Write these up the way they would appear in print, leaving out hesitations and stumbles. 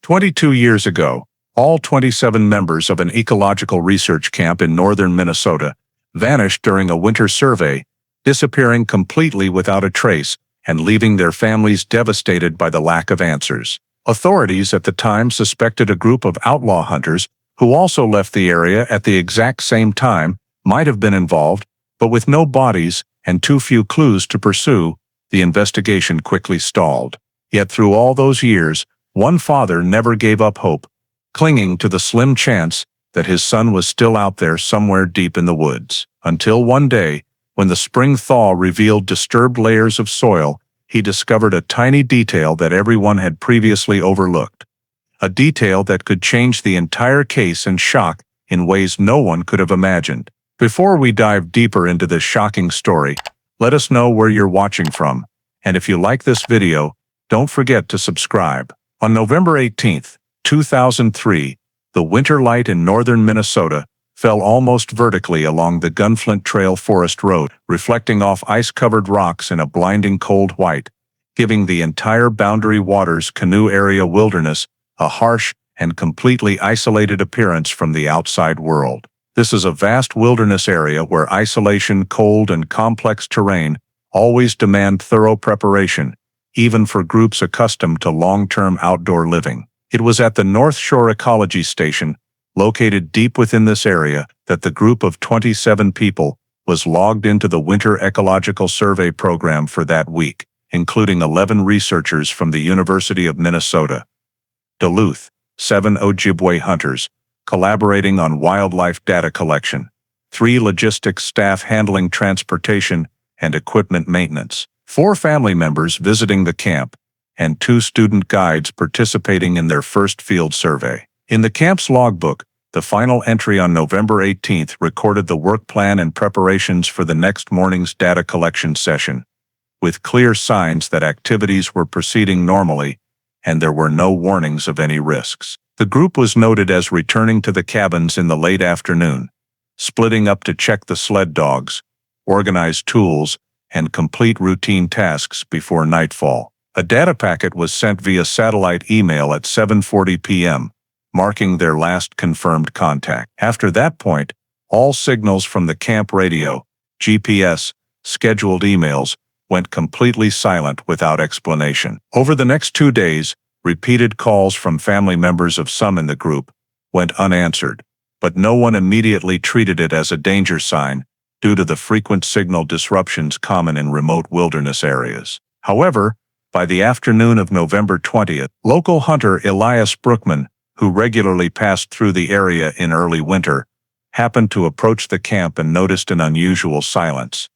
22 years ago, all 27 members of an ecological research camp in northern Minnesota vanished during a winter survey, disappearing completely without a trace and leaving their families devastated by the lack of answers. Authorities at the time suspected a group of outlaw hunters who also left the area at the exact same time might have been involved, but with no bodies and too few clues to pursue, the investigation quickly stalled. Yet through all those years, one father never gave up hope, clinging to the slim chance that his son was still out there somewhere deep in the woods. Until one day, when the spring thaw revealed disturbed layers of soil, he discovered a tiny detail that everyone had previously overlooked. A detail that could change the entire case and shock in ways no one could have imagined. Before we dive deeper into this shocking story, let us know where you're watching from, and if you like this video, don't forget to subscribe. On November 18, 2003, the winter light in northern Minnesota fell almost vertically along the Gunflint Trail Forest Road, reflecting off ice-covered rocks in a blinding cold white, giving the entire Boundary Waters Canoe Area wilderness a harsh and completely isolated appearance from the outside world. This is a vast wilderness area where isolation, cold, and complex terrain always demand thorough preparation, even for groups accustomed to long-term outdoor living. It was at the North Shore Ecology Station, located deep within this area, that the group of 27 people was logged into the Winter Ecological Survey program for that week, including 11 researchers from the University of Minnesota, Duluth, 7 Ojibwe hunters, collaborating on wildlife data collection, 3 logistics staff handling transportation and equipment maintenance, 4 family members visiting the camp, and 2 student guides participating in their first field survey. In the camp's logbook, the final entry on November 18 recorded the work plan and preparations for the next morning's data collection session, with clear signs that activities were proceeding normally and there were no warnings of any risks. The group was noted as returning to the cabins in the late afternoon, splitting up to check the sled dogs, organize tools, and complete routine tasks before nightfall. A data packet was sent via satellite email at 7:40 p.m., marking their last confirmed contact. After that point, all signals from the camp radio, GPS, scheduled emails, went completely silent without explanation. Over the next 2 days, repeated calls from family members of some in the group went unanswered, but no one immediately treated it as a danger sign due to the frequent signal disruptions common in remote wilderness areas. However, by the afternoon of November 20th, local hunter Elias Brookman, who regularly passed through the area in early winter, happened to approach the camp and noticed an unusual silence.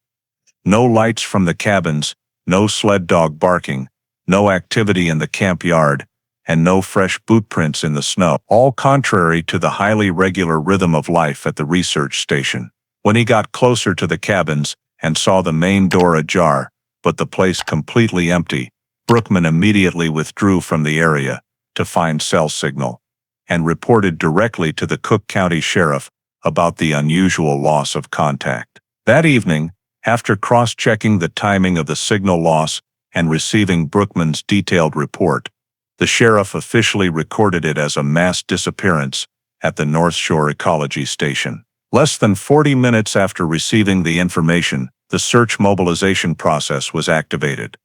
No lights from the cabins, no sled dog barking, no activity in the camp yard, and no fresh boot prints in the snow, all contrary to the highly regular rhythm of life at the research station. When he got closer to the cabins and saw the main door ajar, but the place completely empty, Brookman immediately withdrew from the area to find cell signal and reported directly to the Cook County Sheriff about the unusual loss of contact. That evening, after cross-checking the timing of the signal loss and receiving Brookman's detailed report, the sheriff officially recorded it as a mass disappearance at the North Shore Ecology Station. Less than 40 minutes after receiving the information, the search mobilization process was activated.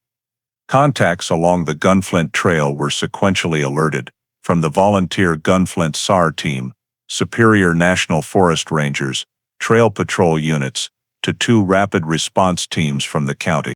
Contacts along the Gunflint Trail were sequentially alerted, from the volunteer Gunflint SAR team, Superior National Forest Rangers, Trail Patrol units, to 2 rapid response teams from the county.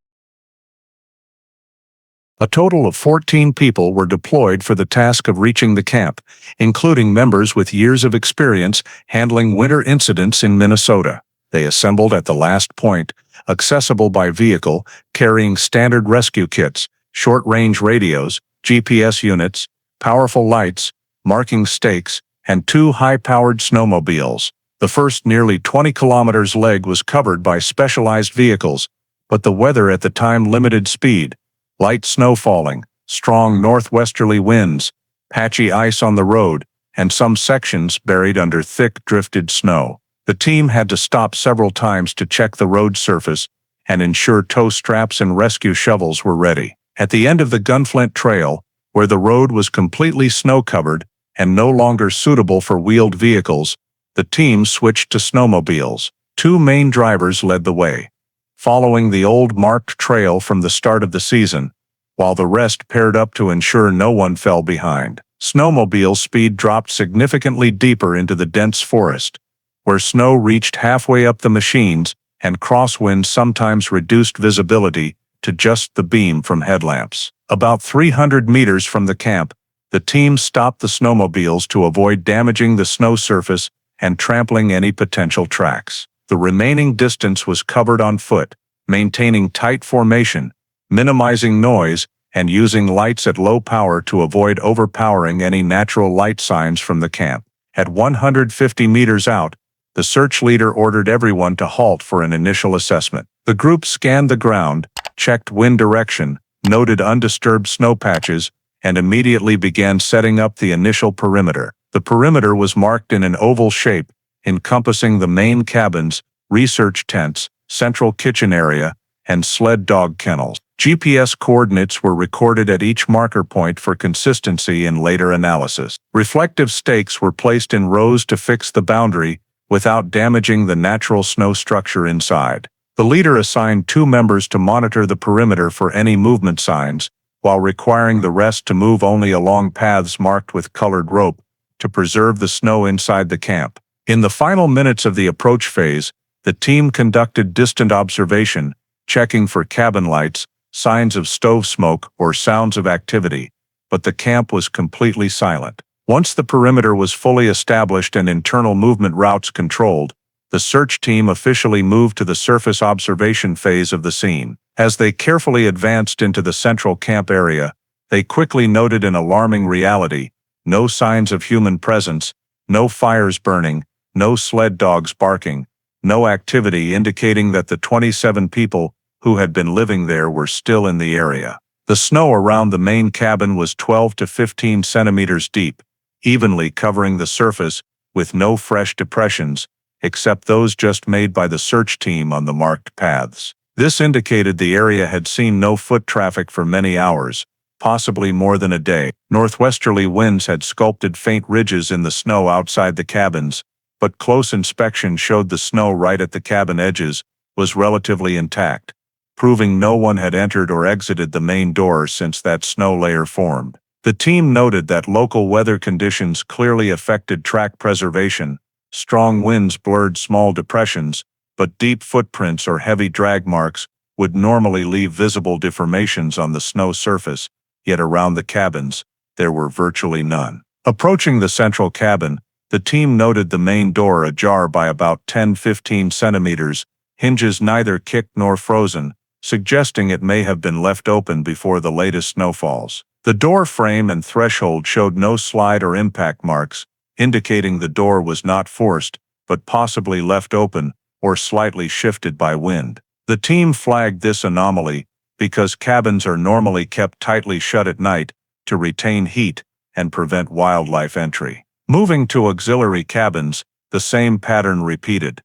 A total of 14 people were deployed for the task of reaching the camp, including members with years of experience handling winter incidents in Minnesota. They assembled at the last point, accessible by vehicle, carrying standard rescue kits, short-range radios, GPS units, powerful lights, marking stakes, and 2 high-powered snowmobiles. The first nearly 20 kilometers leg was covered by specialized vehicles, but the weather at the time limited speed. Light snow falling, strong northwesterly winds, patchy ice on the road, and some sections buried under thick drifted snow. The team had to stop several times to check the road surface and ensure tow straps and rescue shovels were ready. At the end of the Gunflint Trail, where the road was completely snow-covered and no longer suitable for wheeled vehicles, the team switched to snowmobiles. Two main drivers led the way, following the old marked trail from the start of the season, while the rest paired up to ensure no one fell behind. Snowmobile speed dropped significantly deeper into the dense forest, where snow reached halfway up the machines and crosswinds sometimes reduced visibility to just the beam from headlamps. About 300 meters from the camp, the team stopped the snowmobiles to avoid damaging the snow surface and trampling any potential tracks. The remaining distance was covered on foot, maintaining tight formation, minimizing noise, and using lights at low power to avoid overpowering any natural light signs from the camp. At 150 meters out, the search leader ordered everyone to halt for an initial assessment. The group scanned the ground, checked wind direction, noted undisturbed snow patches, and immediately began setting up the initial perimeter. The perimeter was marked in an oval shape, encompassing the main cabins, research tents, central kitchen area, and sled dog kennels. GPS coordinates were recorded at each marker point for consistency in later analysis. Reflective stakes were placed in rows to fix the boundary without damaging the natural snow structure inside. The leader assigned 2 members to monitor the perimeter for any movement signs, while requiring the rest to move only along paths marked with colored rope to preserve the snow inside the camp. In the final minutes of the approach phase, the team conducted distant observation, checking for cabin lights, signs of stove smoke, or sounds of activity, but the camp was completely silent. Once the perimeter was fully established and internal movement routes controlled, the search team officially moved to the surface observation phase of the scene. As they carefully advanced into the central camp area, they quickly noted an alarming reality: no signs of human presence, no fires burning, no sled dogs barking, no activity indicating that the 27 people who had been living there were still in the area. The snow around the main cabin was 12 to 15 centimeters deep, evenly covering the surface, with no fresh depressions, except those just made by the search team on the marked paths. This indicated the area had seen no foot traffic for many hours, possibly more than a day. Northwesterly winds had sculpted faint ridges in the snow outside the cabins, but close inspection showed the snow right at the cabin edges was relatively intact, proving no one had entered or exited the main door since that snow layer formed. The team noted that local weather conditions clearly affected track preservation. Strong winds blurred small depressions, but deep footprints or heavy drag marks would normally leave visible deformations on the snow surface, yet around the cabins, there were virtually none. Approaching the central cabin, the team noted the main door ajar by about 10–15 centimeters, hinges neither kicked nor frozen, suggesting it may have been left open before the latest snowfalls. The door frame and threshold showed no slide or impact marks, indicating the door was not forced, but possibly left open or slightly shifted by wind. The team flagged this anomaly because cabins are normally kept tightly shut at night to retain heat and prevent wildlife entry. Moving to auxiliary cabins, the same pattern repeated.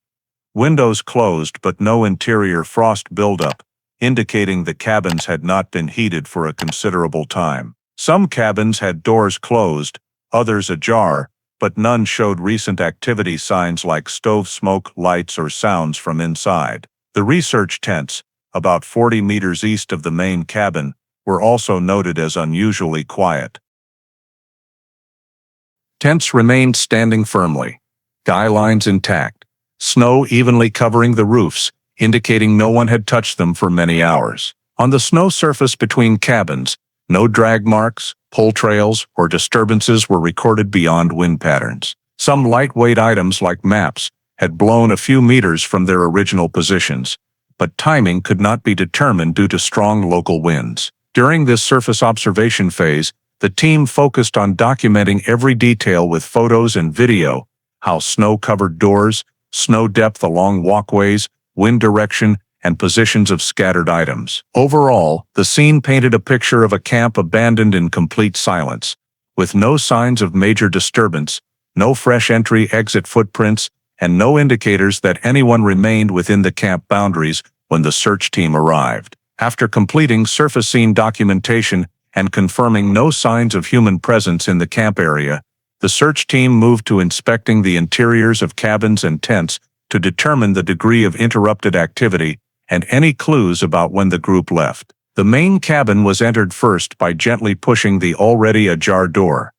Windows closed but no interior frost buildup, indicating the cabins had not been heated for a considerable time. Some cabins had doors closed, others ajar, but none showed recent activity signs like stove smoke, lights, or sounds from inside. The research tents, about 40 meters east of the main cabin, were also noted as unusually quiet. Tents remained standing firmly, guy lines intact, snow evenly covering the roofs, indicating no one had touched them for many hours. On the snow surface between cabins, no drag marks, pull trails, or disturbances were recorded beyond wind patterns. Some lightweight items like maps had blown a few meters from their original positions, but timing could not be determined due to strong local winds. During this surface observation phase, the team focused on documenting every detail with photos and video: how snow-covered doors, snow depth along walkways, wind direction, and positions of scattered items. Overall, the scene painted a picture of a camp abandoned in complete silence, with no signs of major disturbance, no fresh entry-exit footprints, and no indicators that anyone remained within the camp boundaries when the search team arrived. After completing surface scene documentation and confirming no signs of human presence in the camp area, the search team moved to inspecting the interiors of cabins and tents to determine the degree of interrupted activity and any clues about when the group left. The main cabin was entered first by gently pushing the already ajar door.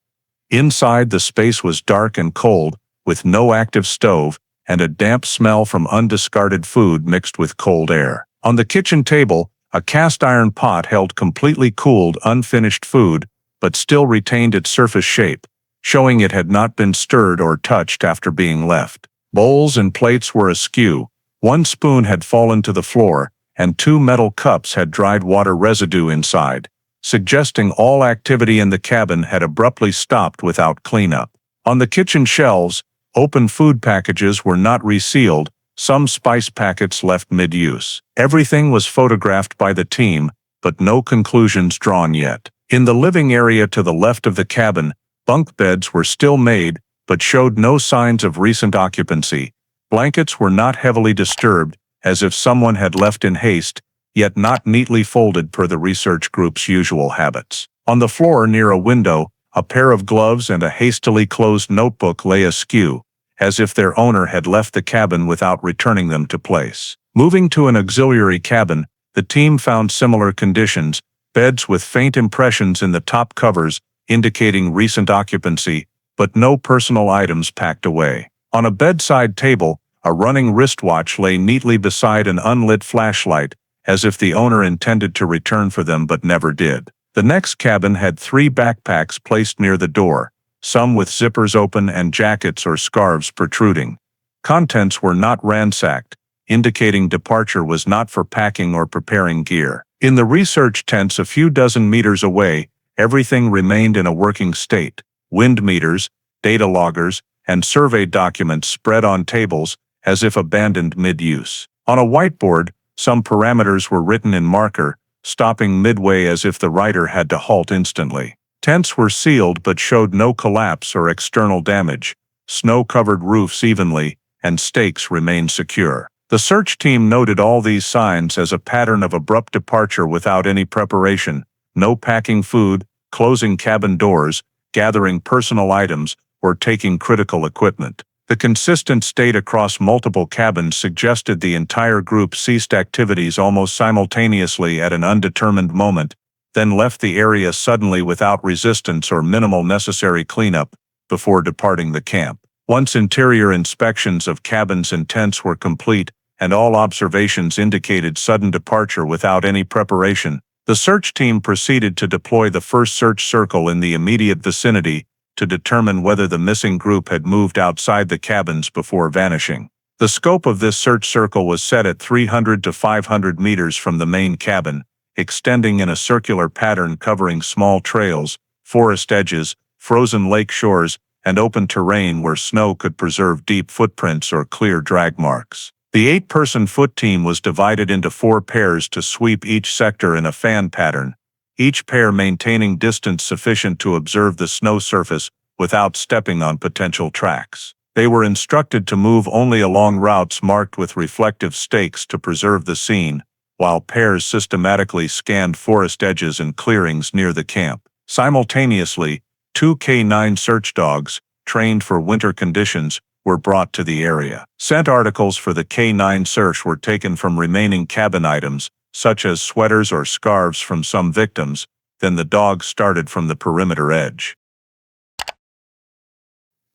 Inside, the space was dark and cold, with no active stove, and a damp smell from undiscarded food mixed with cold air. On the kitchen table, a cast-iron pot held completely cooled, unfinished food, but still retained its surface shape, showing it had not been stirred or touched after being left. Bowls and plates were askew, one spoon had fallen to the floor, and 2 metal cups had dried water residue inside, suggesting all activity in the cabin had abruptly stopped without cleanup. On the kitchen shelves, open food packages were not resealed, some spice packets left mid-use. Everything was photographed by the team, but no conclusions drawn yet. In the living area to the left of the cabin, bunk beds were still made, but showed no signs of recent occupancy. Blankets were not heavily disturbed, as if someone had left in haste, yet not neatly folded per the research group's usual habits. On the floor near a window, a pair of gloves and a hastily closed notebook lay askew, as if their owner had left the cabin without returning them to place. Moving to an auxiliary cabin, the team found similar conditions, beds with faint impressions in the top covers indicating recent occupancy, but no personal items packed away. On a bedside table, a running wristwatch lay neatly beside an unlit flashlight, as if the owner intended to return for them but never did. The next cabin had 3 backpacks placed near the door, some with zippers open and jackets or scarves protruding. Contents were not ransacked, indicating departure was not for packing or preparing gear. In the research tents a few dozen meters away, everything remained in a working state. Wind meters, data loggers, and survey documents spread on tables, as if abandoned mid-use. On a whiteboard, some parameters were written in marker, stopping midway as if the writer had to halt instantly. Tents were sealed but showed no collapse or external damage. Snow covered roofs evenly, and stakes remained secure. The search team noted all these signs as a pattern of abrupt departure without any preparation, no packing food, closing cabin doors, gathering personal items, or taking critical equipment. The consistent state across multiple cabins suggested the entire group ceased activities almost simultaneously at an undetermined moment, then left the area suddenly without resistance or minimal necessary cleanup before departing the camp. Once interior inspections of cabins and tents were complete, and all observations indicated sudden departure without any preparation, the search team proceeded to deploy the first search circle in the immediate vicinity to determine whether the missing group had moved outside the cabins before vanishing. The scope of this search circle was set at 300 to 500 meters from the main cabin, extending in a circular pattern covering small trails, forest edges, frozen lake shores, and open terrain where snow could preserve deep footprints or clear drag marks. The 8-person foot team was divided into 4 pairs to sweep each sector in a fan pattern, each pair maintaining distance sufficient to observe the snow surface without stepping on potential tracks. They were instructed to move only along routes marked with reflective stakes to preserve the scene, while pairs systematically scanned forest edges and clearings near the camp. Simultaneously, 2 K9 search dogs, trained for winter conditions, were brought to the area. Scent articles for the K9 search were taken from remaining cabin items, such as sweaters or scarves from some victims, then the dogs started from the perimeter edge.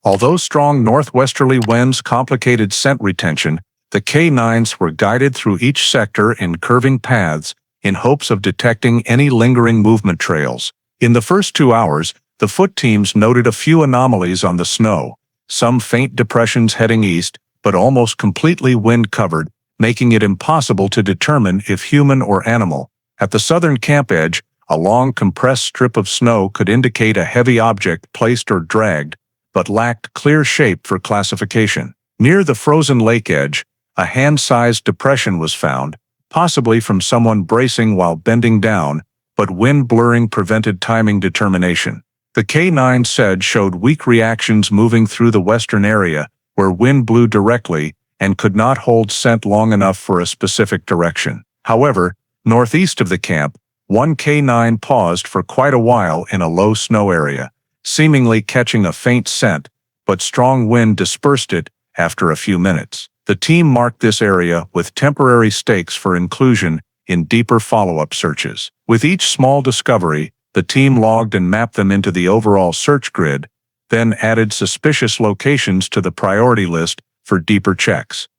Although strong northwesterly winds complicated scent retention, the K9s were guided through each sector in curving paths in hopes of detecting any lingering movement trails. In the first 2 hours, the foot teams noted a few anomalies on the snow, some faint depressions heading east, but almost completely wind-covered, making it impossible to determine if human or animal. At the southern camp edge, a long compressed strip of snow could indicate a heavy object placed or dragged, but lacked clear shape for classification. Near the frozen lake edge, a hand-sized depression was found, possibly from someone bracing while bending down, but wind blurring prevented timing determination. The K9 said showed weak reactions moving through the western area, where wind blew directly and could not hold scent long enough for a specific direction. However, northeast of the camp, One K9 paused for quite a while in a low snow area, seemingly catching a faint scent, but strong wind dispersed it after a few minutes. The team marked this area with temporary stakes for inclusion in deeper follow-up searches. With each small discovery, the team logged and mapped them into the overall search grid, then added suspicious locations to the priority list for deeper checks.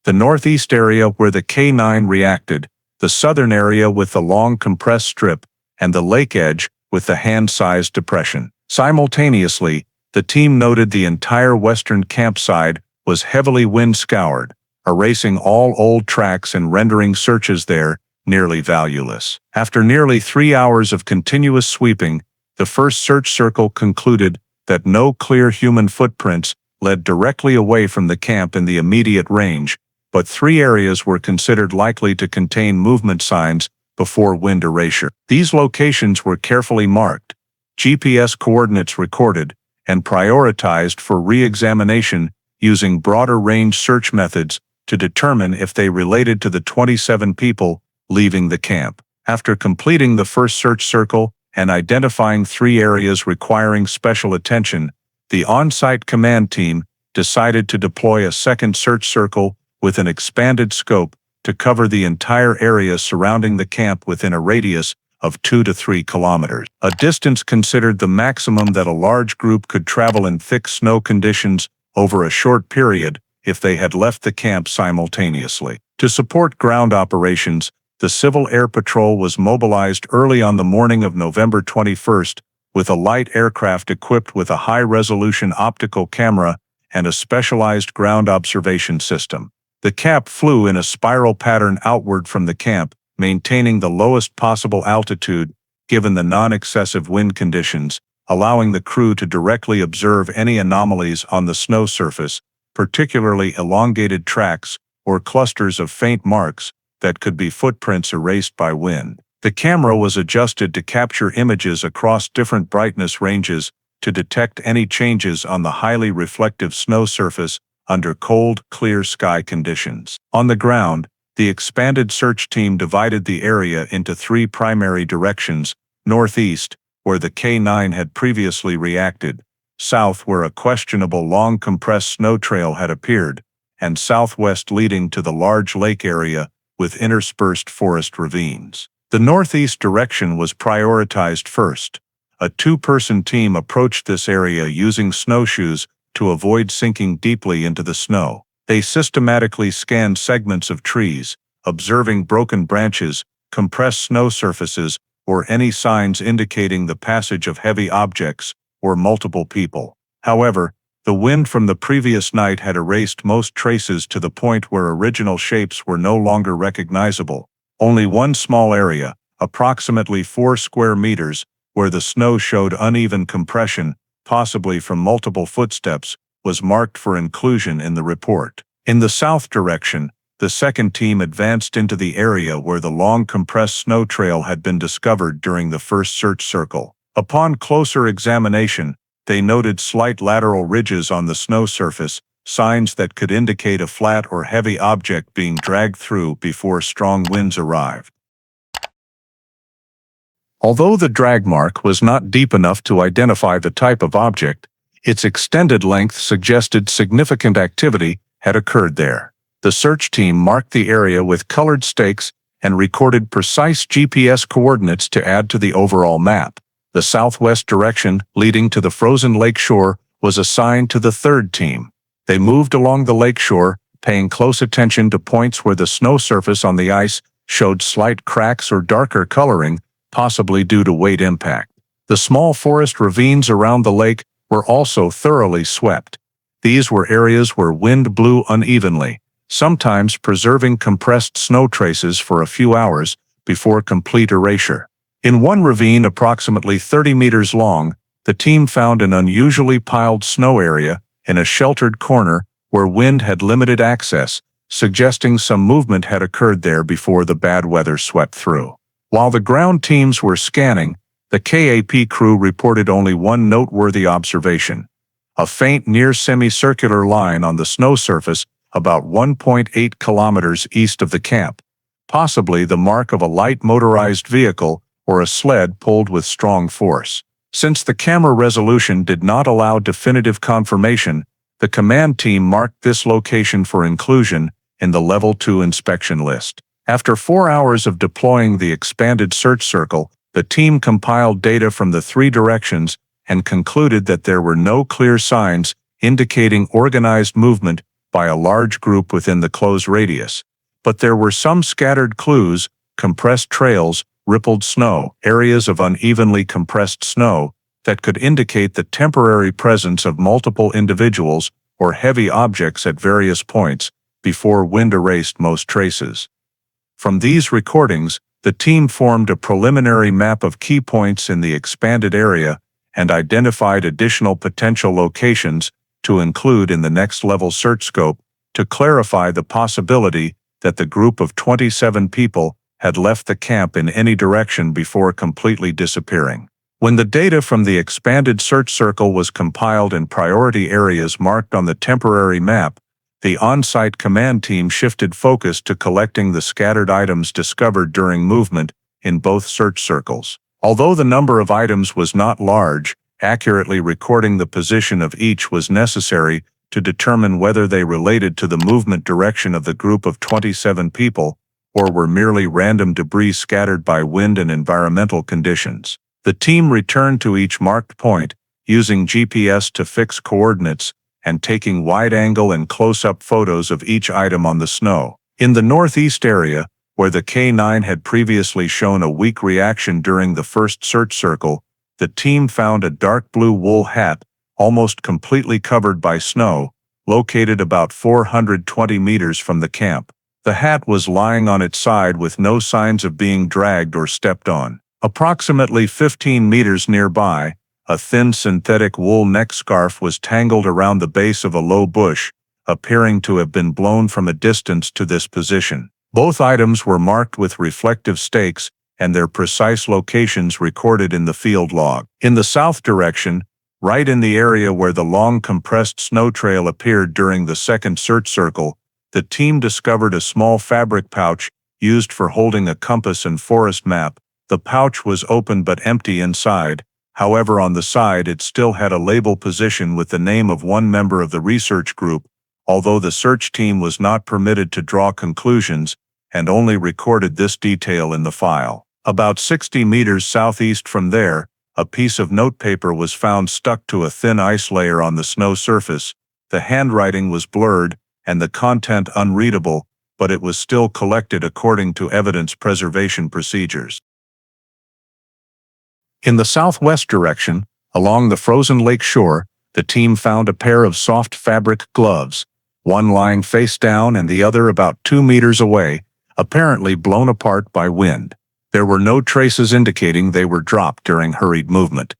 The northeast area where the K9 reacted, the southern area with the long compressed strip, and the lake edge with the hand-sized depression. Simultaneously, the team noted the entire western campsite was heavily wind-scoured, erasing all old tracks and rendering searches there nearly valueless. After nearly 3 hours of continuous sweeping, the first search circle concluded that no clear human footprints led directly away from the camp in the immediate range, but 3 areas were considered likely to contain movement signs before wind erasure. These locations were carefully marked, GPS coordinates recorded, and prioritized for re-examination using broader range search methods to determine if they related to the 27 people leaving the camp. After completing the first search circle and identifying 3 areas requiring special attention, the on-site command team decided to deploy a second search circle with an expanded scope to cover the entire area surrounding the camp within a radius of 2 to 3 kilometers, a distance considered the maximum that a large group could travel in thick snow conditions over a short period if they had left the camp simultaneously. To support ground operations, the Civil Air Patrol was mobilized early on the morning of November 21st with a light aircraft equipped with a high-resolution optical camera and a specialized ground observation system. The cap flew in a spiral pattern outward from the camp, maintaining the lowest possible altitude given the non-excessive wind conditions, allowing the crew to directly observe any anomalies on the snow surface, particularly elongated tracks or clusters of faint marks that could be footprints erased by wind. The camera was adjusted to capture images across different brightness ranges to detect any changes on the highly reflective snow surface under cold, clear sky conditions. On the ground, the expanded search team divided the area into 3 primary directions: northeast, where the K9 had previously reacted, south where a questionable long compressed snow trail had appeared, and southwest leading to the large lake area with interspersed forest ravines. The northeast direction was prioritized first. A 2-person team approached this area using snowshoes to avoid sinking deeply into the snow. They systematically scanned segments of trees, observing broken branches, compressed snow surfaces, or any signs indicating the passage of heavy objects or multiple people. However, the wind from the previous night had erased most traces to the point where original shapes were no longer recognizable. Only one small area, approximately 4 square meters, where the snow showed uneven compression, possibly from multiple footsteps, was marked for inclusion in the report. In the south direction, the second team advanced into the area where the long compressed snow trail had been discovered during the first search circle. Upon closer examination, they noted slight lateral ridges on the snow surface, signs that could indicate a flat or heavy object being dragged through before strong winds arrived. Although the drag mark was not deep enough to identify the type of object, its extended length suggested significant activity had occurred there. The search team marked the area with colored stakes and recorded precise GPS coordinates to add to the overall map. The southwest direction leading to the frozen lake shore was assigned to the third team. They moved along the lake shore, paying close attention to points where the snow surface on the ice showed slight cracks or darker coloring, possibly due to weight impact. The small forest ravines around the lake were also thoroughly swept. These were areas where wind blew unevenly, sometimes preserving compressed snow traces for a few hours before complete erasure. In one ravine approximately 30 meters long, the team found an unusually piled snow area in a sheltered corner where wind had limited access, suggesting some movement had occurred there before the bad weather swept through. While the ground teams were scanning, the KAP crew reported only one noteworthy observation: a faint near-semicircular line on the snow surface about 1.8 kilometers east of the camp, possibly the mark of a light motorized vehicle or a sled pulled with strong force. Since the camera resolution did not allow definitive confirmation, the command team marked this location for inclusion in the Level 2 inspection list. After 4 hours of deploying the expanded search circle, the team compiled data from the 3 directions and concluded that there were no clear signs indicating organized movement by a large group within the close radius. But there were some scattered clues: compressed trails, rippled snow, areas of unevenly compressed snow that could indicate the temporary presence of multiple individuals or heavy objects at various points before wind erased most traces. From these recordings, the team formed a preliminary map of key points in the expanded area and identified additional potential locations to include in the next level search scope to clarify the possibility that the group of 27 people had left the camp in any direction before completely disappearing. When the data from the expanded search circle was compiled in priority areas marked on the temporary map, the on-site command team shifted focus to collecting the scattered items discovered during movement in both search circles. Although the number of items was not large, accurately recording the position of each was necessary to determine whether they related to the movement direction of the group of 27 people or were merely random debris scattered by wind and environmental conditions. The team returned to each marked point, using GPS to fix coordinates and taking wide-angle and close-up photos of each item on the snow. In the northeast area, where the K9 had previously shown a weak reaction during the first search circle, the team found a dark blue wool hat, almost completely covered by snow, located about 420 meters from the camp. The hat was lying on its side with no signs of being dragged or stepped on. Approximately 15 meters nearby, a thin synthetic wool neck scarf was tangled around the base of a low bush, appearing to have been blown from a distance to this position. Both items were marked with reflective stakes and their precise locations recorded in the field log. In the south direction, right in the area where the long compressed snow trail appeared during the second search circle, the team discovered a small fabric pouch used for holding a compass and forest map. The pouch was open but empty inside. However, on the side it still had a label position with the name of one member of the research group, although the search team was not permitted to draw conclusions and only recorded this detail in the file. About 60 meters southeast from there, a piece of notepaper was found stuck to a thin ice layer on the snow surface. The handwriting was blurred and the content unreadable, but it was still collected according to evidence preservation procedures. In the southwest direction, along the frozen lake shore, the team found a pair of soft fabric gloves, one lying face down and the other about 2 meters away, apparently blown apart by wind. There were no traces indicating they were dropped during hurried movement,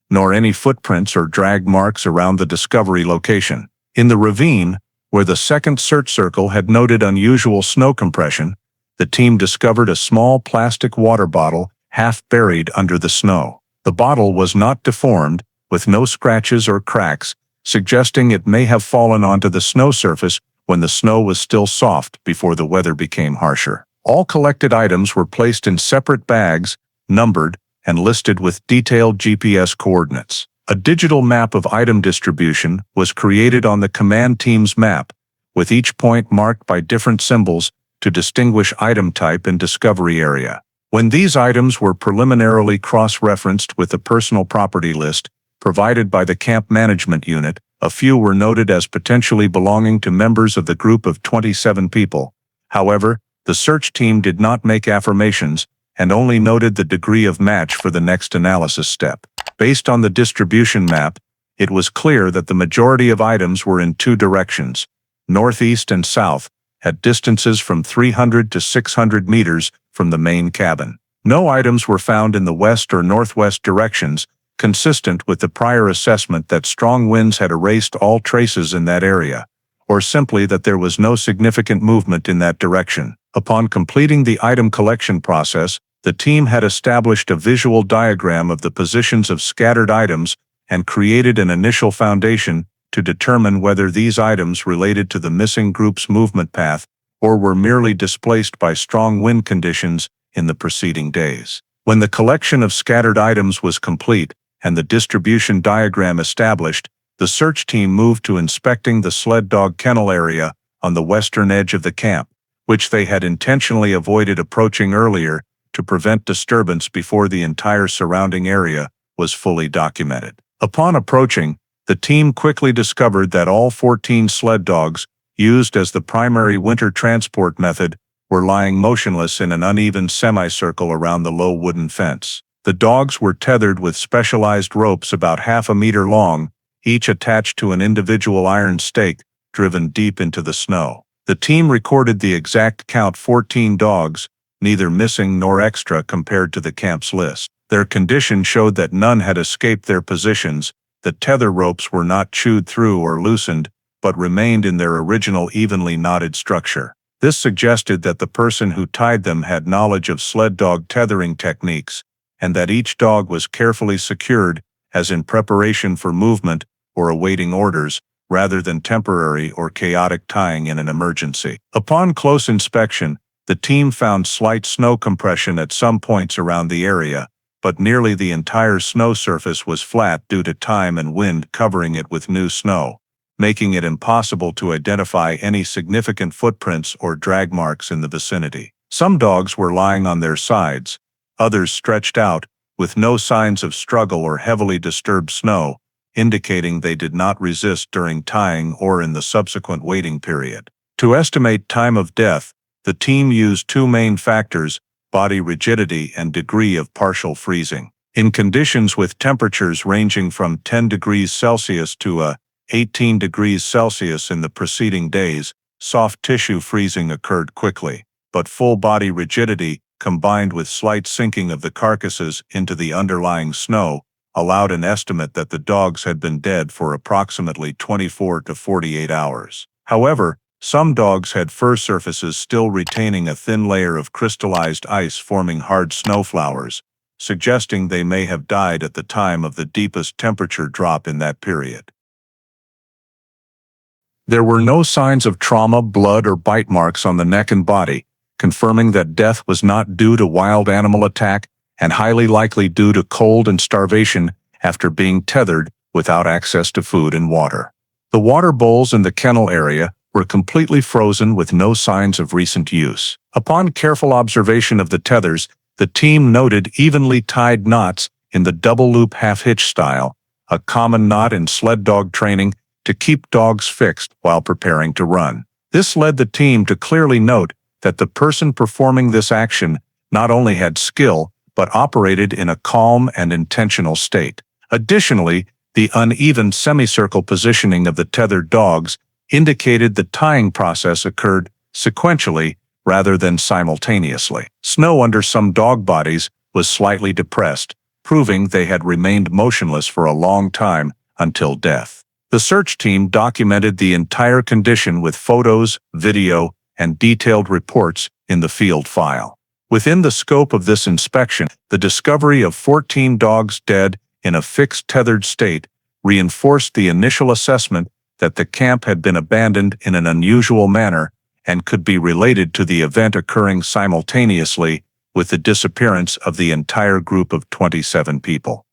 nor any footprints or drag marks around the discovery location. In the ravine, where the second search circle had noted unusual snow compression, the team discovered a small plastic water bottle half buried under the snow. The bottle was not deformed, with no scratches or cracks, suggesting it may have fallen onto the snow surface when the snow was still soft before the weather became harsher. All collected items were placed in separate bags, numbered, and listed with detailed GPS coordinates. A digital map of item distribution was created on the command team's map, with each point marked by different symbols to distinguish item type and discovery area. When these items were preliminarily cross-referenced with the personal property list provided by the camp management unit, a few were noted as potentially belonging to members of the group of 27 people. However, the search team did not make affirmations and only noted the degree of match for the next analysis step. Based on the distribution map, it was clear that the majority of items were in 2 directions, northeast and south, at distances from 300 to 600 meters from the main cabin. No items were found in the west or northwest directions, consistent with the prior assessment that strong winds had erased all traces in that area, or simply that there was no significant movement in that direction. Upon completing the item collection process, the team had established a visual diagram of the positions of scattered items and created an initial foundation to determine whether these items related to the missing group's movement path or were merely displaced by strong wind conditions in the preceding days. When the collection of scattered items was complete and the distribution diagram established, the search team moved to inspecting the sled dog kennel area on the western edge of the camp, which they had intentionally avoided approaching earlier to prevent disturbance before the entire surrounding area was fully documented. Upon approaching, the team quickly discovered that all 14 sled dogs, used as the primary winter transport method, were lying motionless in an uneven semicircle around the low wooden fence. The dogs were tethered with specialized ropes about half a meter long, each attached to an individual iron stake driven deep into the snow. The team recorded the exact count: 14 dogs, neither missing nor extra compared to the camp's list. Their condition showed that none had escaped their positions. The tether ropes were not chewed through or loosened, but remained in their original evenly knotted structure. This suggested that the person who tied them had knowledge of sled dog tethering techniques, and that each dog was carefully secured, as in preparation for movement or awaiting orders, rather than temporary or chaotic tying in an emergency. Upon close inspection, the team found slight snow compression at some points around the area, but nearly the entire snow surface was flat due to time and wind covering it with new snow, making it impossible to identify any significant footprints or drag marks in the vicinity. Some dogs were lying on their sides, others stretched out, with no signs of struggle or heavily disturbed snow, indicating they did not resist during tying or in the subsequent waiting period. To estimate time of death, the team used two main factors: body rigidity and degree of partial freezing. In conditions with temperatures ranging from 10 degrees Celsius to 18 degrees Celsius in the preceding days, soft tissue freezing occurred quickly, but full body rigidity, combined with slight sinking of the carcasses into the underlying snow, allowed an estimate that the dogs had been dead for approximately 24 to 48 hours. However, some dogs had fur surfaces still retaining a thin layer of crystallized ice forming hard snowflowers, suggesting they may have died at the time of the deepest temperature drop in that period. There were no signs of trauma, blood, or bite marks on the neck and body, confirming that death was not due to wild animal attack and highly likely due to cold and starvation after being tethered without access to food and water. The water bowls in the kennel area were completely frozen with no signs of recent use. Upon careful observation of the tethers, the team noted evenly tied knots in the double-loop half-hitch style, a common knot in sled dog training to keep dogs fixed while preparing to run. This led the team to clearly note that the person performing this action not only had skill, but operated in a calm and intentional state. Additionally, the uneven semicircle positioning of the tethered dogs indicated the tying process occurred sequentially rather than simultaneously. Snow under some dog bodies was slightly depressed, proving they had remained motionless for a long time until death. The search team documented the entire condition with photos, video, and detailed reports in the field file. Within the scope of this inspection, the discovery of 14 dogs dead in a fixed tethered state reinforced the initial assessment that the camp had been abandoned in an unusual manner and could be related to the event occurring simultaneously with the disappearance of the entire group of 27 people.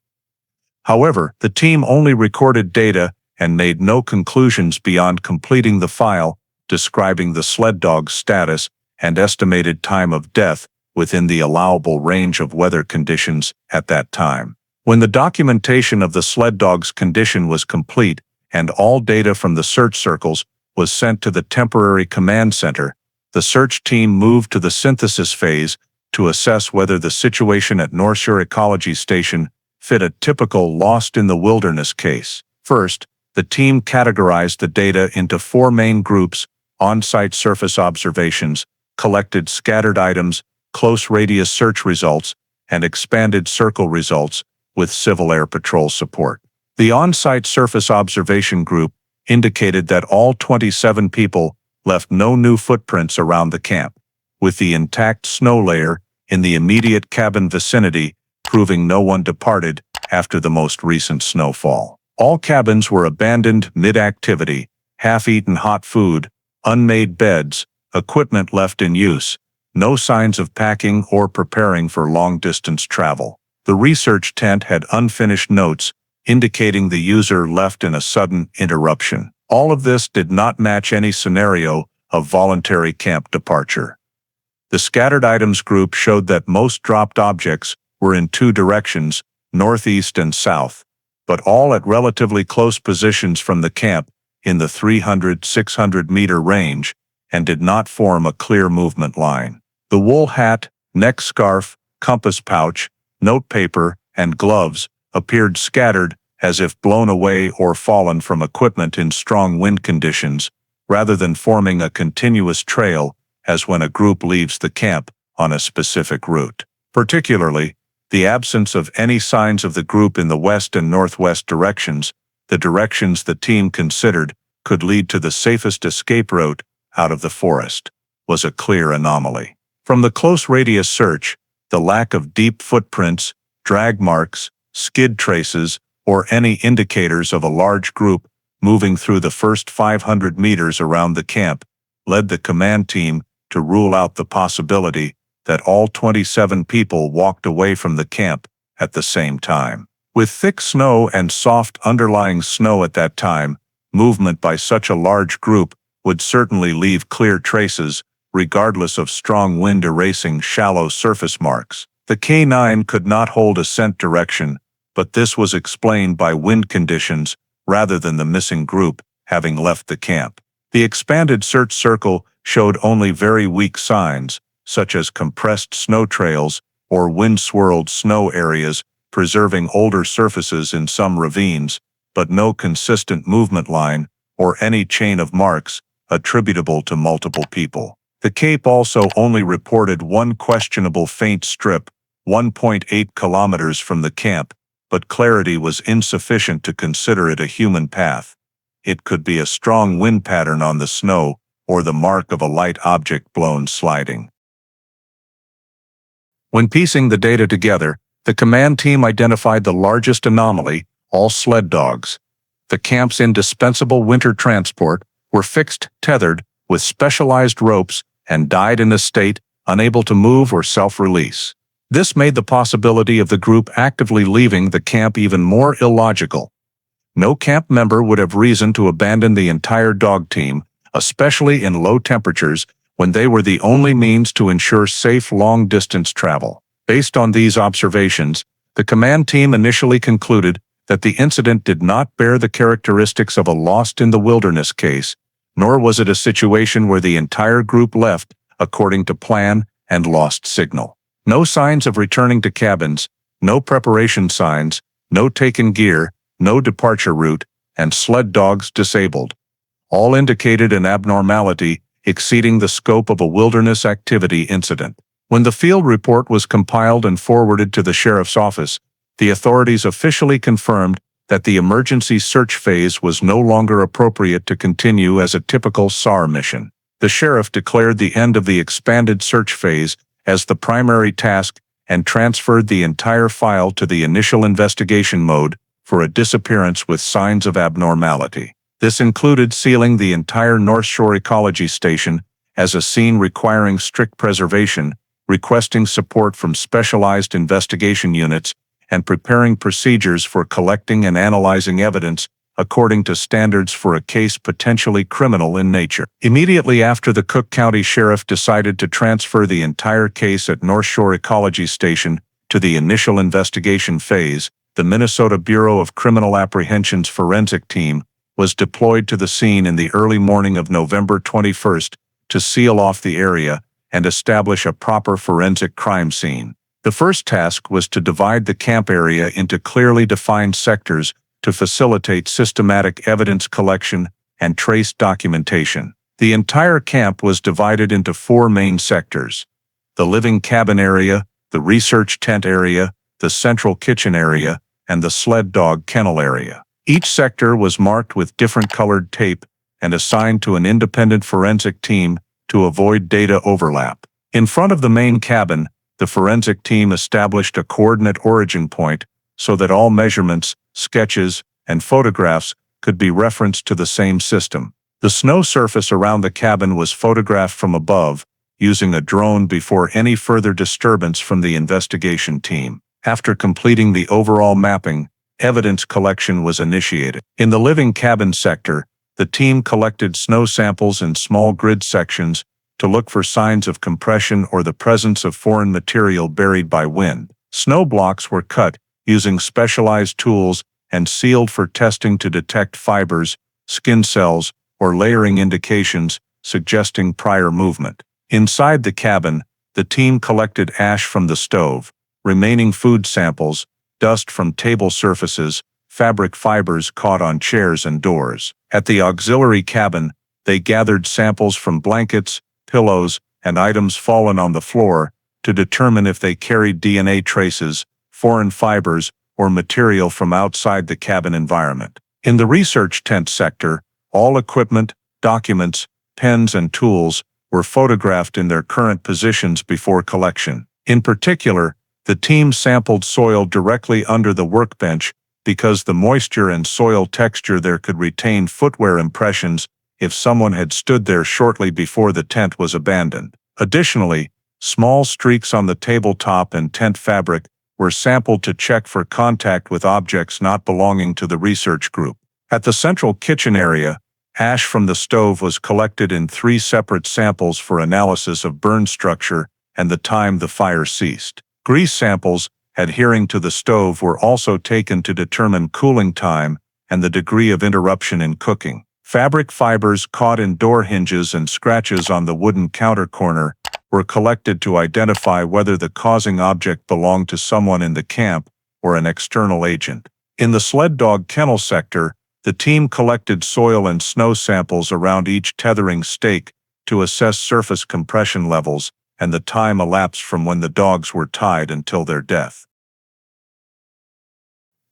However, the team only recorded data and made no conclusions beyond completing the file describing the sled dog's status and estimated time of death within the allowable range of weather conditions at that time. When the documentation of the sled dog's condition was complete and all data from the search circles was sent to the temporary command center, the search team moved to the synthesis phase to assess whether the situation at North Shore Ecology Station fit a typical lost in the wilderness case. First, the team categorized the data into four main groups: on-site surface observations, collected scattered items, close radius search results, and expanded circle results with Civil Air Patrol support. The on-site surface observation group indicated that all 27 people left no new footprints around the camp, with the intact snow layer in the immediate cabin vicinity proving no one departed after the most recent snowfall. All cabins were abandoned mid-activity, half-eaten hot food, unmade beds, equipment left in use, no signs of packing or preparing for long-distance travel. The research tent had unfinished notes, indicating the user left in a sudden interruption. All of this did not match any scenario of voluntary camp departure. The scattered items group showed that most dropped objects were in two directions, northeast and south, but all at relatively close positions from the camp in the 300-600 meter range, and did not form a clear movement line. The wool hat, neck scarf, compass pouch, notepaper, and gloves appeared scattered as if blown away or fallen from equipment in strong wind conditions, rather than forming a continuous trail as when a group leaves the camp on a specific route. Particularly, the absence of any signs of the group in the west and northwest directions, the directions the team considered could lead to the safest escape route out of the forest, was a clear anomaly. From the close radius search, the lack of deep footprints, drag marks, skid traces, or any indicators of a large group moving through the first 500 meters around the camp led the command team to rule out the possibility that all 27 people walked away from the camp at the same time. With thick snow and soft underlying snow at that time, movement by such a large group would certainly leave clear traces, regardless of strong wind erasing shallow surface marks. The K9 could not hold a scent direction, but this was explained by wind conditions rather than the missing group having left the camp. The expanded search circle showed only very weak signs, such as compressed snow trails or wind-swirled snow areas preserving older surfaces in some ravines, but no consistent movement line or any chain of marks attributable to multiple people. The Cape also only reported one questionable faint strip, 1.8 kilometers from the camp, but clarity was insufficient to consider it a human path. It could be a strong wind pattern on the snow or the mark of a light object blown sliding. When piecing the data together, the command team identified the largest anomaly: all sled dogs. The camp's indispensable winter transport were fixed, tethered, with specialized ropes, and died in a state unable to move or self-release. This made the possibility of the group actively leaving the camp even more illogical. No camp member would have reason to abandon the entire dog team, especially in low temperatures when they were the only means to ensure safe long-distance travel. Based on these observations, the command team initially concluded that the incident did not bear the characteristics of a lost-in-the-wilderness case, nor was it a situation where the entire group left according to plan and lost signal. No signs of returning to cabins, no preparation signs, no taken gear, no departure route, and sled dogs disabled. All indicated an abnormality exceeding the scope of a wilderness activity incident. When the field report was compiled and forwarded to the sheriff's office, the authorities officially confirmed that the emergency search phase was no longer appropriate to continue as a typical SAR mission. The sheriff declared the end of the expanded search phase as the primary task and transferred the entire file to the initial investigation mode for a disappearance with signs of abnormality. This included sealing the entire North Shore Ecology Station as a scene requiring strict preservation, requesting support from specialized investigation units, and preparing procedures for collecting and analyzing evidence according to standards for a case potentially criminal in nature. Immediately after the Cook County Sheriff decided to transfer the entire case at North Shore Ecology Station to the initial investigation phase, the Minnesota Bureau of Criminal Apprehension's forensic team was deployed to the scene in the early morning of November 21st to seal off the area and establish a proper forensic crime scene. The first task was to divide the camp area into clearly defined sectors to facilitate systematic evidence collection and trace documentation. The entire camp was divided into 4 main sectors: the living cabin area, the research tent area, the central kitchen area, and the sled dog kennel area. Each sector was marked with different colored tape and assigned to an independent forensic team to avoid data overlap. In front of the main cabin, the forensic team established a coordinate origin point so that all measurements, sketches, and photographs could be referenced to the same system. The snow surface around the cabin was photographed from above using a drone before any further disturbance from the investigation team. After completing the overall mapping, evidence collection was initiated. In the living cabin sector, the team collected snow samples in small grid sections to look for signs of compression or the presence of foreign material buried by wind. Snow blocks were cut using specialized tools and sealed for testing to detect fibers, skin cells, or layering indications suggesting prior movement. Inside the cabin, the team collected ash from the stove, remaining food samples, dust from table surfaces, fabric fibers caught on chairs and doors. At the auxiliary cabin, they gathered samples from blankets, pillows, and items fallen on the floor to determine if they carried DNA traces, foreign fibers, or material from outside the cabin environment. In the research tent sector, all equipment, documents, pens, and tools were photographed in their current positions before collection. In particular, the team sampled soil directly under the workbench because the moisture and soil texture there could retain footwear impressions if someone had stood there shortly before the tent was abandoned. Additionally, small streaks on the tabletop and tent fabric were sampled to check for contact with objects not belonging to the research group. At the central kitchen area, ash from the stove was collected in 3 separate samples for analysis of burn structure and the time the fire ceased. Grease samples adhering to the stove were also taken to determine cooling time and the degree of interruption in cooking. Fabric fibers caught in door hinges and scratches on the wooden counter corner were collected to identify whether the causing object belonged to someone in the camp or an external agent. In the sled dog kennel sector, the team collected soil and snow samples around each tethering stake to assess surface compression levels and the time elapsed from when the dogs were tied until their death.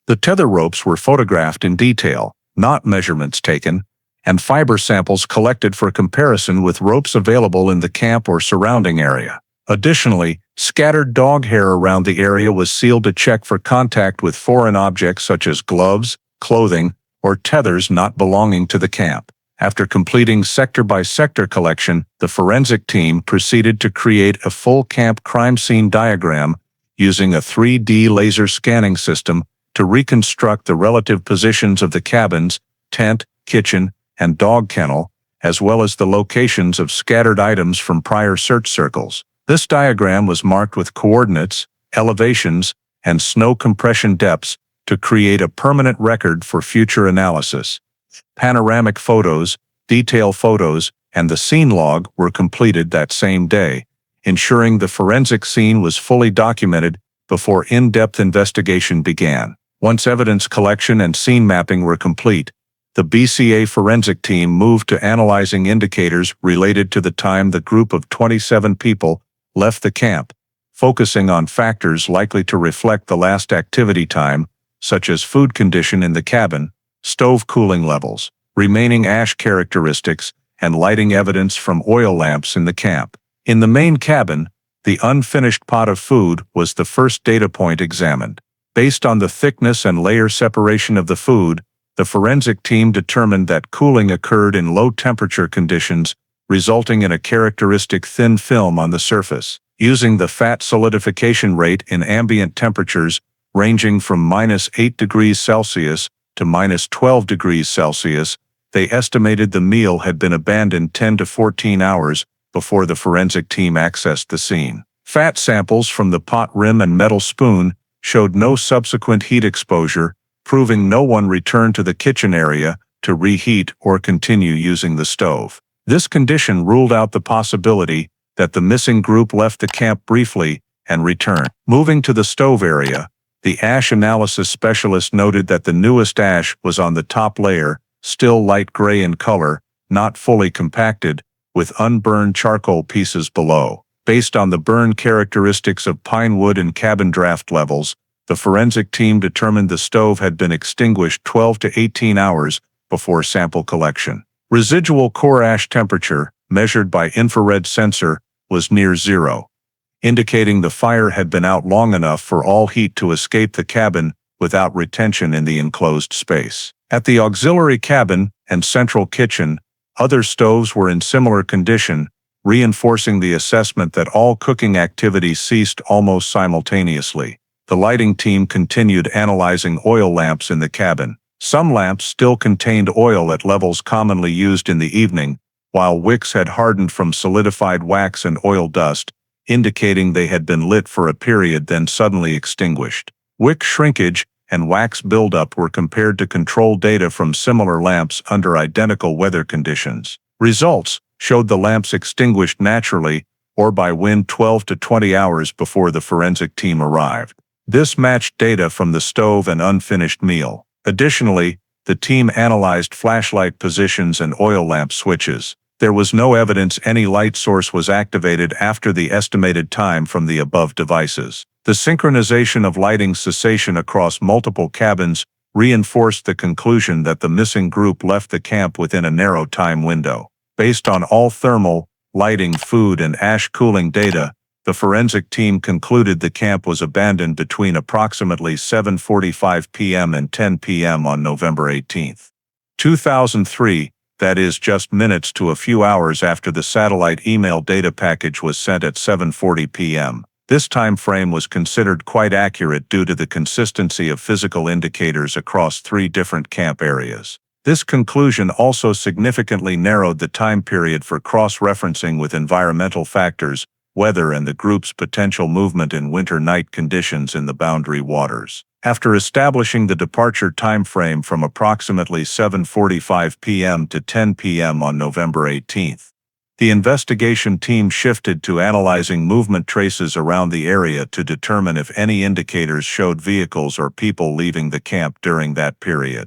The tether ropes were photographed in detail, not measurements taken, and fiber samples collected for comparison with ropes available in the camp or surrounding area. Additionally, scattered dog hair around the area was sealed to check for contact with foreign objects such as gloves, clothing, or tethers not belonging to the camp. After completing sector-by-sector collection, the forensic team proceeded to create a full camp crime scene diagram using a 3D laser scanning system to reconstruct the relative positions of the cabins, tent, kitchen, and dog kennel, as well as the locations of scattered items from prior search circles. This diagram was marked with coordinates, elevations, and snow compression depths to create a permanent record for future analysis. Panoramic photos, detail photos, and the scene log were completed that same day, ensuring the forensic scene was fully documented before in-depth investigation began. Once evidence collection and scene mapping were complete, the BCA forensic team moved to analyzing indicators related to the time the group of 27 people left the camp, focusing on factors likely to reflect the last activity time, such as food condition in the cabin, stove cooling levels, remaining ash characteristics, and lighting evidence from oil lamps in the camp. In the main cabin, the unfinished pot of food was the first data point examined. Based on the thickness and layer separation of the food, the forensic team determined that cooling occurred in low-temperature conditions, resulting in a characteristic thin film on the surface. Using the fat solidification rate in ambient temperatures ranging from -8 degrees Celsius to -12 degrees Celsius, they estimated the meal had been abandoned 10 to 14 hours before the forensic team accessed the scene. Fat samples from the pot rim and metal spoon showed no subsequent heat exposure, proving no one returned to the kitchen area to reheat or continue using the stove. This condition ruled out the possibility that the missing group left the camp briefly and returned. Moving to the stove area, the ash analysis specialist noted that the newest ash was on the top layer, still light gray in color, not fully compacted, with unburned charcoal pieces below. Based on the burn characteristics of pine wood and cabin draft levels, the forensic team determined the stove had been extinguished 12 to 18 hours before sample collection. Residual core ash temperature, measured by infrared sensor, was near zero, indicating the fire had been out long enough for all heat to escape the cabin without retention in the enclosed space. At the auxiliary cabin and central kitchen, other stoves were in similar condition, reinforcing the assessment that all cooking activities ceased almost simultaneously. The lighting team continued analyzing oil lamps in the cabin. Some lamps still contained oil at levels commonly used in the evening, while wicks had hardened from solidified wax and oil dust, indicating they had been lit for a period then suddenly extinguished. Wick shrinkage and wax buildup were compared to control data from similar lamps under identical weather conditions. Results showed the lamps extinguished naturally or by wind 12 to 20 hours before the forensic team arrived. This matched data from the stove and unfinished meal. Additionally, the team analyzed flashlight positions and oil lamp switches. There was no evidence any light source was activated after the estimated time from the above devices. The synchronization of lighting cessation across multiple cabins reinforced the conclusion that the missing group left the camp within a narrow time window. Based on all thermal, lighting, food, and ash cooling data, the forensic team concluded the camp was abandoned between approximately 7:45 p.m. and 10 p.m. on November 18, 2003, that is just minutes to a few hours after the satellite email data package was sent at 7:40 p.m. This time frame was considered quite accurate due to the consistency of physical indicators across 3 different camp areas. This conclusion also significantly narrowed the time period for cross-referencing with environmental factors, weather, and the group's potential movement in winter night conditions in the boundary waters. After establishing the departure time frame from approximately 7:45 p.m. to 10 p.m. on November 18, the investigation team shifted to analyzing movement traces around the area to determine if any indicators showed vehicles or people leaving the camp during that period.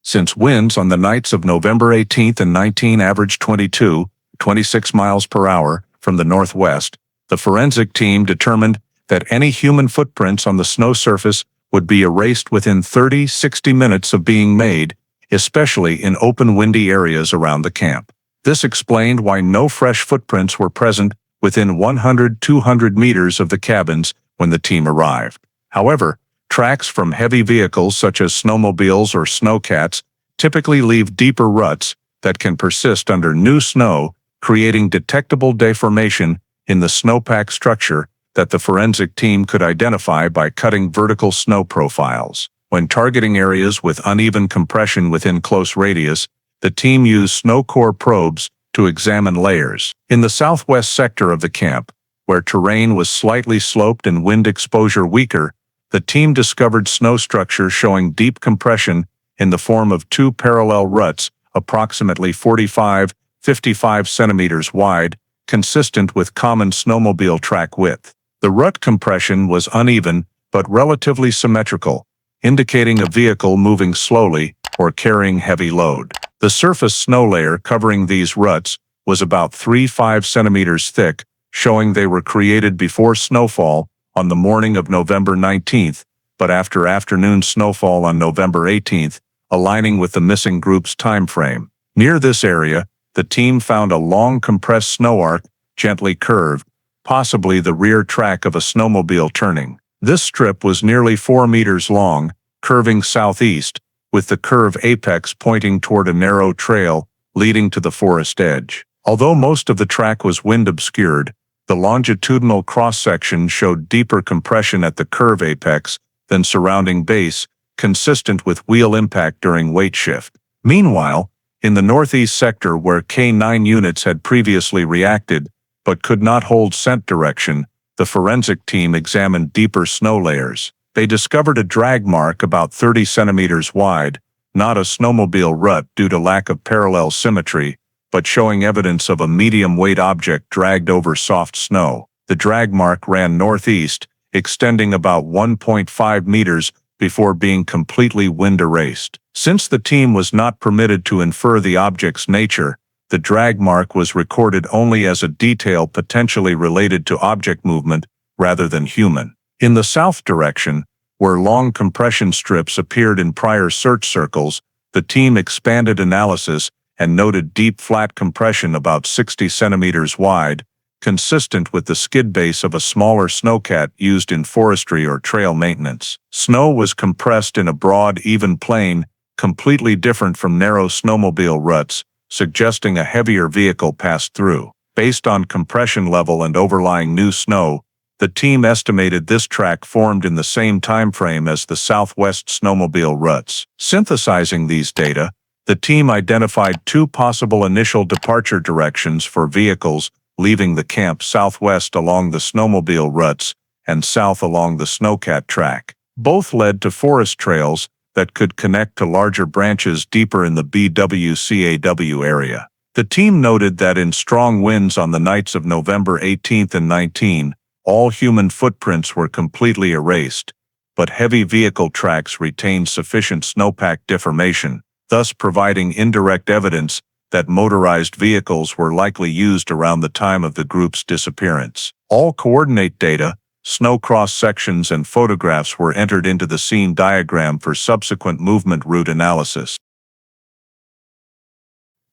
Since winds on the nights of November 18 and 19 averaged 26 miles per hour from the northwest, the forensic team determined that any human footprints on the snow surface would be erased within 30-60 minutes of being made, especially in open windy areas around the camp. This explained why no fresh footprints were present within 100-200 meters of the cabins when the team arrived. However, tracks from heavy vehicles such as snowmobiles or snowcats typically leave deeper ruts that can persist under new snow, creating detectable deformation in the snowpack structure that the forensic team could identify by cutting vertical snow profiles. When targeting areas with uneven compression within close radius, the team used snow core probes to examine layers. In the southwest sector of the camp, where terrain was slightly sloped and wind exposure weaker, the team discovered snow structure showing deep compression in the form of 2 parallel ruts approximately 45-55 centimeters wide, consistent with common snowmobile track width. The rut compression was uneven but relatively symmetrical, indicating a vehicle moving slowly or carrying heavy load. The surface snow layer covering these ruts was about 3-5 centimeters thick, showing they were created before snowfall on the morning of November 19th, but after afternoon snowfall on November 18th, aligning with the missing group's time frame. Near this area, the team found a long compressed snow arc, gently curved, possibly the rear track of a snowmobile turning. This strip was nearly 4 meters long, curving southeast, with the curve apex pointing toward a narrow trail leading to the forest edge. Although most of the track was wind-obscured, the longitudinal cross-section showed deeper compression at the curve apex than surrounding base, consistent with wheel impact during weight shift. Meanwhile, in the northeast sector where K9 units had previously reacted but could not hold scent direction, the forensic team examined deeper snow layers. They discovered a drag mark about 30 centimeters wide, not a snowmobile rut due to lack of parallel symmetry, but showing evidence of a medium-weight object dragged over soft snow. The drag mark ran northeast, extending about 1.5 meters before being completely wind-erased. Since the team was not permitted to infer the object's nature, the drag mark was recorded only as a detail potentially related to object movement rather than human. In the south direction, where long compression strips appeared in prior search circles, the team expanded analysis and noted deep flat compression about 60 centimeters wide, consistent with the skid base of a smaller snowcat used in forestry or trail maintenance. Snow was compressed in a broad, even plane, completely different from narrow snowmobile ruts, suggesting a heavier vehicle passed through. Based on compression level and overlying new snow, the team estimated this track formed in the same time frame as the southwest snowmobile ruts. Synthesizing these data, the team identified two possible initial departure directions for vehicles leaving the camp: southwest along the snowmobile ruts and south along the snowcat track. Both led to forest trails that could connect to larger branches deeper in the BWCAW area. The team noted that in strong winds on the nights of November 18 and 19, all human footprints were completely erased, but heavy vehicle tracks retained sufficient snowpack deformation, thus providing indirect evidence that motorized vehicles were likely used around the time of the group's disappearance. All coordinate data, snow cross-sections and photographs were entered into the scene diagram for subsequent movement route analysis.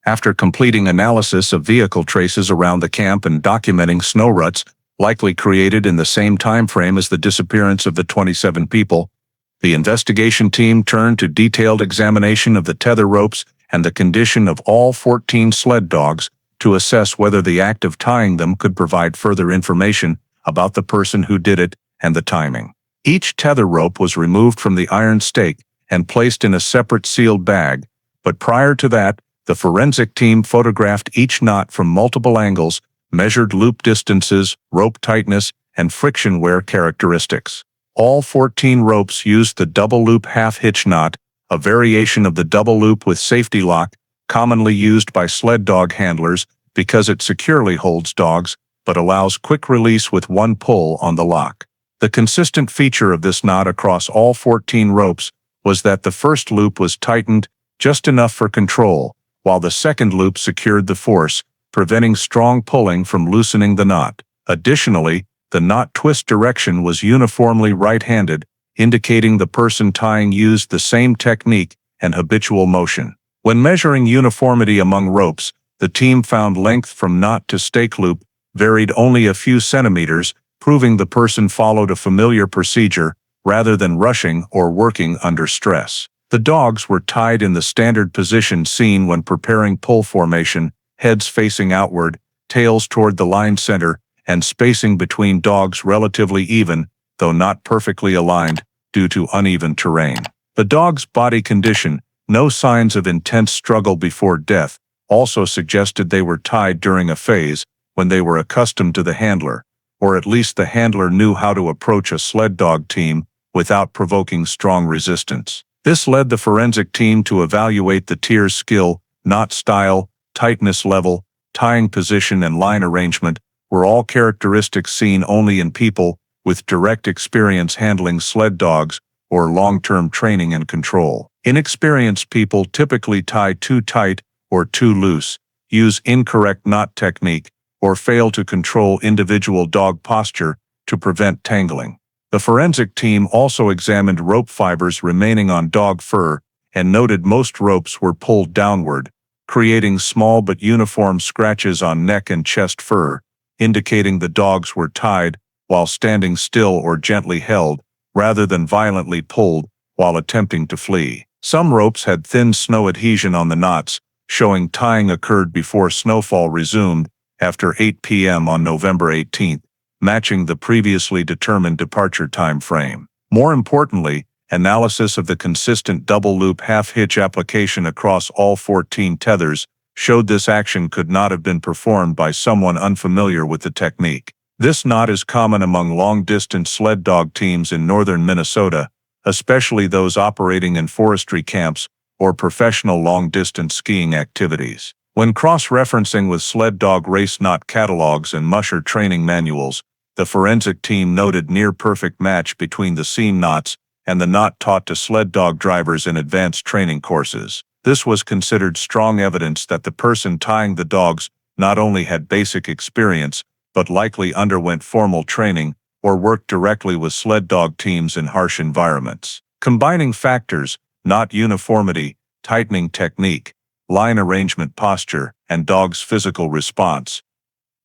After completing analysis of vehicle traces around the camp and documenting snow ruts, likely created in the same time frame as the disappearance of the 27 people, the investigation team turned to detailed examination of the tether ropes and the condition of all 14 sled dogs to assess whether the act of tying them could provide further information about the person who did it and the timing. Each tether rope was removed from the iron stake and placed in a separate sealed bag, but prior to that, the forensic team photographed each knot from multiple angles, measured loop distances, rope tightness, and friction wear characteristics. All 14 ropes used the double loop half hitch knot, a variation of the double loop with safety lock, commonly used by sled dog handlers because it securely holds dogs, but allows quick release with one pull on the lock. The consistent feature of this knot across all 14 ropes was that the first loop was tightened just enough for control, while the second loop secured the force, preventing strong pulling from loosening the knot. Additionally, the knot twist direction was uniformly right-handed, indicating the person tying used the same technique and habitual motion. When measuring uniformity among ropes, the team found length from knot to stake loop varied only a few centimeters, proving the person followed a familiar procedure rather than rushing or working under stress. The dogs were tied in the standard position seen when preparing pull formation, heads facing outward, tails toward the line center, and spacing between dogs relatively even, though not perfectly aligned, due to uneven terrain. The dog's body condition, no signs of intense struggle before death, also suggested they were tied during a phase when they were accustomed to the handler, or at least the handler knew how to approach a sled dog team without provoking strong resistance. This led the forensic team to evaluate the tier's skill, knot style, tightness level, tying position, and line arrangement were all characteristics seen only in people with direct experience handling sled dogs or long-term training and control. Inexperienced people typically tie too tight or too loose, use incorrect knot technique, or fail to control individual dog posture to prevent tangling. The forensic team also examined rope fibers remaining on dog fur and noted most ropes were pulled downward, creating small but uniform scratches on neck and chest fur, indicating the dogs were tied while standing still or gently held, rather than violently pulled while attempting to flee. Some ropes had thin snow adhesion on the knots, showing tying occurred before snowfall resumed after 8 p.m. on November 18, matching the previously determined departure time frame. More importantly, analysis of the consistent double-loop half-hitch application across all 14 tethers showed this action could not have been performed by someone unfamiliar with the technique. This knot is common among long-distance sled dog teams in northern Minnesota, especially those operating in forestry camps or professional long-distance skiing activities. When cross-referencing with sled dog race knot catalogs and musher training manuals, the forensic team noted near-perfect match between the seam knots and the knot taught to sled dog drivers in advanced training courses. This was considered strong evidence that the person tying the dogs not only had basic experience, but likely underwent formal training or worked directly with sled dog teams in harsh environments. Combining factors, knot uniformity, tightening technique, line arrangement posture, and dog's physical response,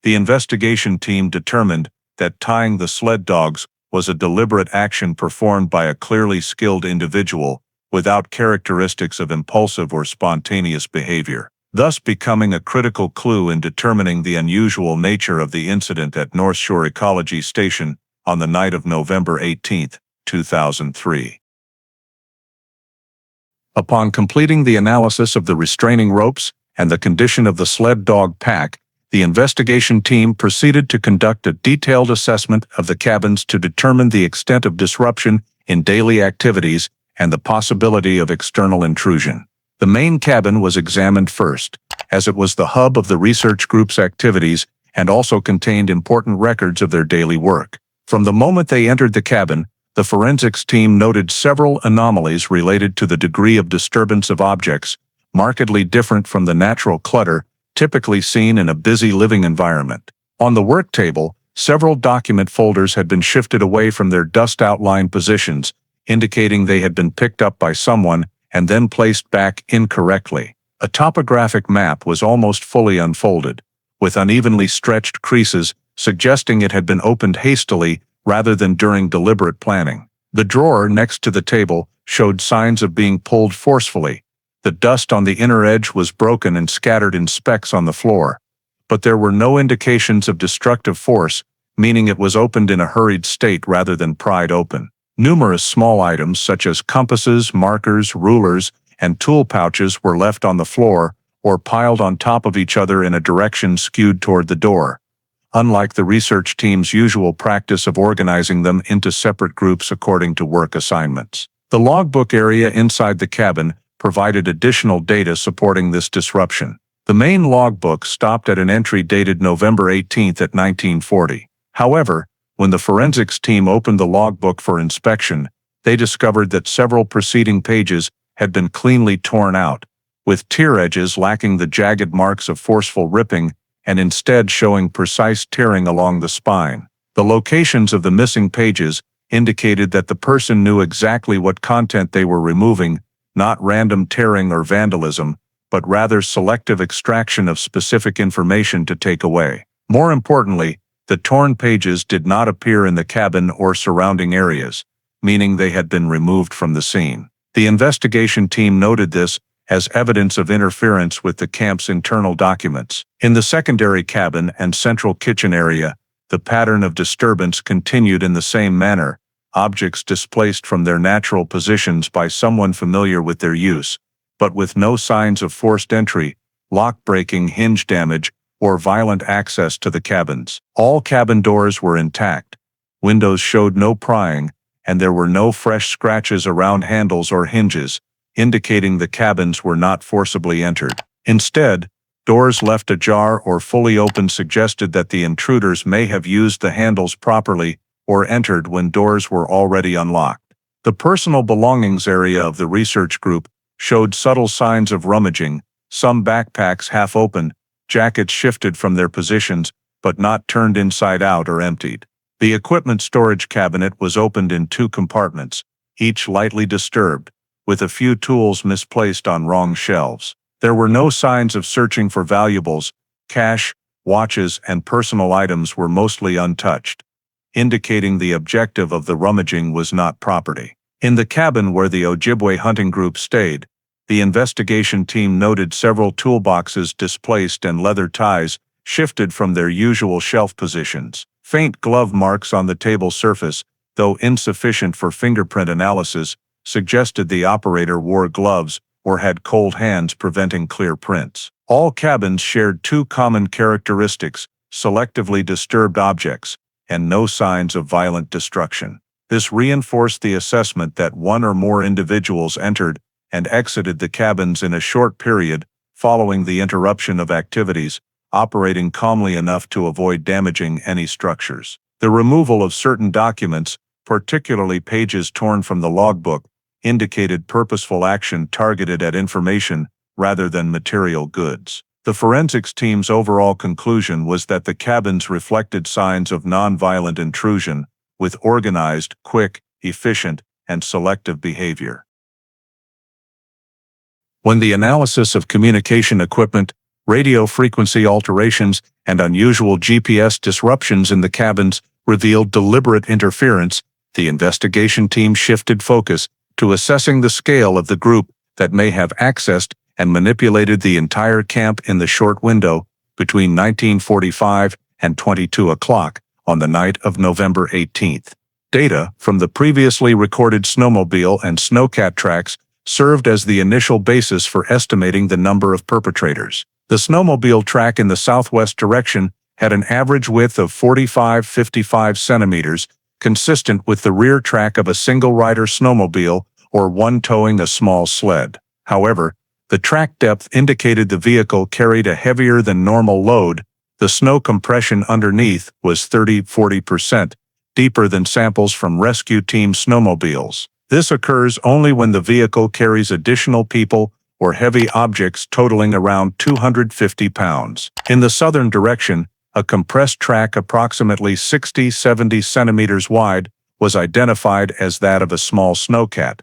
the investigation team determined that tying the sled dogs was a deliberate action performed by a clearly skilled individual without characteristics of impulsive or spontaneous behavior. thus becoming a critical clue in determining the unusual nature of the incident at North Shore Ecology Station on the night of November 18, 2003. Upon completing the analysis of the restraining ropes and the condition of the sled dog pack, the investigation team proceeded to conduct a detailed assessment of the cabins to determine the extent of disruption in daily activities and the possibility of external intrusion. The main cabin was examined first, as it was the hub of the research group's activities and also contained important records of their daily work. From the moment they entered the cabin, the forensics team noted several anomalies related to the degree of disturbance of objects, markedly different from the natural clutter typically seen in a busy living environment. On the work table, several document folders had been shifted away from their dust outline positions, indicating they had been picked up by someone and then placed back incorrectly. A topographic map was almost fully unfolded, with unevenly stretched creases suggesting it had been opened hastily rather than during deliberate planning. The drawer next to the table showed signs of being pulled forcefully. The dust on the inner edge was broken and scattered in specks on the floor, but there were no indications of destructive force, meaning it was opened in a hurried state rather than pried open. Numerous small items such as compasses, markers, rulers, and tool pouches were left on the floor or piled on top of each other in a direction skewed toward the door, unlike the research team's usual practice of organizing them into separate groups according to work assignments. The logbook area inside the cabin provided additional data supporting this disruption. The main logbook stopped at an entry dated November 18 at 1940. However, when the forensics team opened the logbook for inspection, they discovered that several preceding pages had been cleanly torn out, with tear edges lacking the jagged marks of forceful ripping and instead showing precise tearing along the spine. The locations of the missing pages indicated that the person knew exactly what content they were removing, not random tearing or vandalism, but rather selective extraction of specific information to take away. More importantly, the torn pages did not appear in the cabin or surrounding areas, meaning they had been removed from the scene. The investigation team noted this as evidence of interference with the camp's internal documents. In the secondary cabin and central kitchen area, the pattern of disturbance continued in the same manner, objects displaced from their natural positions by someone familiar with their use, but with no signs of forced entry, lock breaking, hinge damage, or violent access to the cabins. All cabin doors were intact, windows showed no prying, and there were no fresh scratches around handles or hinges, indicating the cabins were not forcibly entered. Instead, doors left ajar or fully open suggested that the intruders may have used the handles properly or entered when doors were already unlocked. The personal belongings area of the research group showed subtle signs of rummaging, some backpacks half opened, jackets shifted from their positions but not turned inside out or emptied. The equipment storage cabinet was opened in 2 compartments, each lightly disturbed, with a few tools misplaced on wrong shelves. There were no signs of searching for valuables. Cash, watches, and personal items were mostly untouched, indicating the objective of the rummaging was not property. In the cabin where the Ojibwe hunting group stayed, the investigation team noted several toolboxes displaced and leather ties shifted from their usual shelf positions. Faint glove marks on the table surface, though insufficient for fingerprint analysis, suggested the operator wore gloves or had cold hands preventing clear prints. All cabins shared 2 common characteristics: selectively disturbed objects, and no signs of violent destruction. This reinforced the assessment that one or more individuals entered and exited the cabins in a short period following the interruption of activities, operating calmly enough to avoid damaging any structures. The removal of certain documents, particularly pages torn from the logbook, indicated purposeful action targeted at information rather than material goods. The forensics team's overall conclusion was that the cabins reflected signs of nonviolent intrusion, with organized, quick, efficient, and selective behavior. When the analysis of communication equipment, radio frequency alterations, and unusual GPS disruptions in the cabins revealed deliberate interference, the investigation team shifted focus to assessing the scale of the group that may have accessed and manipulated the entire camp in the short window between 1945 and 22 o'clock on the night of November 18th. Data from the previously recorded snowmobile and snowcat tracks served as the initial basis for estimating the number of perpetrators. The snowmobile track in the southwest direction had an average width of 45-55 centimeters, consistent with the rear track of a single-rider snowmobile or one towing a small sled. However, the track depth indicated the vehicle carried a heavier than normal load. The snow compression underneath was 30-40% deeper than samples from rescue team snowmobiles. This occurs only when the vehicle carries additional people or heavy objects totaling around 250 pounds. In the southern direction, a compressed track approximately 60-70 centimeters wide was identified as that of a small snowcat,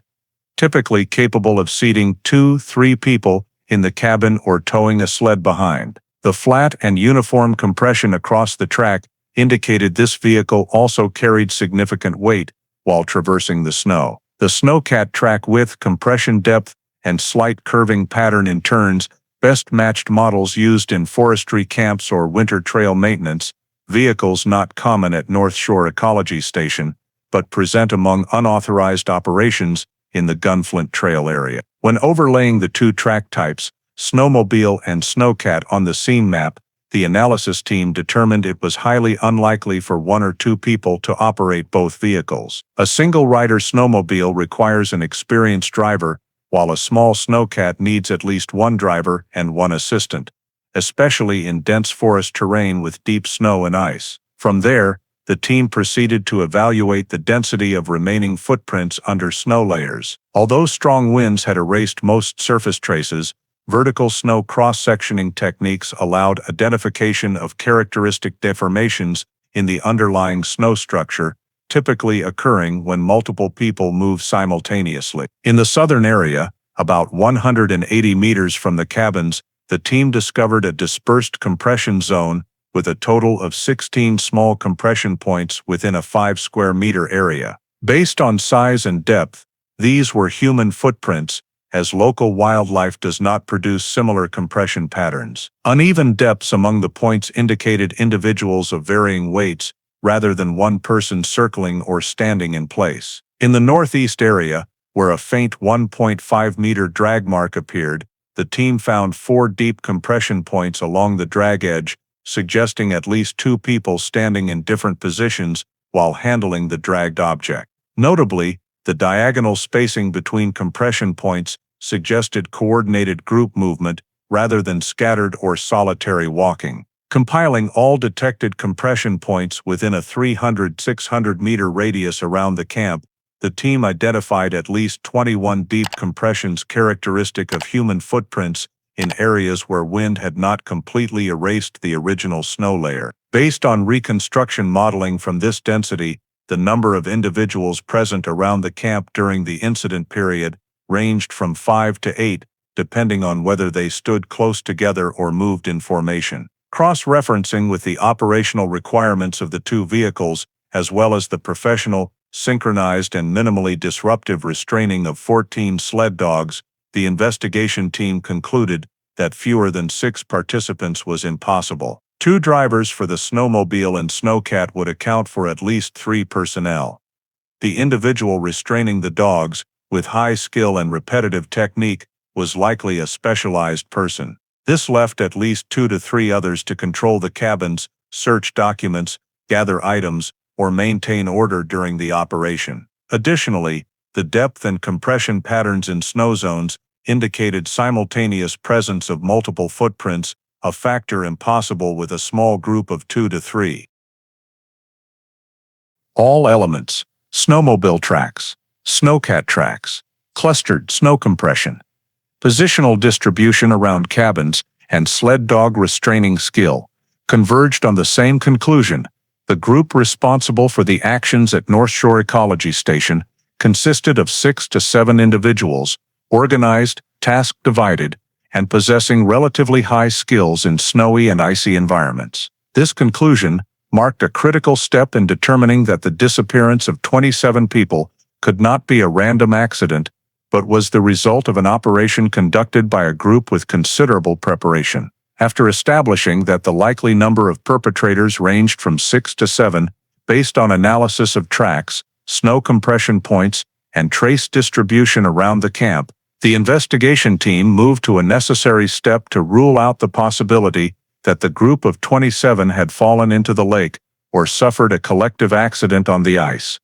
typically capable of seating 2-3 people in the cabin or towing a sled behind. The flat and uniform compression across the track indicated this vehicle also carried significant weight while traversing the snow. The snowcat track width, compression depth, and slight curving pattern in turns best matched models used in forestry camps or winter trail maintenance, vehicles not common at North Shore Ecology Station, but present among unauthorized operations in the Gunflint Trail area. When overlaying the two track types, snowmobile and snowcat, on the scene map, the analysis team determined it was highly unlikely for one or two people to operate both vehicles. A single-rider snowmobile requires an experienced driver, while a small snowcat needs at least one driver and one assistant, especially in dense forest terrain with deep snow and ice. From there, the team proceeded to evaluate the density of remaining footprints under snow layers. Although strong winds had erased most surface traces, vertical snow cross-sectioning techniques allowed identification of characteristic deformations in the underlying snow structure, typically occurring when multiple people move simultaneously. In the southern area, about 180 meters from the cabins, the team discovered a dispersed compression zone with a total of 16 small compression points within a 5-square-meter area. Based on size and depth, these were human footprints, as local wildlife does not produce similar compression patterns. Uneven depths among the points indicated individuals of varying weights, rather than one person circling or standing in place. In the northeast area, where a faint 1.5-meter drag mark appeared, the team found 4 deep compression points along the drag edge, suggesting at least 2 people standing in different positions while handling the dragged object. Notably, the diagonal spacing between compression points suggested coordinated group movement rather than scattered or solitary walking. Compiling all detected compression points within a 300-600 meter radius around the camp, the team identified at least 21 deep compressions characteristic of human footprints in areas where wind had not completely erased the original snow layer. Based on reconstruction modeling from this density, the number of individuals present around the camp during the incident period ranged from 5 to 8, depending on whether they stood close together or moved in formation. Cross-referencing with the operational requirements of the two vehicles, as well as the professional, synchronized and minimally disruptive restraining of 14 sled dogs, the investigation team concluded that fewer than 6 participants was impossible. 2 drivers for the snowmobile and snowcat would account for at least 3 personnel. The individual restraining the dogs, with high skill and repetitive technique, was likely a specialized person. This left at least 2 to 3 others to control the cabins, search documents, gather items, or maintain order during the operation. Additionally, the depth and compression patterns in snow zones indicated simultaneous presence of multiple footprints, a factor impossible with a small group of 2 to 3. All elements: snowmobile tracks, snowcat tracks, clustered snow compression, positional distribution around cabins, and sled dog restraining skill, converged on the same conclusion. The group responsible for the actions at North Shore Ecology Station consisted of 6 to 7 individuals, organized, task-divided, and possessing relatively high skills in snowy and icy environments. This conclusion marked a critical step in determining that the disappearance of 27 people could not be a random accident, but was the result of an operation conducted by a group with considerable preparation. After establishing that the likely number of perpetrators ranged from 6 to 7, based on analysis of tracks, snow compression points, and trace distribution around the camp, the investigation team moved to a necessary step to rule out the possibility that the group of 27 had fallen into the lake or suffered a collective accident on the ice.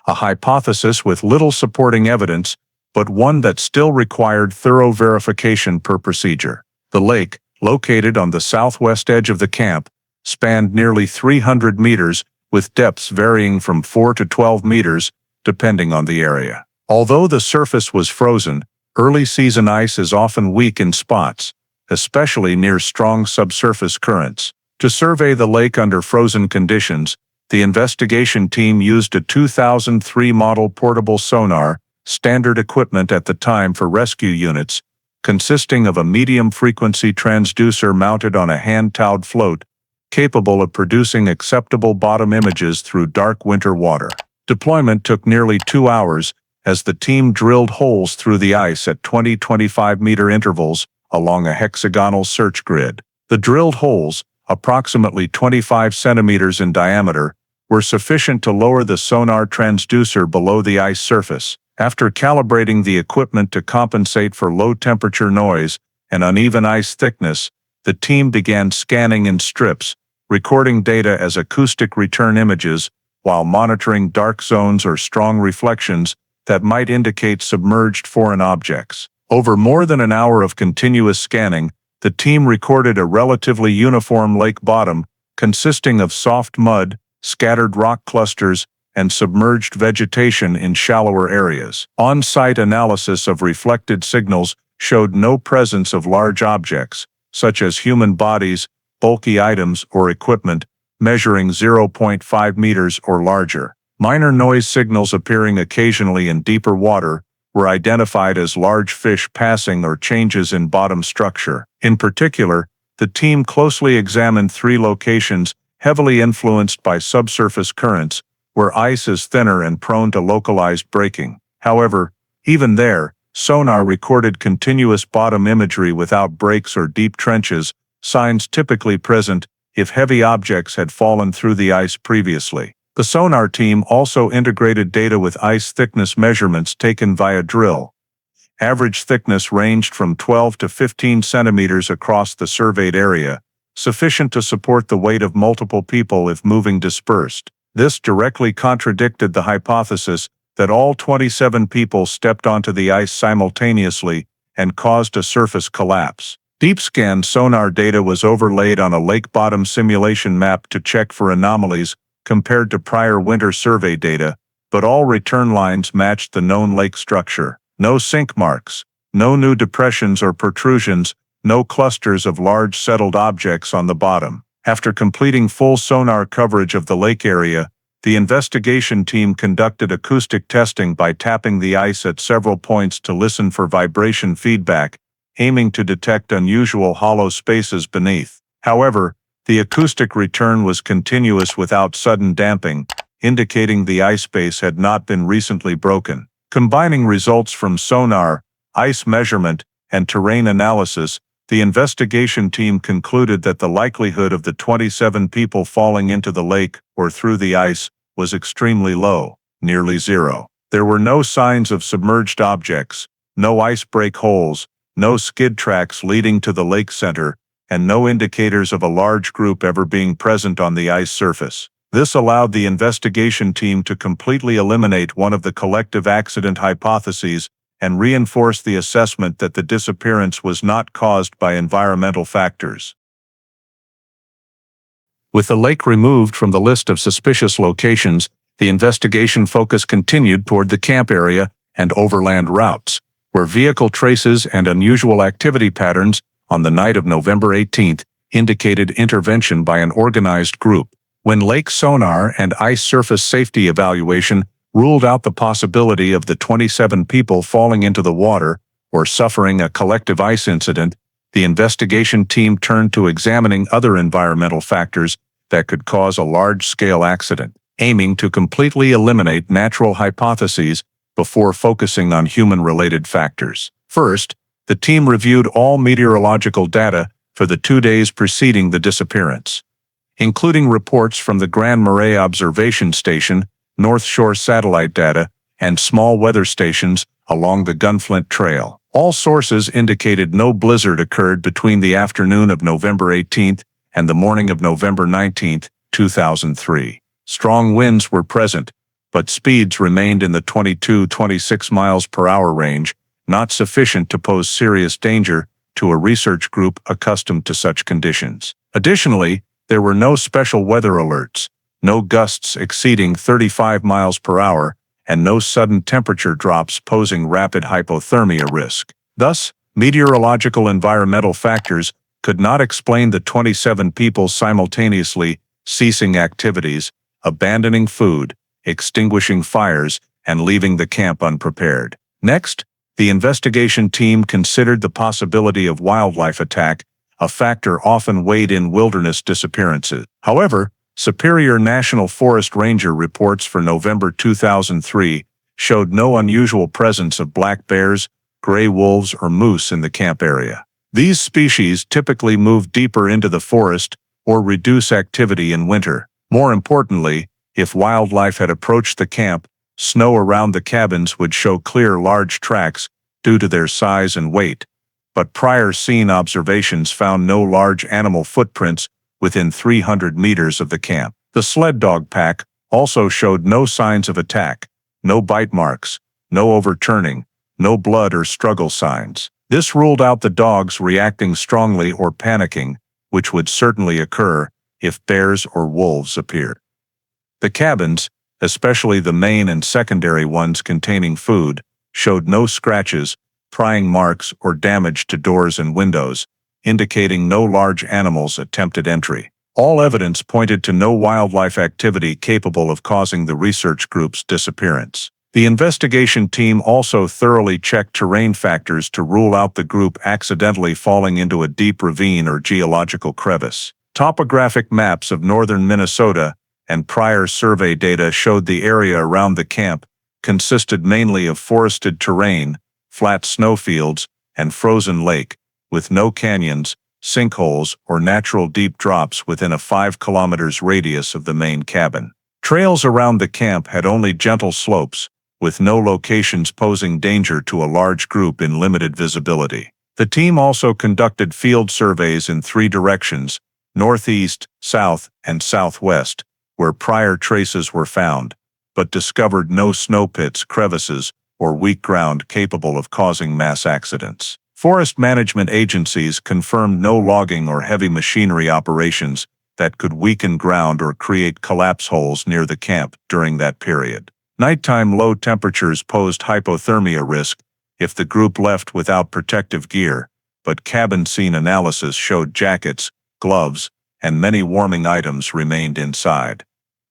A hypothesis with little supporting evidence, but one that still required thorough verification per procedure. The lake, located on the southwest edge of the camp, spanned nearly 300 meters, with depths varying from 4 to 12 meters, depending on the area. Although the surface was frozen, early-season ice is often weak in spots, especially near strong subsurface currents. To survey the lake under frozen conditions, the investigation team used a 2003 model portable sonar, standard equipment at the time for rescue units, consisting of a medium-frequency transducer mounted on a hand-towed float, capable of producing acceptable bottom images through dark winter water. Deployment took nearly 2 hours, as the team drilled holes through the ice at 20-25 meter intervals along a hexagonal search grid. The drilled holes, approximately 25 centimeters in diameter, were sufficient to lower the sonar transducer below the ice surface. After calibrating the equipment to compensate for low-temperature noise and uneven ice thickness, the team began scanning in strips, recording data as acoustic return images while monitoring dark zones or strong reflections that might indicate submerged foreign objects. Over more than an hour of continuous scanning, the team recorded a relatively uniform lake bottom consisting of soft mud, scattered rock clusters, and submerged vegetation in shallower areas. On-site analysis of reflected signals showed no presence of large objects, such as human bodies, bulky items, or equipment, measuring 0.5 meters or larger. Minor noise signals appearing occasionally in deeper water were identified as large fish passing or changes in bottom structure. In particular, the team closely examined 3 locations heavily influenced by subsurface currents, where ice is thinner and prone to localized breaking. However, even there, sonar recorded continuous bottom imagery without breaks or deep trenches, signs typically present if heavy objects had fallen through the ice previously. The sonar team also integrated data with ice thickness measurements taken via drill. Average thickness ranged from 12 to 15 centimeters across the surveyed area, sufficient to support the weight of multiple people if moving dispersed. This directly contradicted the hypothesis that all 27 people stepped onto the ice simultaneously and caused a surface collapse. Deep-scan sonar data was overlaid on a lake bottom simulation map to check for anomalies compared to prior winter survey data, but all return lines matched the known lake structure. No sink marks, no new depressions or protrusions, no clusters of large settled objects on the bottom. After completing full sonar coverage of the lake area, the investigation team conducted acoustic testing by tapping the ice at several points to listen for vibration feedback, aiming to detect unusual hollow spaces beneath. However, the acoustic return was continuous without sudden damping, indicating the ice base had not been recently broken. Combining results from sonar, ice measurement, and terrain analysis, the investigation team concluded that the likelihood of the 27 people falling into the lake or through the ice was extremely low, nearly zero. There were no signs of submerged objects, no ice break holes, no skid tracks leading to the lake center, and no indicators of a large group ever being present on the ice surface. This allowed the investigation team to completely eliminate one of the collective accident hypotheses and reinforce the assessment that the disappearance was not caused by environmental factors. With the lake removed from the list of suspicious locations, the investigation focus continued toward the camp area and overland routes, where vehicle traces and unusual activity patterns on the night of November 18th indicated intervention by an organized group. When lake sonar and ice surface safety evaluation ruled out the possibility of the 27 people falling into the water or suffering a collective ice incident, the investigation team turned to examining other environmental factors that could cause a large-scale accident. Aiming to completely eliminate natural hypotheses, before focusing on human-related factors. First, the team reviewed all meteorological data for the 2 days preceding the disappearance, including reports from the Grand Marais Observation Station, North Shore satellite data, and small weather stations along the Gunflint Trail. All sources indicated no blizzard occurred between the afternoon of November 18 and the morning of November 19, 2003. Strong winds were present, but speeds remained in the 22-26 miles per hour range, not sufficient to pose serious danger to a research group accustomed to such conditions. Additionally, there were no special weather alerts, no gusts exceeding 35 miles per hour, and no sudden temperature drops posing rapid hypothermia risk. Thus, meteorological environmental factors could not explain the 27 people simultaneously ceasing activities, abandoning food, extinguishing fires, and leaving the camp unprepared. Next, the investigation team considered the possibility of wildlife attack, a factor often weighed in wilderness disappearances. However, Superior National Forest Ranger reports for November 2003 showed no unusual presence of black bears, gray wolves, or moose in the camp area. These species typically move deeper into the forest or reduce activity in winter. More importantly, if wildlife had approached the camp, snow around the cabins would show clear large tracks due to their size and weight, but prior scene observations found no large animal footprints within 300 meters of the camp. The sled dog pack also showed no signs of attack, no bite marks, no overturning, no blood or struggle signs. This ruled out the dogs reacting strongly or panicking, which would certainly occur if bears or wolves appeared. The cabins, especially the main and secondary ones containing food, showed no scratches, prying marks, or damage to doors and windows, indicating no large animals attempted entry. All evidence pointed to no wildlife activity capable of causing the research group's disappearance. The investigation team also thoroughly checked terrain factors to rule out the group accidentally falling into a deep ravine or geological crevice. Topographic maps of northern Minnesota and prior survey data showed the area around the camp consisted mainly of forested terrain, flat snowfields, and frozen lake, with no canyons, sinkholes, or natural deep drops within a 5 kilometers radius of the main cabin. Trails around the camp had only gentle slopes, with no locations posing danger to a large group in limited visibility. The team also conducted field surveys in 3 directions, northeast, south, and southwest, where prior traces were found, but discovered no snow pits, crevices, or weak ground capable of causing mass accidents. Forest management agencies confirmed no logging or heavy machinery operations that could weaken ground or create collapse holes near the camp during that period. Nighttime low temperatures posed hypothermia risk if the group left without protective gear, but cabin scene analysis showed jackets, gloves, and many warming items remained inside,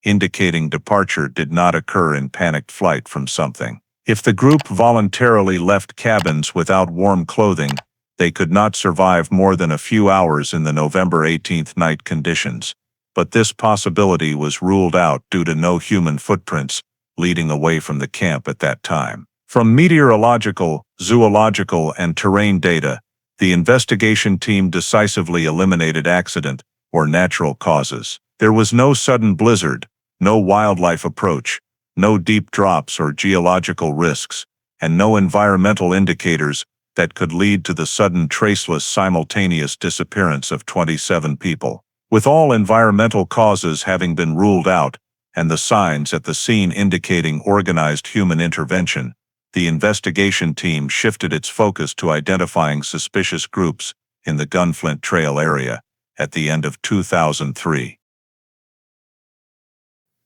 indicating departure did not occur in panicked flight from something. If the group voluntarily left cabins without warm clothing, they could not survive more than a few hours in the November 18th night conditions, but this possibility was ruled out due to no human footprints leading away from the camp at that time. From meteorological, zoological, and terrain data, the investigation team decisively eliminated accident or natural causes. There was no sudden blizzard, no wildlife approach, no deep drops or geological risks, and no environmental indicators that could lead to the sudden traceless simultaneous disappearance of 27 people. With all environmental causes having been ruled out, and the signs at the scene indicating organized human intervention, the investigation team shifted its focus to identifying suspicious groups in the Gunflint Trail area at the end of 2003.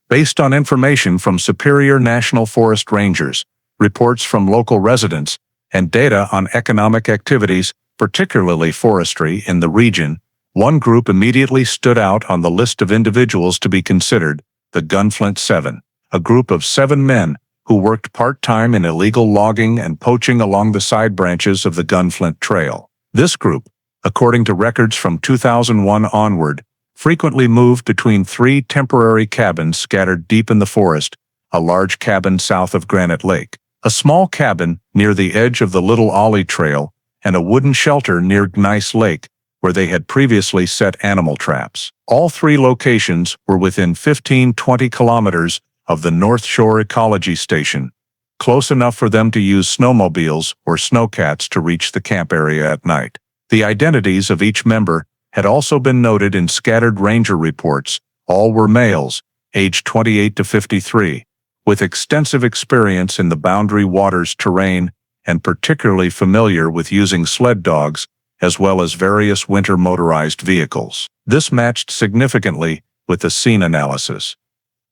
Based on information from Superior National Forest Rangers, reports from local residents, and data on economic activities, particularly forestry, in the region, one group immediately stood out on the list of individuals to be considered, the Gunflint 7, a group of 7 men who worked part-time in illegal logging and poaching along the side branches of the Gunflint Trail. This group, according to records from 2001 onward, frequently moved between 3 temporary cabins scattered deep in the forest, a large cabin south of Granite Lake, a small cabin near the edge of the Little Ollie Trail, and a wooden shelter near Gneiss Lake, where they had previously set animal traps. All three locations were within 15-20 kilometers of the North Shore Ecology Station, close enough for them to use snowmobiles or snowcats to reach the camp area at night. The identities of each member had also been noted in scattered ranger reports. All were males, aged 28 to 53, with extensive experience in the Boundary Waters terrain and particularly familiar with using sled dogs as well as various winter motorized vehicles. This matched significantly with the scene analysis.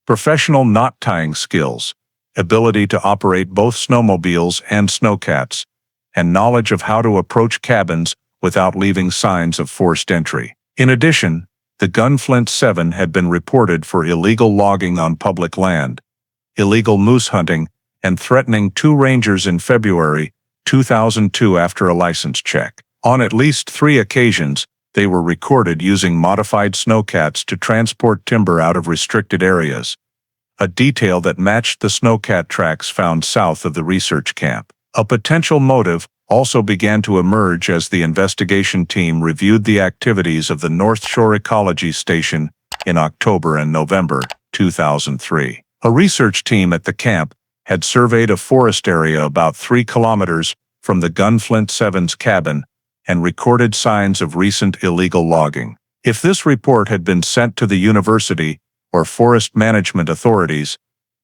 Professional knot tying skills, ability to operate both snowmobiles and snowcats, and knowledge of how to approach cabins without leaving signs of forced entry. In addition, the Gunflint 7 had been reported for illegal logging on public land, illegal moose hunting, and threatening 2 rangers in February 2002 after a license check. On at least 3 occasions, they were recorded using modified snowcats to transport timber out of restricted areas, a detail that matched the snowcat tracks found south of the research camp. A potential motive also began to emerge as the investigation team reviewed the activities of the North Shore Ecology Station in October and November 2003. A research team at the camp had surveyed a forest area about 3 kilometers from the Gunflint 7's cabin and recorded signs of recent illegal logging. If this report had been sent to the university or forest management authorities,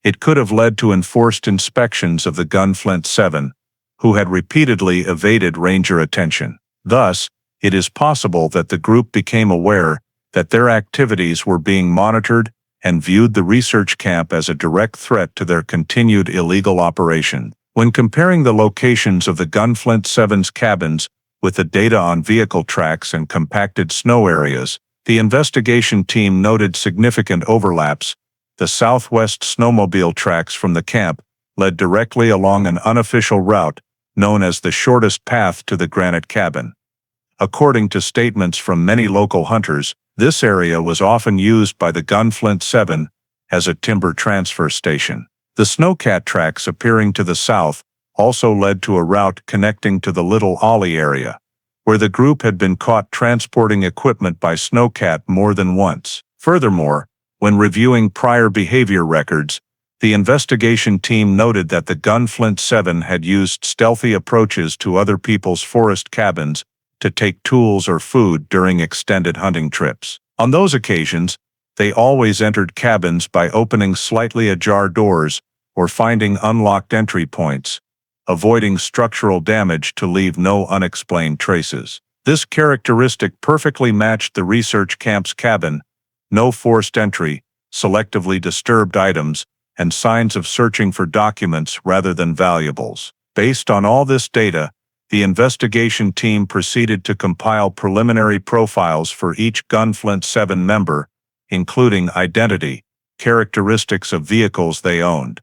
it could have led to enforced inspections of the Gunflint 7, who had repeatedly evaded ranger attention. Thus, it is possible that the group became aware that their activities were being monitored and viewed the research camp as a direct threat to their continued illegal operation. When comparing the locations of the Gunflint 7's cabins with the data on vehicle tracks and compacted snow areas, the investigation team noted significant overlaps. The southwest snowmobile tracks from the camp led directly along an unofficial route known as the shortest path to the granite cabin. According to statements from many local hunters, this area was often used by the Gunflint 7 as a timber transfer station. The snowcat tracks appearing to the south also led to a route connecting to the Little Ollie area, where the group had been caught transporting equipment by snowcat more than once. Furthermore, when reviewing prior behavior records, the investigation team noted that the Gunflint 7 had used stealthy approaches to other people's forest cabins to take tools or food during extended hunting trips. On those occasions, they always entered cabins by opening slightly ajar doors or finding unlocked entry points, avoiding structural damage to leave no unexplained traces. This characteristic perfectly matched the research camp's cabin: no forced entry, selectively disturbed items, and signs of searching for documents rather than valuables. Based on all this data, the investigation team proceeded to compile preliminary profiles for each Gunflint 7 member, including identity, characteristics of vehicles they owned,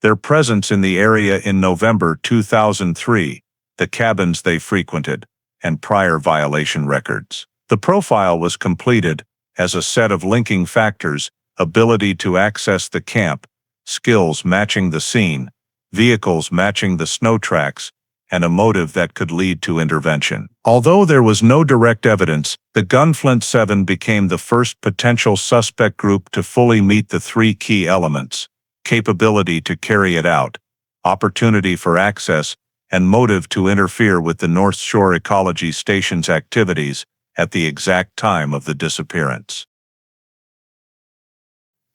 their presence in the area in November 2003, the cabins they frequented, and prior violation records. The profile was completed as a set of linking factors: ability to access the camp, skills matching the scene, vehicles matching the snow tracks, and a motive that could lead to intervention. Although there was no direct evidence, the Gunflint 7 became the first potential suspect group to fully meet the 3 key elements: capability to carry it out, opportunity for access, and motive to interfere with the North Shore Ecology Station's activities at the exact time of the disappearance.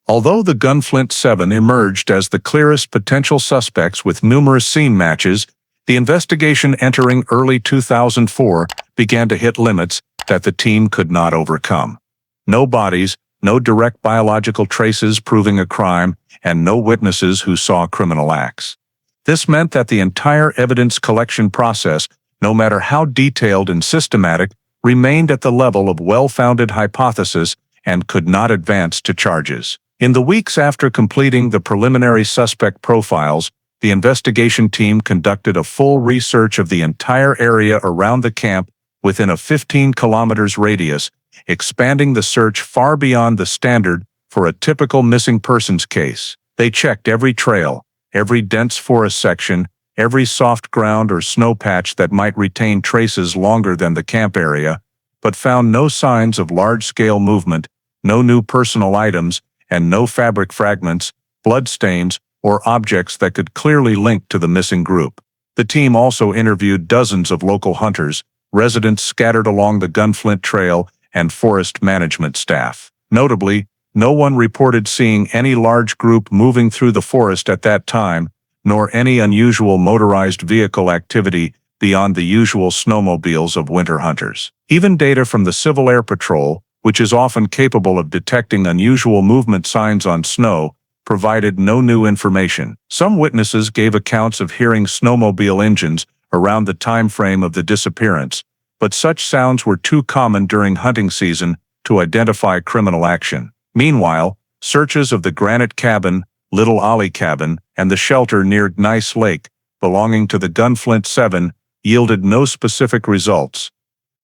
Although the Gunflint 7 emerged as the clearest potential suspects with numerous scene matches, the investigation entering early 2004 began to hit limits that the team could not overcome. No bodies, no direct biological traces proving a crime, and no witnesses who saw criminal acts. This meant that the entire evidence collection process, no matter how detailed and systematic, remained at the level of well-founded hypothesis and could not advance to charges. In the weeks after completing the preliminary suspect profiles, the investigation team conducted a full research of the entire area around the camp within a 15 kilometers radius, expanding the search far beyond the standard for a typical missing persons case. They checked every trail, every dense forest section, every soft ground or snow patch that might retain traces longer than the camp area, but found no signs of large-scale movement, no new personal items, and no fabric fragments, bloodstains, or objects that could clearly link to the missing group. The team also interviewed dozens of local hunters, residents scattered along the Gunflint Trail, and forest management staff. Notably, no one reported seeing any large group moving through the forest at that time, nor any unusual motorized vehicle activity beyond the usual snowmobiles of winter hunters. Even data from the Civil Air Patrol, which is often capable of detecting unusual movement signs on snow, provided no new information. Some witnesses gave accounts of hearing snowmobile engines around the time frame of the disappearance, but such sounds were too common during hunting season to identify criminal action. Meanwhile, searches of the Granite Cabin, Little Ollie Cabin, and the shelter near Gneiss Lake, belonging to the Gunflint 7, yielded no specific results.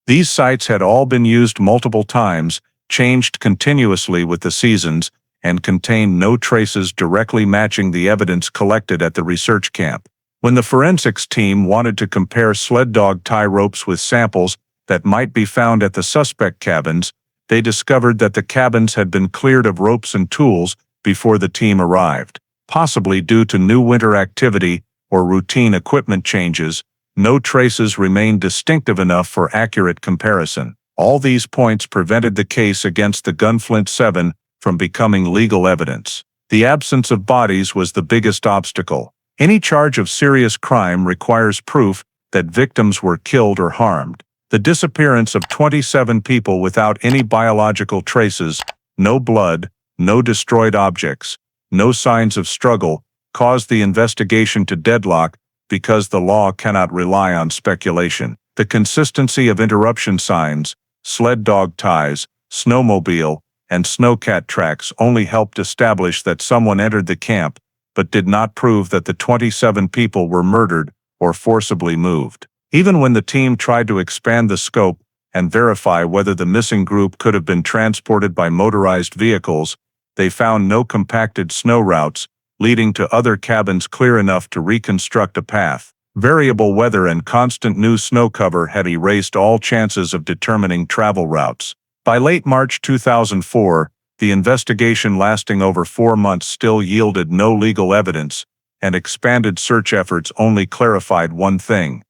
These sites had all been used multiple times, changed continuously with the seasons, and contained no traces directly matching the evidence collected at the research camp. When the forensics team wanted to compare sled dog tie ropes with samples that might be found at the suspect cabins, they discovered that the cabins had been cleared of ropes and tools before the team arrived. Possibly due to new winter activity or routine equipment changes, no traces remained distinctive enough for accurate comparison. All these points prevented the case against the Gunflint 7 from becoming legal evidence. The absence of bodies was the biggest obstacle. Any charge of serious crime requires proof that victims were killed or harmed. The disappearance of 27 people without any biological traces, no blood, no destroyed objects, no signs of struggle, caused the investigation to deadlock because the law cannot rely on speculation. The consistency of interruption signs, sled dog ties, snowmobile, and snowcat tracks only helped establish that someone entered the camp, but did not prove that the 27 people were murdered or forcibly moved. Even when the team tried to expand the scope and verify whether the missing group could have been transported by motorized vehicles, they found no compacted snow routes leading to other cabins clear enough to reconstruct a path. Variable weather and constant new snow cover had erased all chances of determining travel routes. By late March 2004, the investigation lasting over 4 months still yielded no legal evidence, and expanded search efforts only clarified one thing.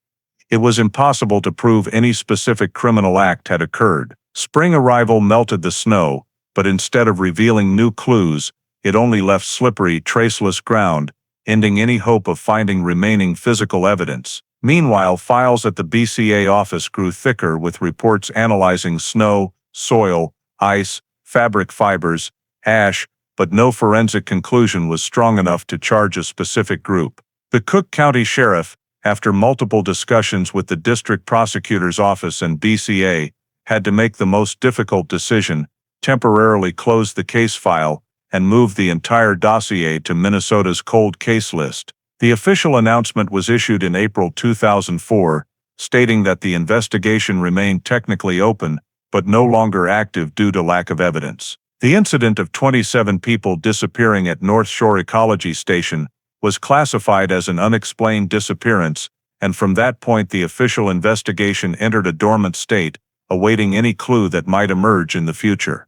It was impossible to prove any specific criminal act had occurred. Spring arrival melted the snow, but instead of revealing new clues, it only left slippery, traceless ground, ending any hope of finding remaining physical evidence. Meanwhile, files at the BCA office grew thicker with reports analyzing snow, soil, ice, fabric fibers, ash, but no forensic conclusion was strong enough to charge a specific group. The Cook County Sheriff, after multiple discussions with the district prosecutor's office and BCA, had to make the most difficult decision: temporarily close the case file and move the entire dossier to Minnesota's cold case list. The official announcement was issued in April 2004, stating that the investigation remained technically open, but no longer active due to lack of evidence. The incident of 27 people disappearing at North Shore Ecology Station was classified as an unexplained disappearance, and from that point the official investigation entered a dormant state, awaiting any clue that might emerge in the future.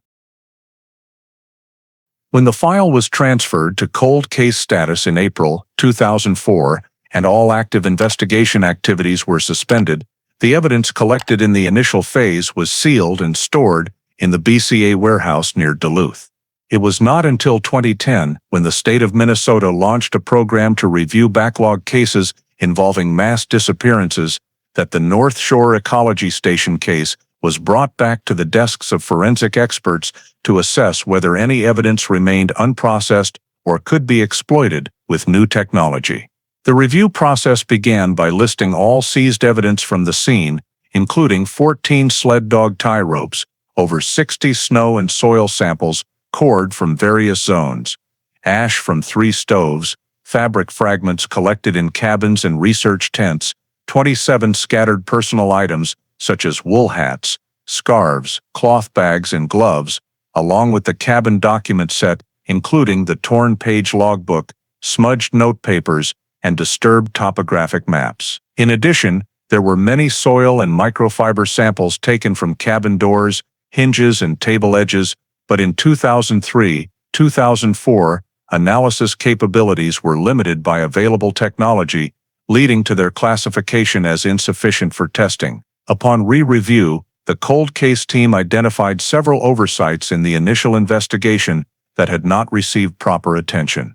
When the file was transferred to cold case status in April 2004 and all active investigation activities were suspended, the evidence collected in the initial phase was sealed and stored in the BCA warehouse near Duluth. It was not until 2010, when the state of Minnesota launched a program to review backlog cases involving mass disappearances, that the North Shore Ecology Station case was brought back to the desks of forensic experts to assess whether any evidence remained unprocessed or could be exploited with new technology. The review process began by listing all seized evidence from the scene, including 14 sled dog tie ropes, over 60 snow and soil samples, cord from various zones, ash from 3 stoves, fabric fragments collected in cabins and research tents, 27 scattered personal items such as wool hats, scarves, cloth bags, and gloves, along with the cabin document set, including the torn-page logbook smudged notepapers, and disturbed topographic maps. In addition, there were many soil and microfiber samples taken from cabin doors, hinges, and table edges, but in 2003, 2004, analysis capabilities were limited by available technology, leading to their classification as insufficient for testing. Upon re-review, the cold case team identified several oversights in the initial investigation that had not received proper attention.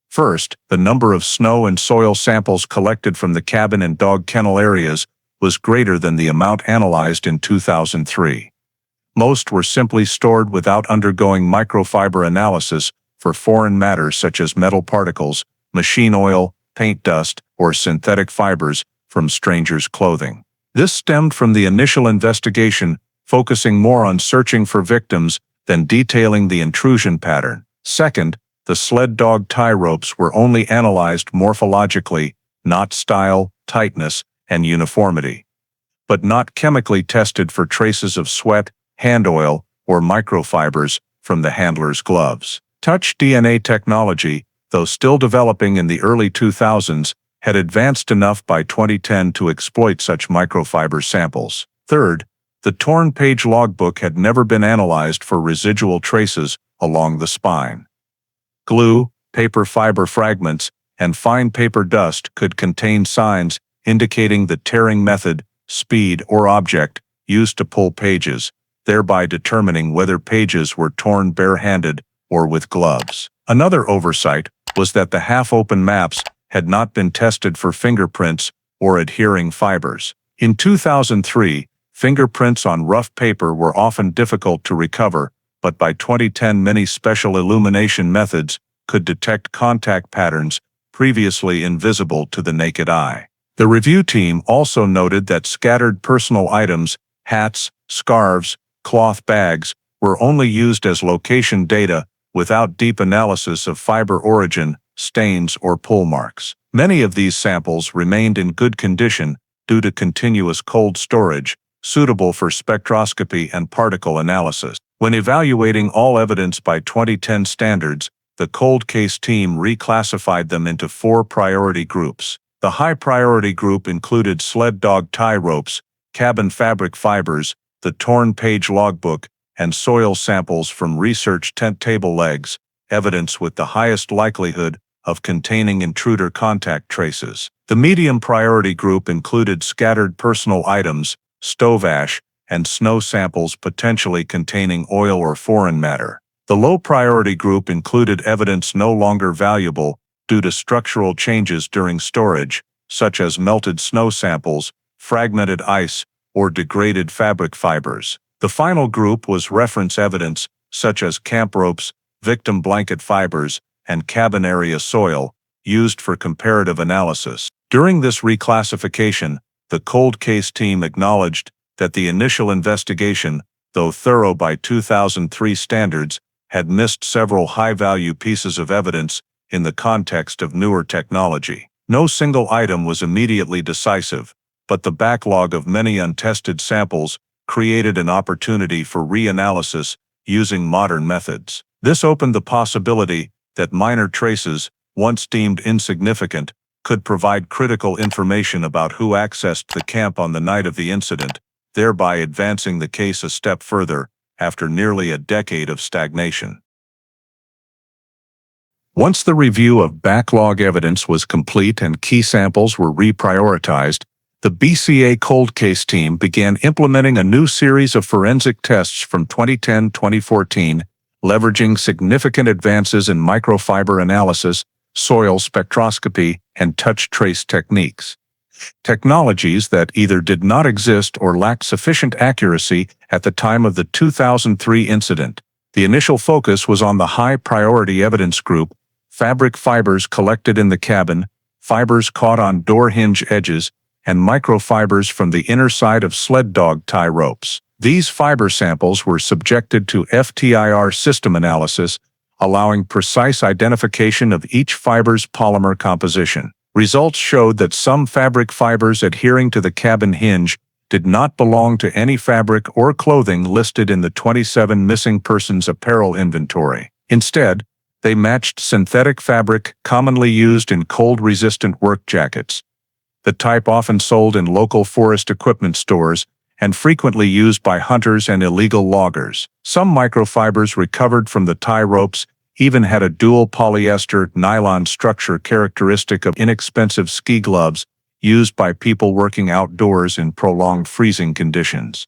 First, the number of snow and soil samples collected from the cabin and dog kennel areas was greater than the amount analyzed in 2003. Most were simply stored without undergoing microfiber analysis for foreign matter such as metal particles, machine oil, paint dust, or synthetic fibers from strangers' clothing. This stemmed from the initial investigation, focusing more on searching for victims than detailing the intrusion pattern. Second, the sled dog tie ropes were only analyzed morphologically, not style, tightness, and uniformity, but not chemically tested for traces of sweat, hand oil, or microfibers from the handler's gloves. Touch DNA technology, though still developing in the early 2000s, had advanced enough by 2010 to exploit such microfiber samples. Third, the torn page logbook had never been analyzed for residual traces along the spine. Glue, paper fiber fragments, and fine paper dust could contain signs indicating the tearing method, speed, or object used to pull pages, thereby determining whether pages were torn barehanded or with gloves. Another oversight was that the half-open maps had not been tested for fingerprints or adhering fibers. In 2003, fingerprints on rough paper were often difficult to recover, but by 2010 many special illumination methods could detect contact patterns previously invisible to the naked eye. The review team also noted that scattered personal items, hats, scarves, cloth bags, were only used as location data without deep analysis of fiber origin, stains, or pull marks. Many of these samples remained in good condition due to continuous cold storage, suitable for spectroscopy and particle analysis. When evaluating all evidence by 2010 standards, the cold case team reclassified them into 4 priority groups. The high priority group included sled dog tie ropes, cabin fabric fibers, the torn page logbook, and soil samples from research tent table legs, evidence with the highest likelihood of containing intruder contact traces. The medium priority group included scattered personal items, stove ash, and snow samples potentially containing oil or foreign matter. The low priority group included evidence no longer valuable due to structural changes during storage, such as melted snow samples, fragmented ice, or degraded fabric fibers. The final group was reference evidence, such as camp ropes, victim blanket fibers, and cabin area soil, used for comparative analysis. During this reclassification, the cold case team acknowledged that the initial investigation, though thorough by 2003 standards, had missed several high-value pieces of evidence in the context of newer technology. No single item was immediately decisive, but the backlog of many untested samples created an opportunity for reanalysis using modern methods. This opened the possibility that minor traces, once deemed insignificant, could provide critical information about who accessed the camp on the night of the incident, thereby advancing the case a step further after nearly a decade of stagnation. Once the review of backlog evidence was complete and key samples were reprioritized, the BCA cold case team began implementing a new series of forensic tests from 2010-2014, leveraging significant advances in microfiber analysis, soil spectroscopy, and touch trace techniques. Technologies that either did not exist or lacked sufficient accuracy at the time of the 2003 incident. The initial focus was on the high-priority evidence group: fabric fibers collected in the cabin, fibers caught on door hinge edges, and microfibers from the inner side of sled dog tie ropes. These fiber samples were subjected to FTIR system analysis, allowing precise identification of each fiber's polymer composition. Results showed that some fabric fibers adhering to the cabin hinge did not belong to any fabric or clothing listed in the 27 missing persons apparel inventory. Instead, They matched synthetic fabric commonly used in cold-resistant work jackets, the type often sold in local forest equipment stores and frequently used by hunters and illegal loggers. Some microfibers recovered from the tie ropes even had a dual polyester nylon structure characteristic of inexpensive ski gloves used by people working outdoors in prolonged freezing conditions.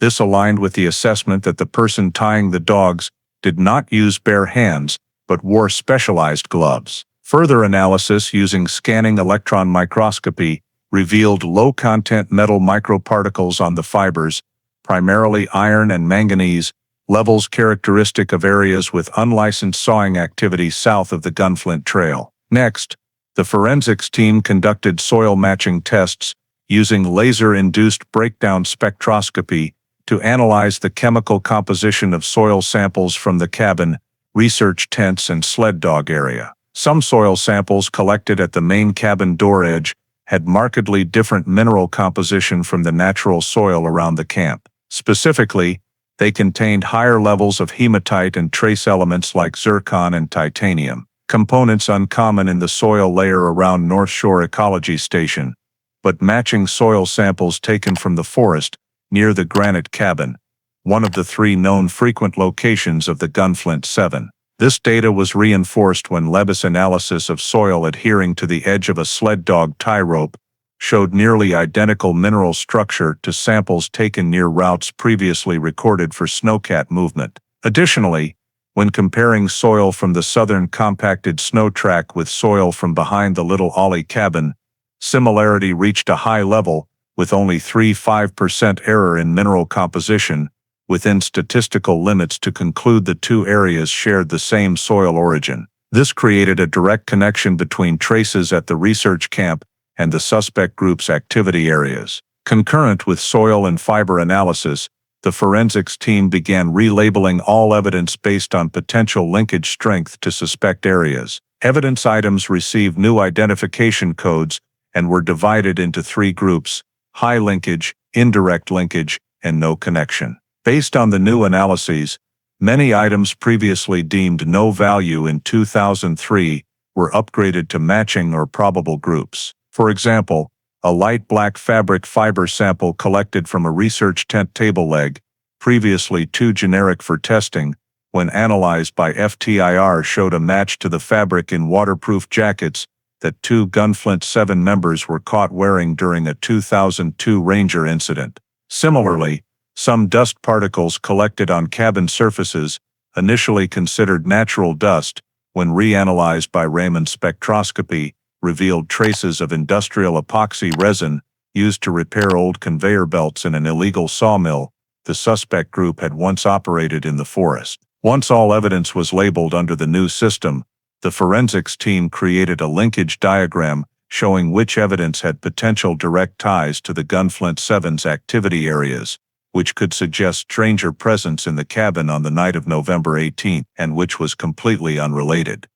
This aligned with the assessment that the person tying the dogs did not use bare hands, but wore specialized gloves. Further analysis using scanning electron microscopy revealed low-content metal microparticles on the fibers, primarily iron and manganese, levels characteristic of areas with unlicensed sawing activity south of the Gunflint Trail. Next, the forensics team conducted soil matching tests using laser-induced breakdown spectroscopy to analyze the chemical composition of soil samples from the cabin, research tents, and sled dog area. Some soil samples collected at the main cabin door edge had markedly different mineral composition from the natural soil around the camp. Specifically, they contained higher levels of hematite and trace elements like zircon and titanium, components uncommon in the soil layer around North Shore Ecology Station, but matching soil samples taken from the forest near the Granite Cabin, one of the 3 known frequent locations of the Gunflint 7. This data was reinforced when Lebus analysis of soil adhering to the edge of a sled dog tie rope showed nearly identical mineral structure to samples taken near routes previously recorded for snowcat movement. Additionally, when comparing soil from the southern compacted snow track with soil from behind the Little Ollie Cabin, similarity reached a high level, with only 3–5% error in mineral composition, within statistical limits to conclude the 2 areas shared the same soil origin. This created a direct connection between traces at the research camp and the suspect group's activity areas. Concurrent with soil and fiber analysis, the forensics team began relabeling all evidence based on potential linkage strength to suspect areas. Evidence items received new identification codes and were divided into 3 groups: high linkage, indirect linkage, and no connection. Based on the new analyses, many items previously deemed no value in 2003 were upgraded to matching or probable groups. For example, a light black fabric fiber sample collected from a research tent table leg, previously too generic for testing, when analyzed by FTIR showed a match to the fabric in waterproof jackets that 2 Gunflint 7 members were caught wearing during a 2002 Ranger incident. Similarly, some dust particles collected on cabin surfaces, initially considered natural dust, when reanalyzed by Raman spectroscopy, revealed traces of industrial epoxy resin used to repair old conveyor belts in an illegal sawmill the suspect group had once operated in the forest. Once all evidence was labeled under the new system, the forensics team created a linkage diagram showing which evidence had potential direct ties to the Gunflint 7's activity areas, which could suggest stranger presence in the cabin on the night of November 18, and which was completely unrelated.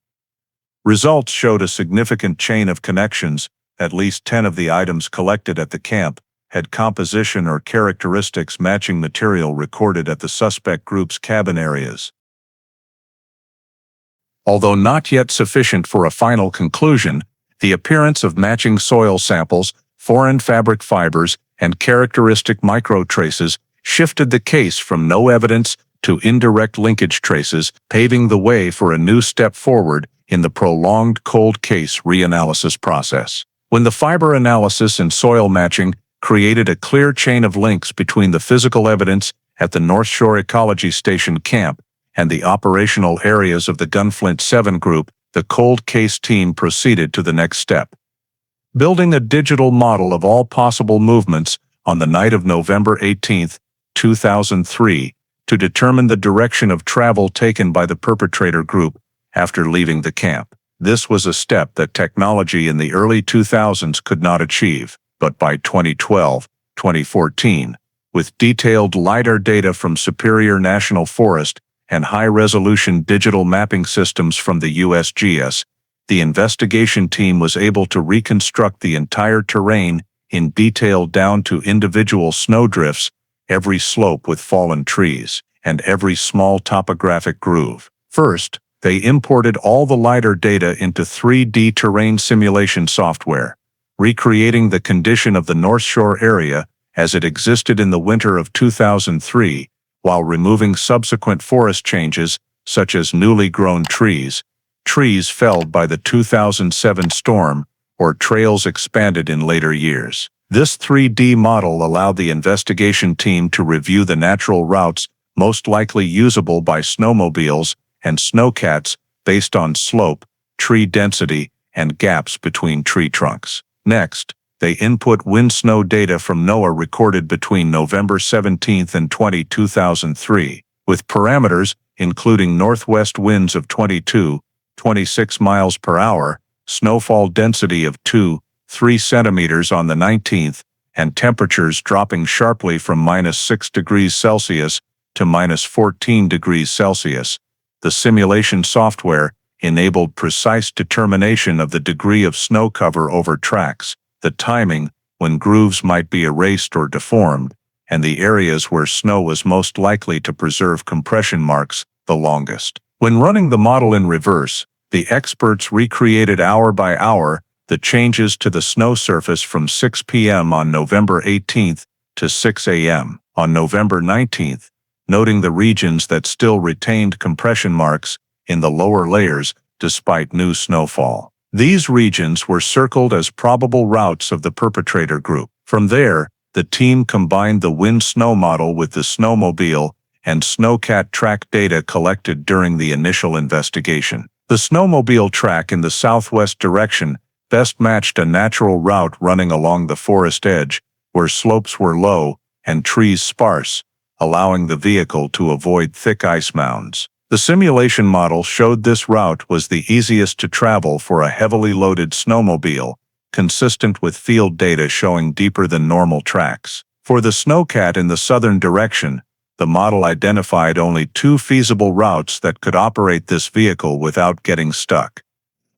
Results showed a significant chain of connections. At least 10 of the items collected at the camp had composition or characteristics matching material recorded at the suspect group's cabin areas. Although not yet sufficient for a final conclusion, the appearance of matching soil samples, foreign fabric fibers, and characteristic microtraces shifted the case from no evidence to indirect linkage traces, paving the way for a new step forward in the prolonged cold case reanalysis process. When the fiber analysis and soil matching created a clear chain of links between the physical evidence at the North Shore Ecology Station camp and the operational areas of the Gunflint 7 group, the cold case team proceeded to the next step. Building a digital model of all possible movements on the night of November 18, 2003, to determine the direction of travel taken by the perpetrator group after leaving the camp. This was a step that technology in the early 2000s could not achieve, but by 2012-2014, with detailed LiDAR data from Superior National Forest and high-resolution digital mapping systems from the USGS, the investigation team was able to reconstruct the entire terrain in detail down to individual snowdrifts, every slope with fallen trees, and every small topographic groove. First, They imported all the LiDAR data into 3D terrain simulation software, recreating the condition of the North Shore area as it existed in the winter of 2003, while removing subsequent forest changes such as newly grown trees, trees felled by the 2007 storm, or trails expanded in later years. This 3D model allowed the investigation team to review the natural routes most likely usable by snowmobiles and snowcats based on slope, tree density, and gaps between tree trunks. Next, they input wind-snow data from NOAA recorded between November 17 and 20, 2003, with parameters including northwest winds of 22-26 miles per hour, snowfall density of 2-3 centimeters on the 19th, and temperatures dropping sharply from -6 degrees Celsius to -14 degrees Celsius. The simulation software enabled precise determination of the degree of snow cover over tracks, the timing when grooves might be erased or deformed, and the areas where snow was most likely to preserve compression marks the longest. When running the model in reverse, the experts recreated hour by hour the changes to the snow surface from 6 p.m. on November 18 to 6 a.m. on November 19, noting the regions that still retained compression marks in the lower layers despite new snowfall. These regions were circled as probable routes of the perpetrator group. From there, the team combined the wind-snow model with the snowmobile and snowcat track data collected during the initial investigation. The snowmobile track in the southwest direction best matched a natural route running along the forest edge, where slopes were low and trees sparse, allowing the vehicle to avoid thick ice mounds. The simulation model showed this route was the easiest to travel for a heavily loaded snowmobile, consistent with field data showing deeper than normal tracks. For the snowcat in the southern direction, the model identified only 2 feasible routes that could operate this vehicle without getting stuck.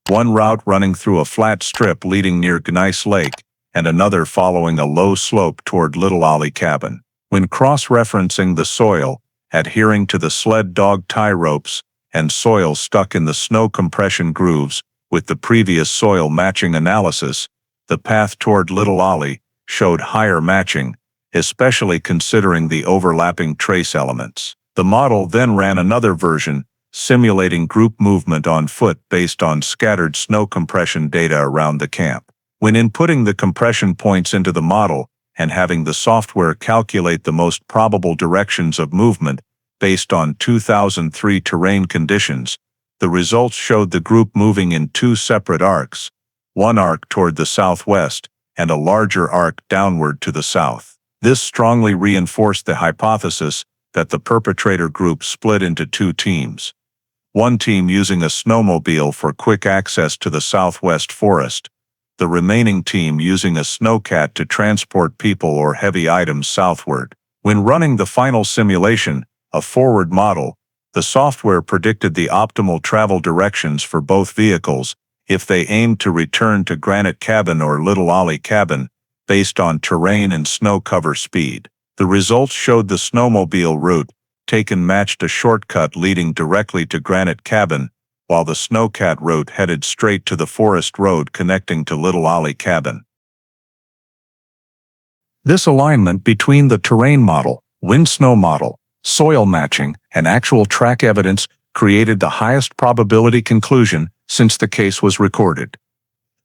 One route running through a flat strip leading near Gneiss Lake, and another following a low slope toward Little Ollie Cabin. When cross-referencing the soil, adhering to the sled dog tie ropes, and soil stuck in the snow compression grooves, with the previous soil matching analysis, the path toward Little Ollie showed higher matching, especially considering the overlapping trace elements. The model then ran another version, simulating group movement on foot based on scattered snow compression data around the camp. When inputting the compression points into the model, and having the software calculate the most probable directions of movement based on 2003 terrain conditions, the results showed the group moving in 2 separate arcs, one arc toward the southwest and a larger arc downward to the south. This strongly reinforced the hypothesis that the perpetrator group split into 2 teams. One team using a snowmobile for quick access to the southwest forest, the remaining team using a snowcat to transport people or heavy items southward. When running the final simulation, a forward model, the software predicted the optimal travel directions for both vehicles if they aimed to return to Granite Cabin or Little Ollie Cabin based on terrain and snow cover speed. The results showed the snowmobile route taken matched a shortcut leading directly to Granite Cabin, while the snowcat route headed straight to the forest road connecting to Little Ollie Cabin. This alignment between the terrain model, wind-snow model, soil matching, and actual track evidence created the highest probability conclusion since the case was recorded.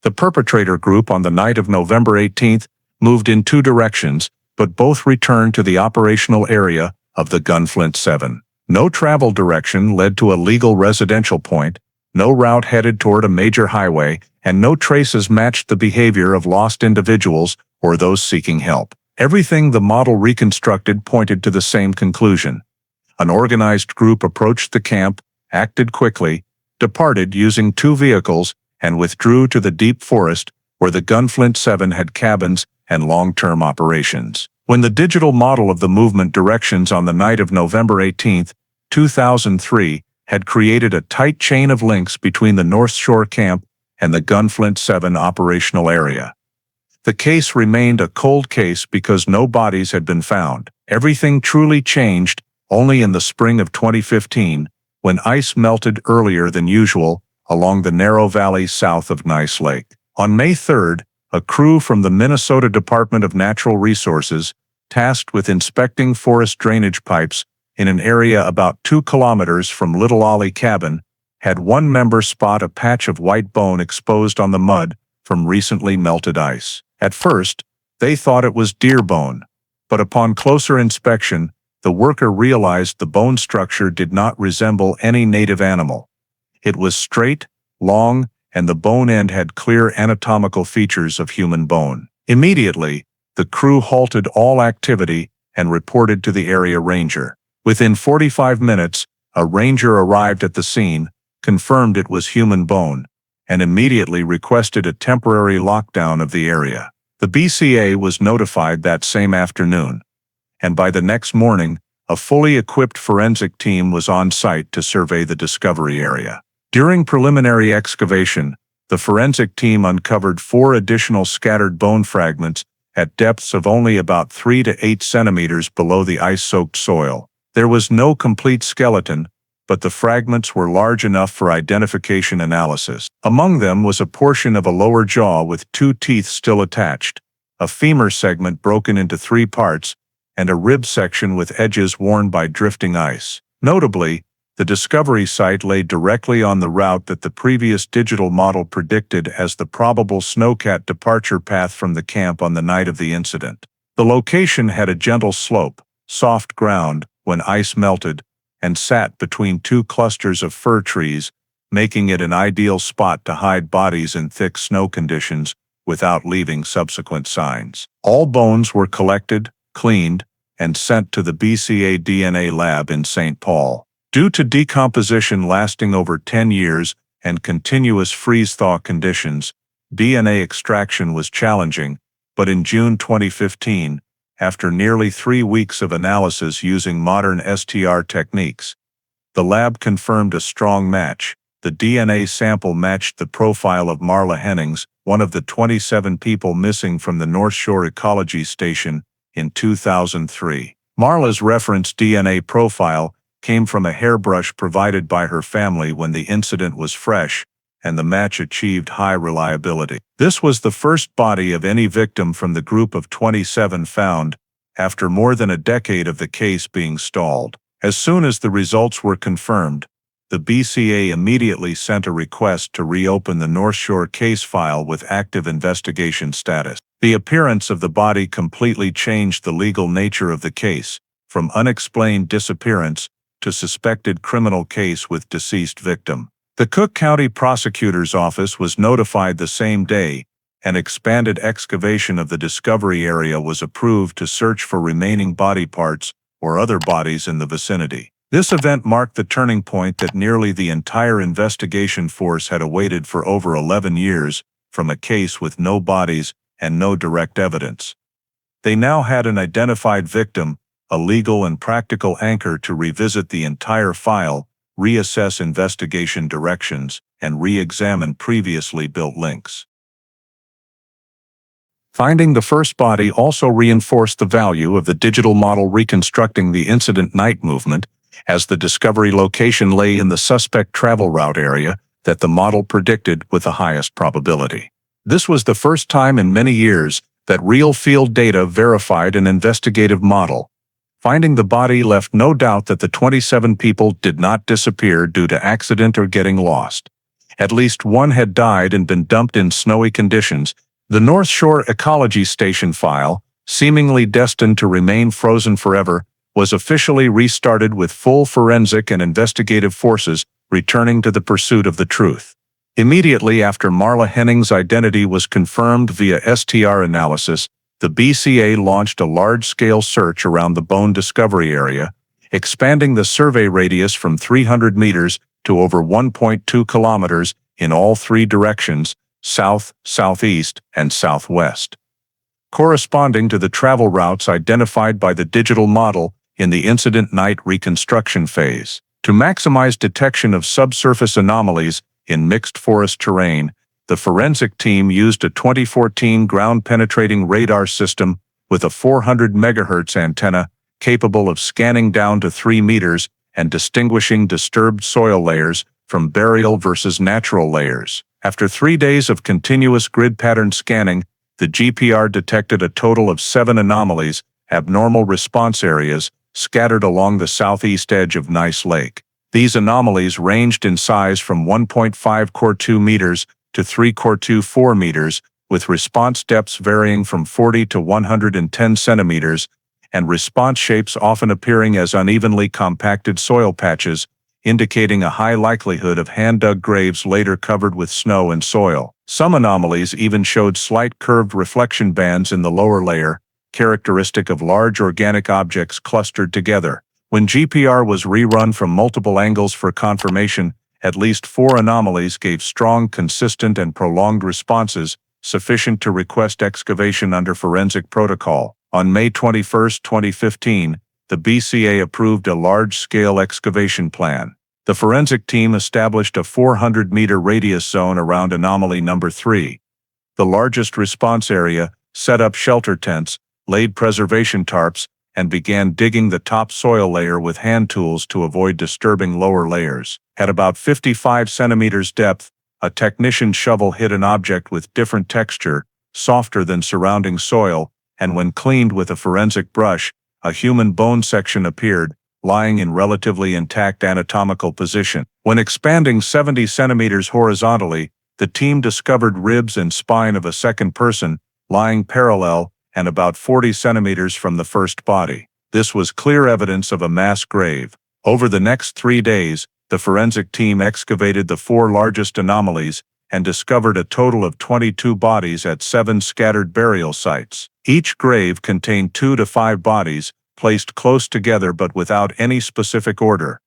The perpetrator group on the night of November 18 moved in 2 directions, but both returned to the operational area of the Gunflint 7. No travel direction led to a legal residential point, no route headed toward a major highway, and no traces matched the behavior of lost individuals or those seeking help. Everything the model reconstructed pointed to the same conclusion. An organized group approached the camp, acted quickly, departed using 2 vehicles, and withdrew to the deep forest where the Gunflint 7 had cabins and long-term operations. When the digital model of the movement directions on the night of November 18, 2003, had created a tight chain of links between the North Shore camp and the Gunflint 7 operational area. The case remained a cold case because no bodies had been found. Everything truly changed only in the spring of 2015, when ice melted earlier than usual along the narrow valley south of Nice Lake. On May 3rd, a crew from the Minnesota Department of Natural Resources, tasked with inspecting forest drainage pipes in an area about 2 kilometers from Little Ollie Cabin, had one member spot a patch of white bone exposed on the mud from recently melted ice. At first, they thought it was deer bone, but upon closer inspection, the worker realized the bone structure did not resemble any native animal. It was straight, long, and the bone end had clear anatomical features of human bone. Immediately, the crew halted all activity and reported to the area ranger. Within 45 minutes, a ranger arrived at the scene, confirmed it was human bone, and immediately requested a temporary lockdown of the area. The BCA was notified that same afternoon, and by the next morning, a fully equipped forensic team was on site to survey the discovery area. During preliminary excavation, the forensic team uncovered 4 additional scattered bone fragments at depths of only about 3 to 8 centimeters below the ice-soaked soil. There was no complete skeleton, but the fragments were large enough for identification analysis. Among them was a portion of a lower jaw with 2 teeth still attached, a femur segment broken into 3 parts, and a rib section with edges worn by drifting ice. Notably, the discovery site lay directly on the route that the previous digital model predicted as the probable snowcat departure path from the camp on the night of the incident. The location had a gentle slope, soft ground when ice melted, and sat between 2 clusters of fir trees, making it an ideal spot to hide bodies in thick snow conditions without leaving subsequent signs. All bones were collected, cleaned, and sent to the BCA DNA lab in St. Paul. Due to decomposition lasting over 10 years and continuous freeze-thaw conditions, DNA extraction was challenging, but in June 2015, after nearly 3 weeks of analysis using modern STR techniques, the lab confirmed a strong match. The DNA sample matched the profile of Marla Hennings, one of the 27 people missing from the North Shore Ecology Station in 2003. Marla's reference DNA profile came from a hairbrush provided by her family when the incident was fresh, and the match achieved high reliability. This was the first body of any victim from the group of 27 found after more than a decade of the case being stalled. As soon as the results were confirmed, the BCA immediately sent a request to reopen the North Shore case file with active investigation status. The appearance of the body completely changed the legal nature of the case, from unexplained disappearance to suspected criminal case with deceased victim. The Cook County Prosecutor's Office was notified the same day, and expanded excavation of the discovery area was approved to search for remaining body parts or other bodies in the vicinity. This event marked the turning point that nearly the entire investigation force had awaited for over 11 years, from a case with no bodies and no direct evidence. They now had an identified victim, a legal and practical anchor to revisit the entire file, reassess investigation directions, and re-examine previously built links. Finding the first body also reinforced the value of the digital model reconstructing the incident night movement, as the discovery location lay in the suspect travel route area that the model predicted with the highest probability. This was the first time in many years that real field data verified an investigative model. Finding the body left no doubt that the 27 people did not disappear due to accident or getting lost. At least one had died and been dumped in snowy conditions. The North Shore Ecology Station file, seemingly destined to remain frozen forever, was officially restarted with full forensic and investigative forces returning to the pursuit of the truth. Immediately after Marla Hennings' identity was confirmed via STR analysis, the BCA launched a large-scale search around the bone discovery area, expanding the survey radius from 300 meters to over 1.2 kilometers in all 3 directions, south, southeast, and southwest, corresponding to the travel routes identified by the digital model in the incident night reconstruction phase. To maximize detection of subsurface anomalies in mixed forest terrain, the forensic team used a 2014 ground-penetrating radar system with a 400 MHz antenna capable of scanning down to 3 meters and distinguishing disturbed soil layers from burial versus natural layers. After 3 days of continuous grid pattern scanning, the GPR detected a total of 7 anomalies, abnormal response areas, scattered along the southeast edge of Nice Lake. These anomalies ranged in size from 1.5 core 2 meters to 3 core 2 4 meters, with response depths varying from 40 to 110 centimeters, and response shapes often appearing as unevenly compacted soil patches, indicating a high likelihood of hand-dug graves later covered with snow and soil. Some anomalies even showed slight curved reflection bands in the lower layer, characteristic of large organic objects clustered together. When GPR was rerun from multiple angles for confirmation, at least 4 anomalies gave strong, consistent, and prolonged responses, sufficient to request excavation under forensic protocol. On May 21, 2015, the BCA approved a large-scale excavation plan. The forensic team established a 400-meter radius zone around anomaly number 3. The largest response area, set up shelter tents, laid preservation tarps, and began digging the top soil layer with hand tools to avoid disturbing lower layers. At about 55 centimeters depth, a technician's shovel hit an object with different texture, softer than surrounding soil, and when cleaned with a forensic brush, a human bone section appeared, lying in relatively intact anatomical position. When expanding 70 centimeters horizontally, the team discovered ribs and spine of a second person, lying parallel and about 40 centimeters from the first body. This was clear evidence of a mass grave. Over the next 3 days, the forensic team excavated the 4 largest anomalies and discovered a total of 22 bodies at 7 scattered burial sites. Each grave contained 2 to 5 bodies, placed close together but without any specific order.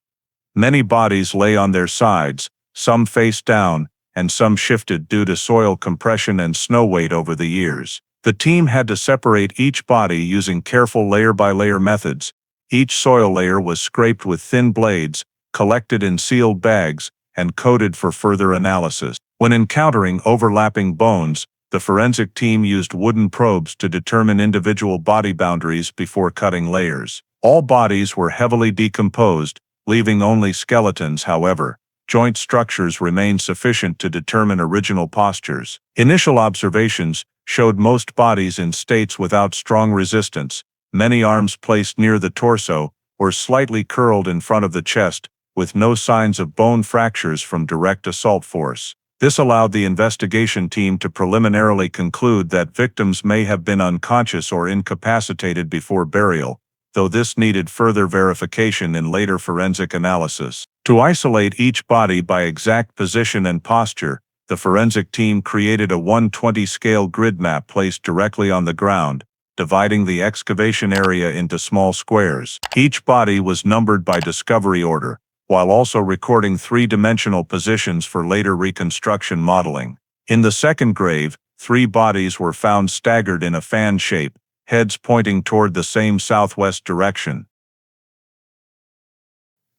Many bodies lay on their sides, some face down, and some shifted due to soil compression and snow weight over the years. The team had to separate each body using careful layer-by-layer methods. Each soil layer was scraped with thin blades, collected in sealed bags, and coded for further analysis. When encountering overlapping bones, the forensic team used wooden probes to determine individual body boundaries before cutting layers. All bodies were heavily decomposed, leaving only skeletons. However, joint structures remained sufficient to determine original postures. Initial observations showed most bodies in states without strong resistance, many arms placed near the torso or slightly curled in front of the chest, with no signs of bone fractures from direct assault force. This allowed the investigation team to preliminarily conclude that victims may have been unconscious or incapacitated before burial, though this needed further verification in later forensic analysis. To isolate each body by exact position and posture, the forensic team created a 1/20 scale grid map placed directly on the ground, dividing the excavation area into small squares. Each body was numbered by discovery order, while also recording 3-dimensional positions for later reconstruction modeling. In the second grave, 3 bodies were found staggered in a fan shape, heads pointing toward the same southwest direction.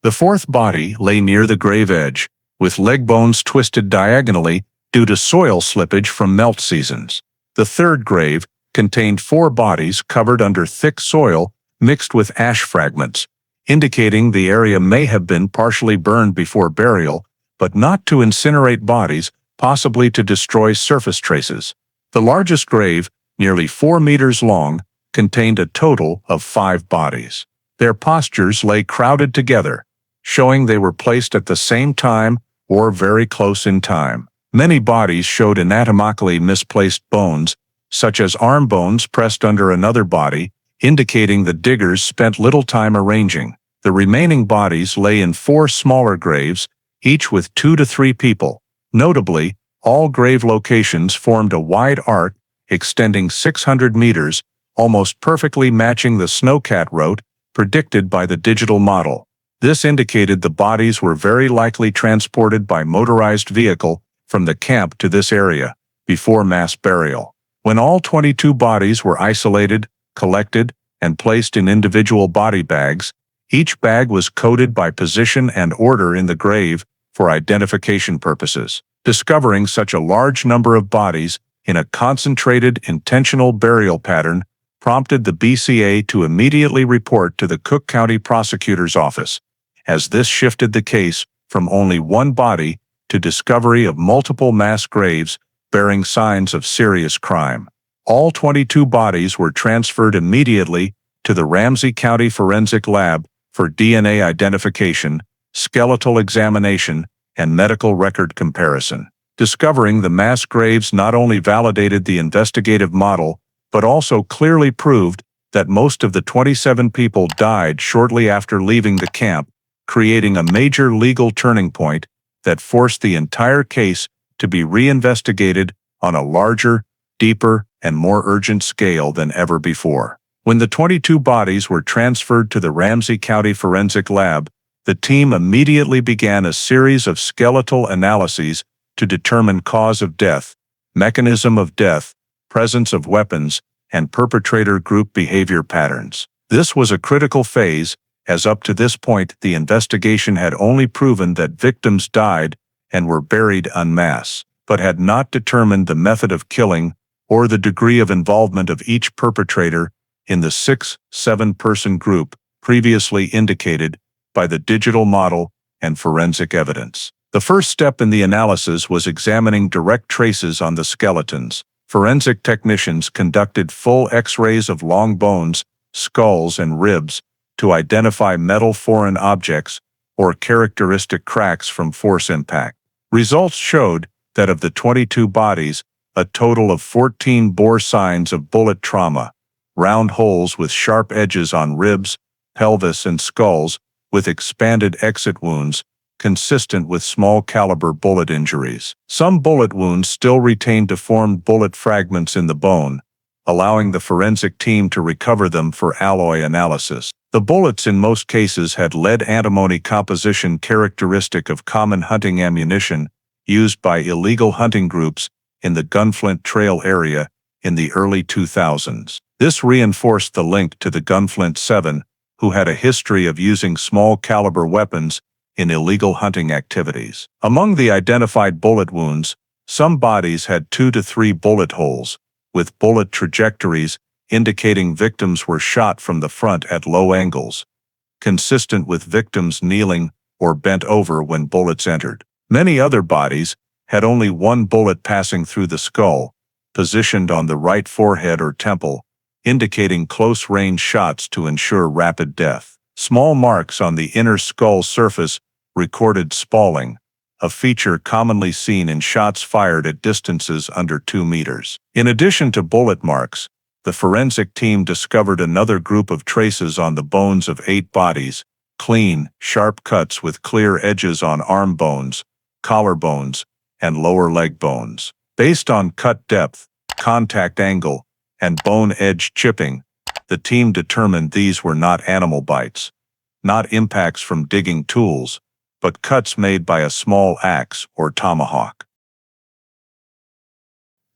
The 4th body lay near the grave edge, with leg bones twisted diagonally due to soil slippage from melt seasons. The 3rd grave contained 4 bodies covered under thick soil mixed with ash fragments, indicating the area may have been partially burned before burial, but not to incinerate bodies, possibly to destroy surface traces. The largest grave, nearly 4 meters long, contained a total of 5 bodies. Their postures lay crowded together, showing they were placed at the same time or very close in time. Many bodies showed anatomically misplaced bones, such as arm bones pressed under another body, indicating the diggers spent little time arranging. The remaining bodies lay in 4 smaller graves, each with 2 to 3 people. Notably, all grave locations formed a wide arc extending 600 meters, almost perfectly matching the snowcat route predicted by the digital model. This indicated the bodies were very likely transported by motorized vehicle from the camp to this area before mass burial. When all 22 bodies were isolated, collected, and placed in individual body bags, each bag was coded by position and order in the grave for identification purposes. Discovering such a large number of bodies in a concentrated, intentional burial pattern prompted the BCA to immediately report to the Cook County Prosecutor's Office, as this shifted the case from only one body to discovery of multiple mass graves bearing signs of serious crime. All 22 bodies were transferred immediately to the Ramsey County Forensic Lab for DNA identification, skeletal examination, and medical record comparison. Discovering the mass graves not only validated the investigative model, but also clearly proved that most of the 27 people died shortly after leaving the camp, creating a major legal turning point that forced the entire case to be reinvestigated on a larger, deeper, and more urgent scale than ever before. When the 22 bodies were transferred to the Ramsey County Forensic Lab, the team immediately began a series of skeletal analyses to determine cause of death, mechanism of death, presence of weapons, and perpetrator group behavior patterns. This was a critical phase, as up to this point the investigation had only proven that victims died and were buried en masse, but had not determined the method of killing or the degree of involvement of each perpetrator in the 6-7-person group previously indicated by the digital model and forensic evidence. The first step in the analysis was examining direct traces on the skeletons. Forensic technicians conducted full X-rays of long bones, skulls, and ribs to identify metal foreign objects or characteristic cracks from force impact. Results showed that of the 22 bodies, a total of 14 bore signs of bullet trauma, round holes with sharp edges on ribs, pelvis, and skulls, with expanded exit wounds, consistent with small-caliber bullet injuries. Some bullet wounds still retained deformed bullet fragments in the bone, allowing the forensic team to recover them for alloy analysis. The bullets in most cases had lead-antimony composition characteristic of common hunting ammunition used by illegal hunting groups in the Gunflint Trail area in the early 2000s. This reinforced the link to the Gunflint 7, who had a history of using small-caliber weapons in illegal hunting activities. Among the identified bullet wounds, some bodies had 2 to 3 bullet holes, with bullet trajectories indicating victims were shot from the front at low angles, consistent with victims kneeling or bent over when bullets entered. Many other bodies had only one bullet passing through the skull, positioned on the right forehead or temple, indicating close-range shots to ensure rapid death. Small marks on the inner skull surface recorded spalling, a feature commonly seen in shots fired at distances under 2 meters. In addition to bullet marks, the forensic team discovered another group of traces on the bones of 8 bodies, clean, sharp cuts with clear edges on arm bones, collar bones, and lower leg bones. Based on cut depth, contact angle, and bone edge chipping, the team determined these were not animal bites, not impacts from digging tools, but cuts made by a small axe or tomahawk.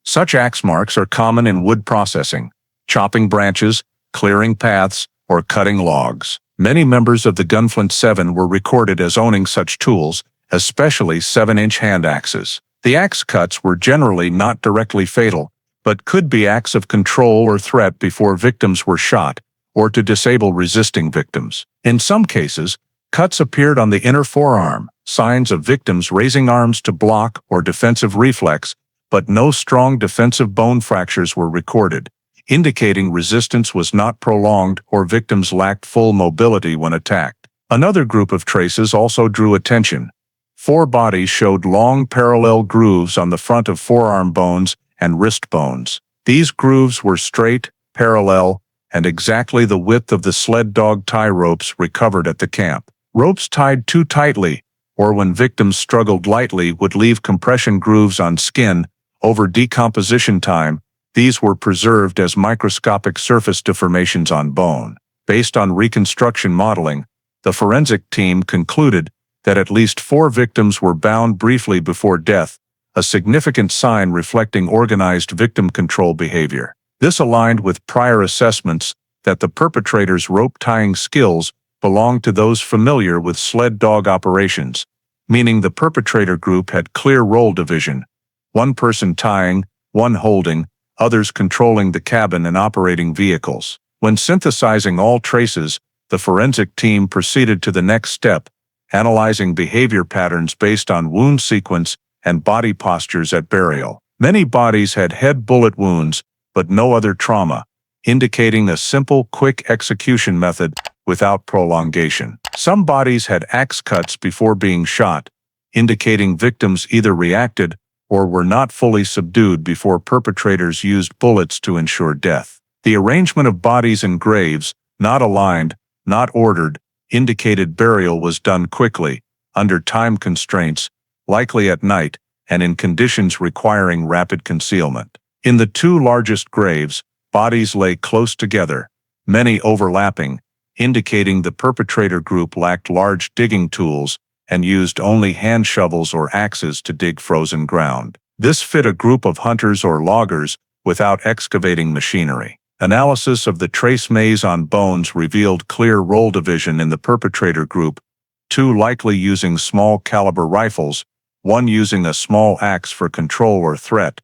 Such axe marks are common in wood processing, chopping branches, clearing paths, or cutting logs. Many members of the Gunflint 7 were recorded as owning such tools, especially 7-inch hand axes. The axe cuts were generally not directly fatal, but could be acts of control or threat before victims were shot, or to disable resisting victims. In some cases, cuts appeared on the inner forearm, signs of victims raising arms to block or defensive reflex, but no strong defensive bone fractures were recorded, indicating resistance was not prolonged or victims lacked full mobility when attacked. Another group of traces also drew attention. 4 bodies showed long parallel grooves on the front of forearm bones and wrist bones. These grooves were straight, parallel, and exactly the width of the sled dog tie ropes recovered at the camp. Ropes tied too tightly, or when victims struggled lightly, would leave compression grooves on skin. Over decomposition time, these were preserved as microscopic surface deformations on bone. Based on reconstruction modeling, the forensic team concluded that at least 4 victims were bound briefly before death, a significant sign reflecting organized victim control behavior. This aligned with prior assessments that the perpetrator's rope-tying skills belonged to those familiar with sled dog operations, meaning the perpetrator group had clear role division, one person tying, one holding, others controlling the cabin and operating vehicles. When synthesizing all traces, the forensic team proceeded to the next step, analyzing behavior patterns based on wound sequence and body postures at burial. Many bodies had head bullet wounds, but no other trauma, indicating a simple, quick execution method without prolongation. Some bodies had axe cuts before being shot, indicating victims either reacted or were not fully subdued before perpetrators used bullets to ensure death. The arrangement of bodies in graves, not aligned, not ordered, indicated burial was done quickly, under time constraints, likely at night, and in conditions requiring rapid concealment. In the two largest graves, bodies lay close together, many overlapping, indicating the perpetrator group lacked large digging tools and used only hand shovels or axes to dig frozen ground. This fit a group of hunters or loggers without excavating machinery. Analysis of the trace maze on bones revealed clear role division in the perpetrator group, two likely using small caliber rifles, one using a small axe for control or threat,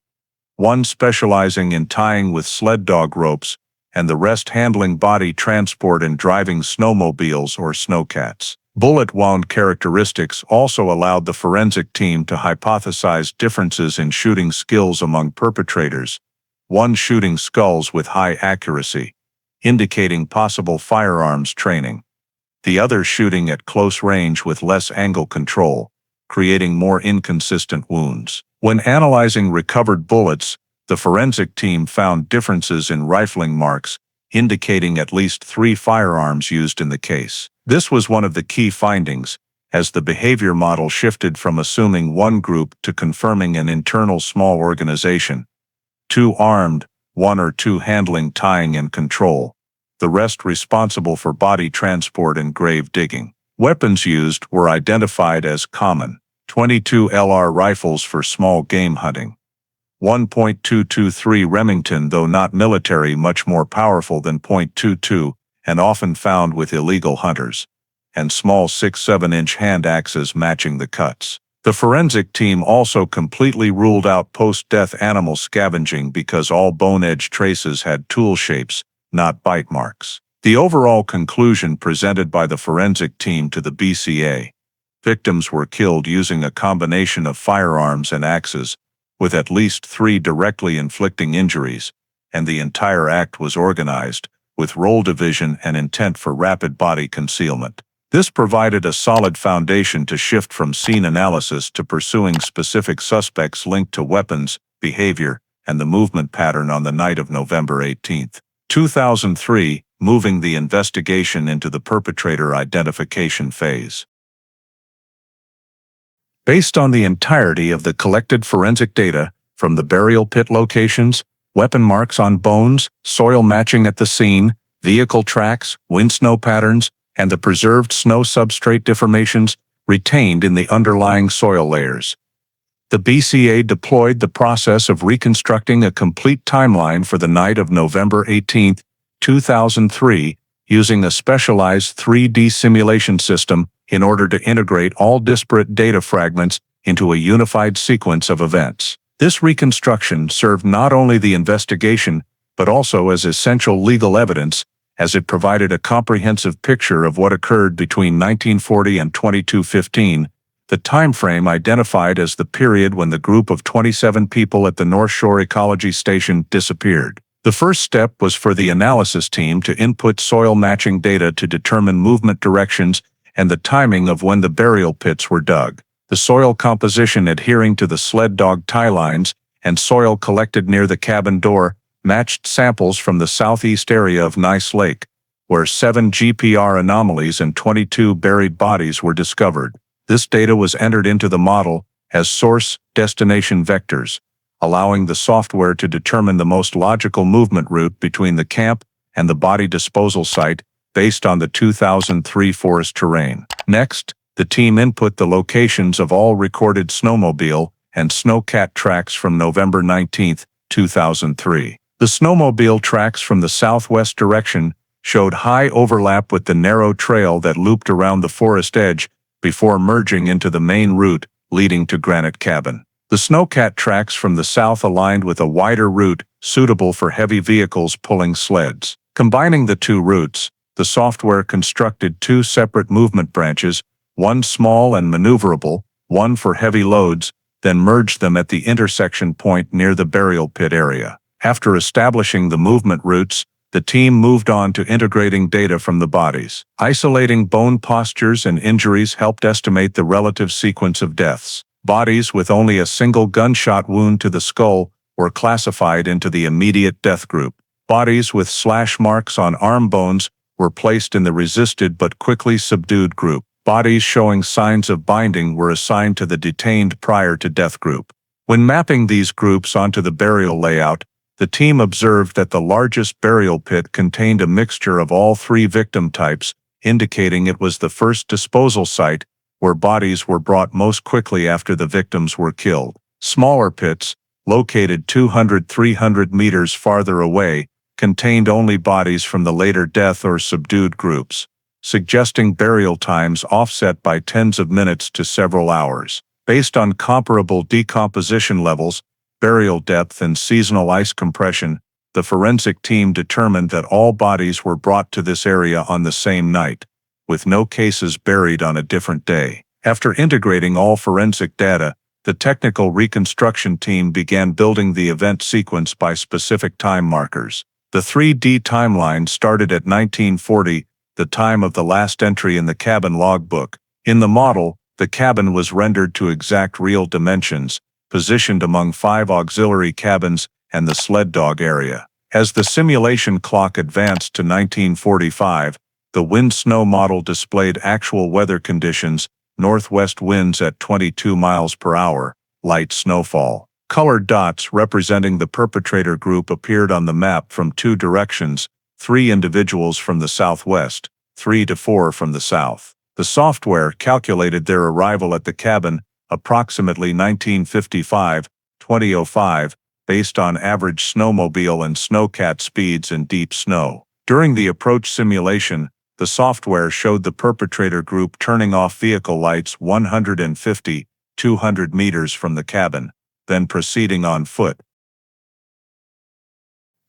one specializing in tying with sled dog ropes, and the rest handling body transport and driving snowmobiles or snowcats. Bullet wound characteristics also allowed the forensic team to hypothesize differences in shooting skills among perpetrators, one shooting skulls with high accuracy, indicating possible firearms training, the other shooting at close range with less angle control, creating more inconsistent wounds. When analyzing recovered bullets, the forensic team found differences in rifling marks, indicating at least 3 firearms used in the case. This was one of the key findings, as the behavior model shifted from assuming one group to confirming an internal small organization. 2 armed, 1 or 2 handling tying and control, the rest responsible for body transport and grave digging. Weapons used were identified as common, 22 LR rifles for small game hunting, 1.223 Remington, though not military, much more powerful than .22 and often found with illegal hunters, and small 6-7-inch hand axes matching the cuts. The forensic team also completely ruled out post-death animal scavenging because all bone-edge traces had tool shapes, not bite marks. The overall conclusion presented by the forensic team to the BCA: victims were killed using a combination of firearms and axes, with at least 3 directly inflicting injuries, and the entire act was organized, with role division and intent for rapid body concealment. This provided a solid foundation to shift from scene analysis to pursuing specific suspects linked to weapons, behavior, and the movement pattern on the night of November 18, 2003, moving the investigation into the perpetrator identification phase. Based on the entirety of the collected forensic data, from the burial pit locations, weapon marks on bones, soil matching at the scene, vehicle tracks, wind-snow patterns, and the preserved snow substrate deformations retained in the underlying soil layers, the BCA deployed the process of reconstructing a complete timeline for the night of November 18, 2003, using a specialized 3D simulation system in order to integrate all disparate data fragments into a unified sequence of events. This reconstruction served not only the investigation, but also as essential legal evidence, as it provided a comprehensive picture of what occurred between 1940 and 2215, the time frame identified as the period when the group of 27 people at the North Shore Ecology Station disappeared. The first step was for the analysis team to input soil matching data to determine movement directions and the timing of when the burial pits were dug. The soil composition adhering to the sled dog tie lines and soil collected near the cabin door matched samples from the southeast area of Nice Lake, where 7 GPR anomalies and 22 buried bodies were discovered. This data was entered into the model as source-destination vectors, allowing the software to determine the most logical movement route between the camp and the body disposal site based on the 2003 forest terrain. Next, the team input the locations of all recorded snowmobile and snowcat tracks from November 19, 2003. The snowmobile tracks from the southwest direction showed high overlap with the narrow trail that looped around the forest edge before merging into the main route leading to Granite Cabin. The snowcat tracks from the south aligned with a wider route suitable for heavy vehicles pulling sleds. Combining the two routes, the software constructed 2 separate movement branches, one small and maneuverable, one for heavy loads, then merged them at the intersection point near the burial pit area. After establishing the movement routes, the team moved on to integrating data from the bodies. Isolating bone postures and injuries helped estimate the relative sequence of deaths. Bodies with only a single gunshot wound to the skull were classified into the immediate death group. Bodies with slash marks on arm bones were placed in the resisted but quickly subdued group. Bodies showing signs of binding were assigned to the detained prior to death group. When mapping these groups onto the burial layout, the team observed that the largest burial pit contained a mixture of all three victim types, indicating it was the first disposal site where bodies were brought most quickly after the victims were killed. Smaller pits, located 200-300 meters farther away, contained only bodies from the later death or subdued groups, suggesting burial times offset by tens of minutes to several hours. Based on comparable decomposition levels, burial depth and seasonal ice compression, the forensic team determined that all bodies were brought to this area on the same night, with no cases buried on a different day. After integrating all forensic data, the technical reconstruction team began building the event sequence by specific time markers. The 3D timeline started at 1940, the time of the last entry in the cabin logbook. In the model, the cabin was rendered to exact real dimensions, positioned among 5 auxiliary cabins and the sled dog area. As the simulation clock advanced to 1945, the wind-snow model displayed actual weather conditions, northwest winds at 22 miles per hour, light snowfall. Colored dots representing the perpetrator group appeared on the map from 2 directions, 3 individuals from the southwest, 3 to 4 from the south. The software calculated their arrival at the cabin approximately 1955-2005, based on average snowmobile and snowcat speeds in deep snow. During the approach simulation, the software showed the perpetrator group turning off vehicle lights 150-200 meters from the cabin, then proceeding on foot.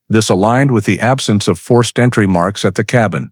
This aligned with the absence of forced entry marks at the cabin.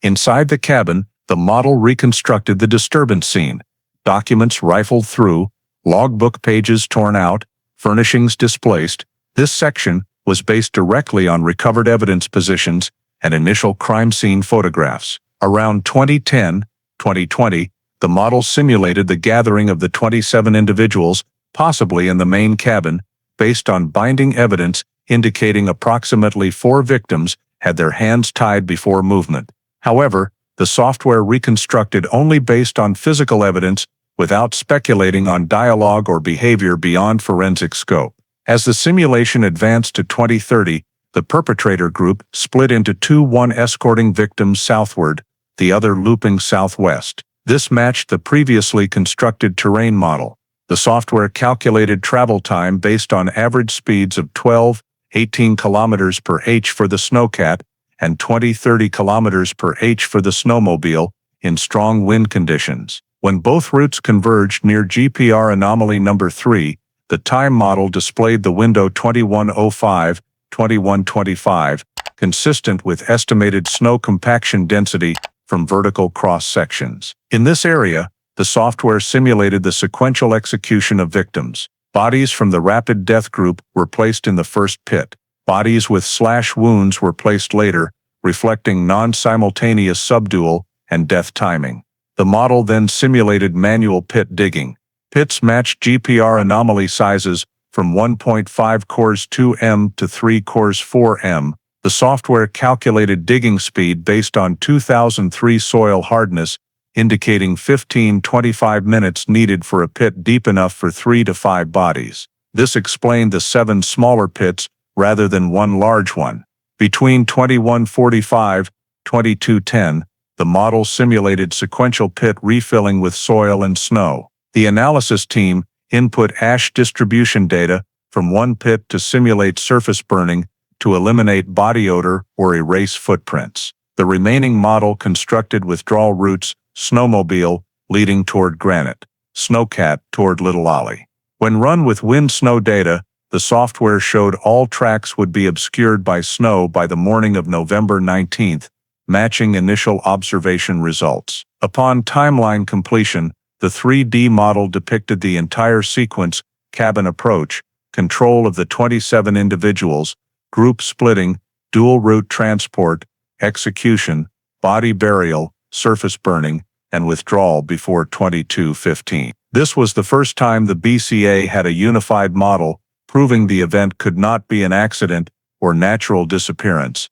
Inside the cabin, the model reconstructed the disturbance scene. Documents rifled through, logbook pages torn out, furnishings displaced. This section was based directly on recovered evidence positions and initial crime scene photographs. Around 2010-2020, the model simulated the gathering of the 27 individuals, possibly in the main cabin, based on binding evidence indicating approximately 4 victims had their hands tied before movement. However, the software reconstructed only based on physical evidence without speculating on dialogue or behavior beyond forensic scope. As the simulation advanced to 2030, the perpetrator group split into 2, one escorting victims southward, the other looping southwest. This matched the previously constructed terrain model. The software calculated travel time based on average speeds of 12-18 kilometers per h for the snowcat and 20-30 kilometers per h for the snowmobile in strong wind conditions. When both routes converged near GPR anomaly number 3, the time model displayed the window 2105-2125, consistent with estimated snow compaction density from vertical cross-sections. In this area, the software simulated the sequential execution of victims. Bodies from the rapid death group were placed in the first pit. Bodies with slash wounds were placed later, reflecting non-simultaneous subdual and death timing. The model then simulated manual pit digging. Pits matched GPR anomaly sizes from 1.5 cores 2m to 3 cores 4m. The software calculated digging speed based on 2003 soil hardness, indicating 15-25 minutes needed for a pit deep enough for 3 to 5 bodies. This explained the 7 smaller pits rather than one large one. Between 2145-2210, the model simulated sequential pit refilling with soil and snow. The analysis team input ash distribution data from one pit to simulate surface burning to eliminate body odor or erase footprints. The remaining model constructed withdrawal routes, snowmobile leading toward Granite, snowcat toward Little Ollie. When run with wind-snow data, the software showed all tracks would be obscured by snow by the morning of November 19th, matching initial observation results. Upon timeline completion, the 3D model depicted the entire sequence: cabin approach, control of the 27 individuals, group splitting, dual route transport, execution, body burial, surface burning, and withdrawal before 2215. This was the first time the BCA had a unified model, proving the event could not be an accident or natural disappearance,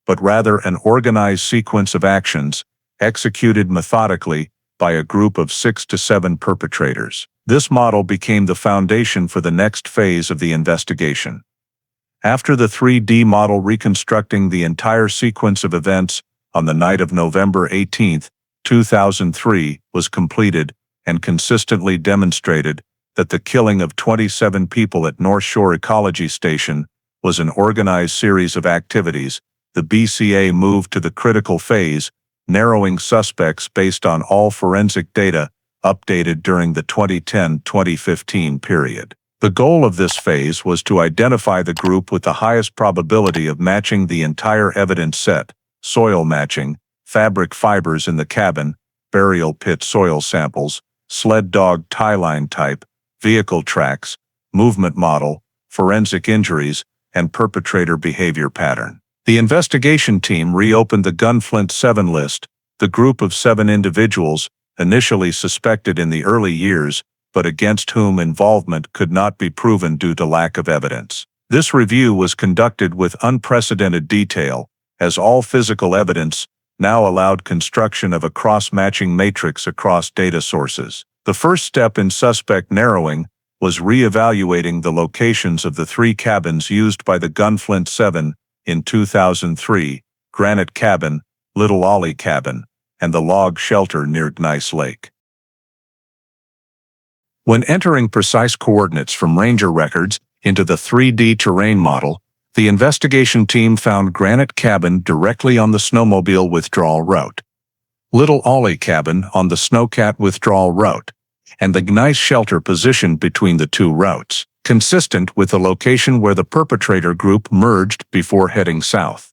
but rather an organized sequence of actions, executed methodically by a group of 6 to 7 perpetrators. This model became the foundation for the next phase of the investigation. After the 3D model reconstructing the entire sequence of events on the night of November 18, 2003, was completed and consistently demonstrated that the killing of 27 people at North Shore Ecology Station was an organized series of activities, the BCA moved to the critical phase, narrowing suspects based on all forensic data updated during the 2010-2015 period. The goal of this phase was to identify the group with the highest probability of matching the entire evidence set: soil matching, fabric fibers in the cabin, burial pit soil samples, sled dog tie line type, vehicle tracks, movement model, forensic injuries, and perpetrator behavior pattern. The investigation team reopened the Gunflint 7 list, the group of 7 individuals initially suspected in the early years, but against whom involvement could not be proven due to lack of evidence. This review was conducted with unprecedented detail, as all physical evidence now allowed construction of a cross-matching matrix across data sources. The first step in suspect narrowing was re-evaluating the locations of the 3 cabins used by the Gunflint 7 in 2003, Granite Cabin, Little Ollie Cabin, and the log shelter near Gneiss Lake. When entering precise coordinates from ranger records into the 3D terrain model, the investigation team found Granite Cabin directly on the snowmobile withdrawal route, Little Ollie Cabin on the snowcat withdrawal route, and the Gneiss shelter positioned between the 2 routes, consistent with the location where the perpetrator group merged before heading south.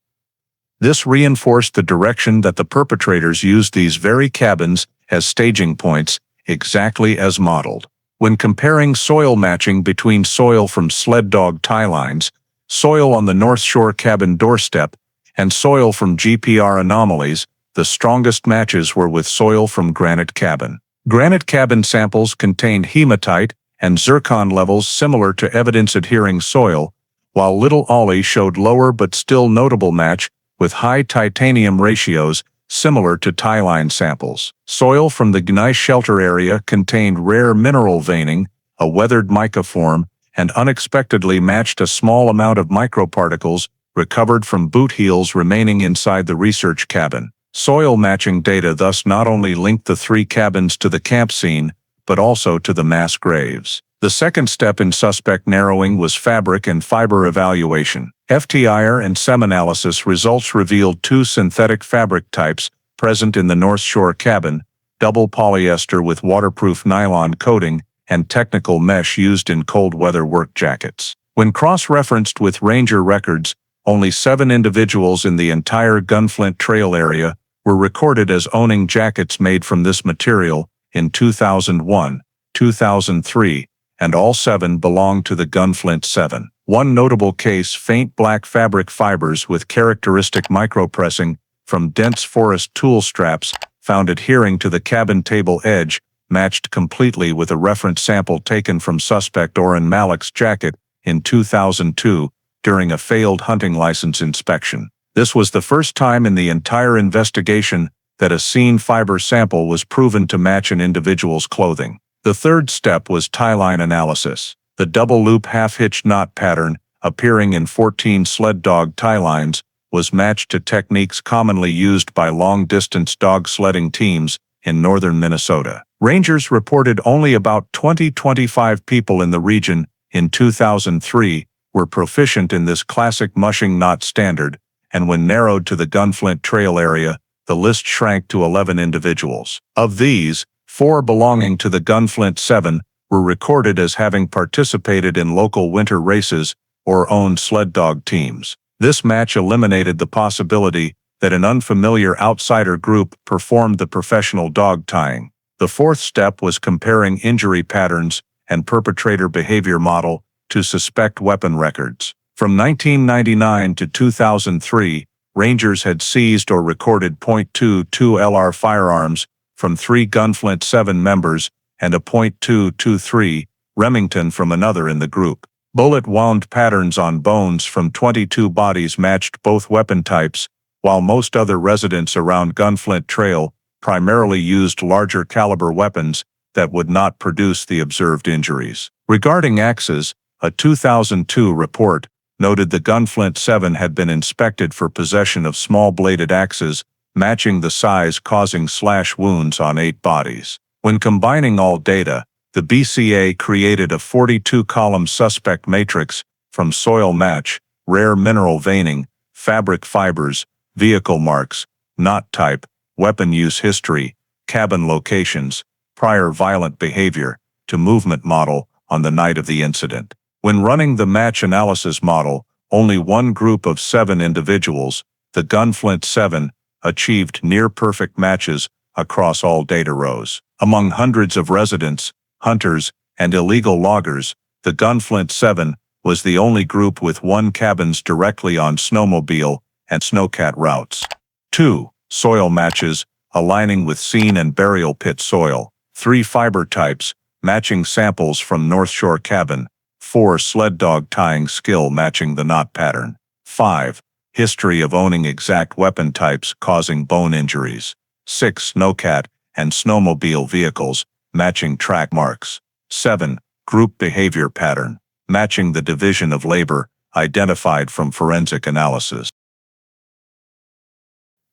This reinforced the direction that the perpetrators used these very cabins as staging points, exactly as modeled. When comparing soil matching between soil from sled dog tie lines, soil on the North Shore cabin doorstep, and soil from GPR anomalies, the strongest matches were with soil from Granite Cabin. Granite Cabin samples contained hematite and zircon levels similar to evidence-adhering soil, while Little Ollie showed lower but still notable match with high titanium ratios similar to tie line samples. Soil from the Gneiss shelter area contained rare mineral veining, a weathered mica form, and unexpectedly matched a small amount of microparticles recovered from boot heels remaining inside the research cabin. Soil matching data thus not only linked the 3 cabins to the camp scene, but also to the mass graves. The second step in suspect narrowing was fabric and fiber evaluation. FTIR and SEM analysis results revealed 2 synthetic fabric types present in the North Shore cabin: double polyester with waterproof nylon coating and technical mesh used in cold weather work jackets. When cross-referenced with ranger records, only 7 individuals in the entire Gunflint Trail area were recorded as owning jackets made from this material in 2001, 2003, and all 7 belonged to the Gunflint 7. One notable case: faint black fabric fibers with characteristic micropressing from dense forest tool straps found adhering to the cabin table edge matched completely with a reference sample taken from suspect Oren Malik's jacket in 2002 during a failed hunting license inspection. This was the first time in the entire investigation that a scene fiber sample was proven to match an individual's clothing. The third step was tie line analysis. The double loop half-hitch knot pattern, appearing in 14 sled dog tie lines, was matched to techniques commonly used by long-distance dog sledding teams in northern Minnesota. Rangers reported only about 20-25 people in the region in 2003 were proficient in this classic mushing knot standard, and when narrowed to the Gunflint Trail area, the list shrank to 11 individuals. Of these, 4 belonging to the Gunflint 7 were recorded as having participated in local winter races or owned sled dog teams. This match eliminated the possibility that an unfamiliar outsider group performed the professional dog tying. The fourth step was comparing injury patterns and perpetrator behavior model to suspect weapon records. From 1999 to 2003, Rangers had seized or recorded .22 LR firearms from 3 Gunflint 7 members and a .223 Remington from another in the group. Bullet wound patterns on bones from 22 bodies matched both weapon types, while most other residents around Gunflint Trail primarily used larger caliber weapons that would not produce the observed injuries. Regarding axes, a 2002 report noted the Gunflint 7 had been inspected for possession of small-bladed axes, matching the size causing slash wounds on 8 bodies. When combining all data, the BCA created a 42-column suspect matrix from soil match, rare mineral veining, fabric fibers, vehicle marks, knot type, weapon use history, cabin locations, prior violent behavior, to movement model on the night of the incident. When running the match analysis model, only one group of 7 individuals, the Gunflint 7, achieved near-perfect matches across all data rows. Among hundreds of residents, hunters, and illegal loggers, the Gunflint 7 was the only group with 1 cabins directly on snowmobile and snowcat routes. 2. Soil matches, aligning with scene and burial pit soil. 3 fiber types, matching samples from North Shore cabin. 4. Sled dog tying skill matching the knot pattern. 5. History of owning exact weapon types causing bone injuries. 6. Snowcat and snowmobile vehicles, matching track marks. 7. Group behavior pattern, matching the division of labor identified from forensic analysis.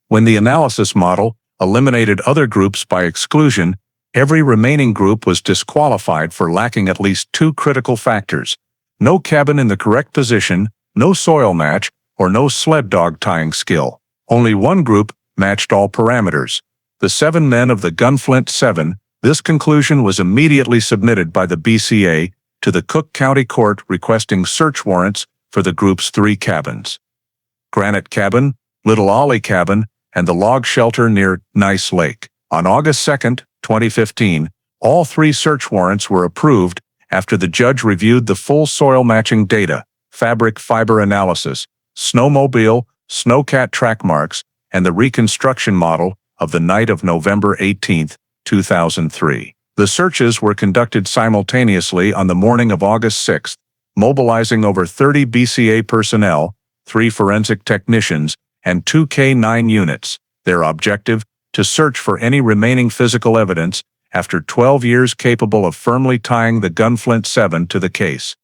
When the analysis model eliminated other groups by exclusion, every remaining group was disqualified for lacking at least 2 critical factors: no cabin in the correct position, no soil match, or no sled dog tying skill. Only one group matched all parameters: the 7 men of the Gunflint 7. This conclusion was immediately submitted by the BCA to the Cook County Court requesting search warrants for the group's 3 cabins: Granite Cabin, Little Ollie Cabin, and the log shelter near Nice Lake. On August 2, 2015, all 3 search warrants were approved after the judge reviewed the full soil matching data, fabric fiber analysis, snowmobile, snowcat track marks, and the reconstruction model of the night of November 18, 2003. The searches were conducted simultaneously on the morning of August 6, mobilizing over 30 BCA personnel, 3 forensic technicians, and 2 K-9 units. Their objective: to search for any remaining physical evidence after 12 years capable of firmly tying the Gunflint 7 to the case,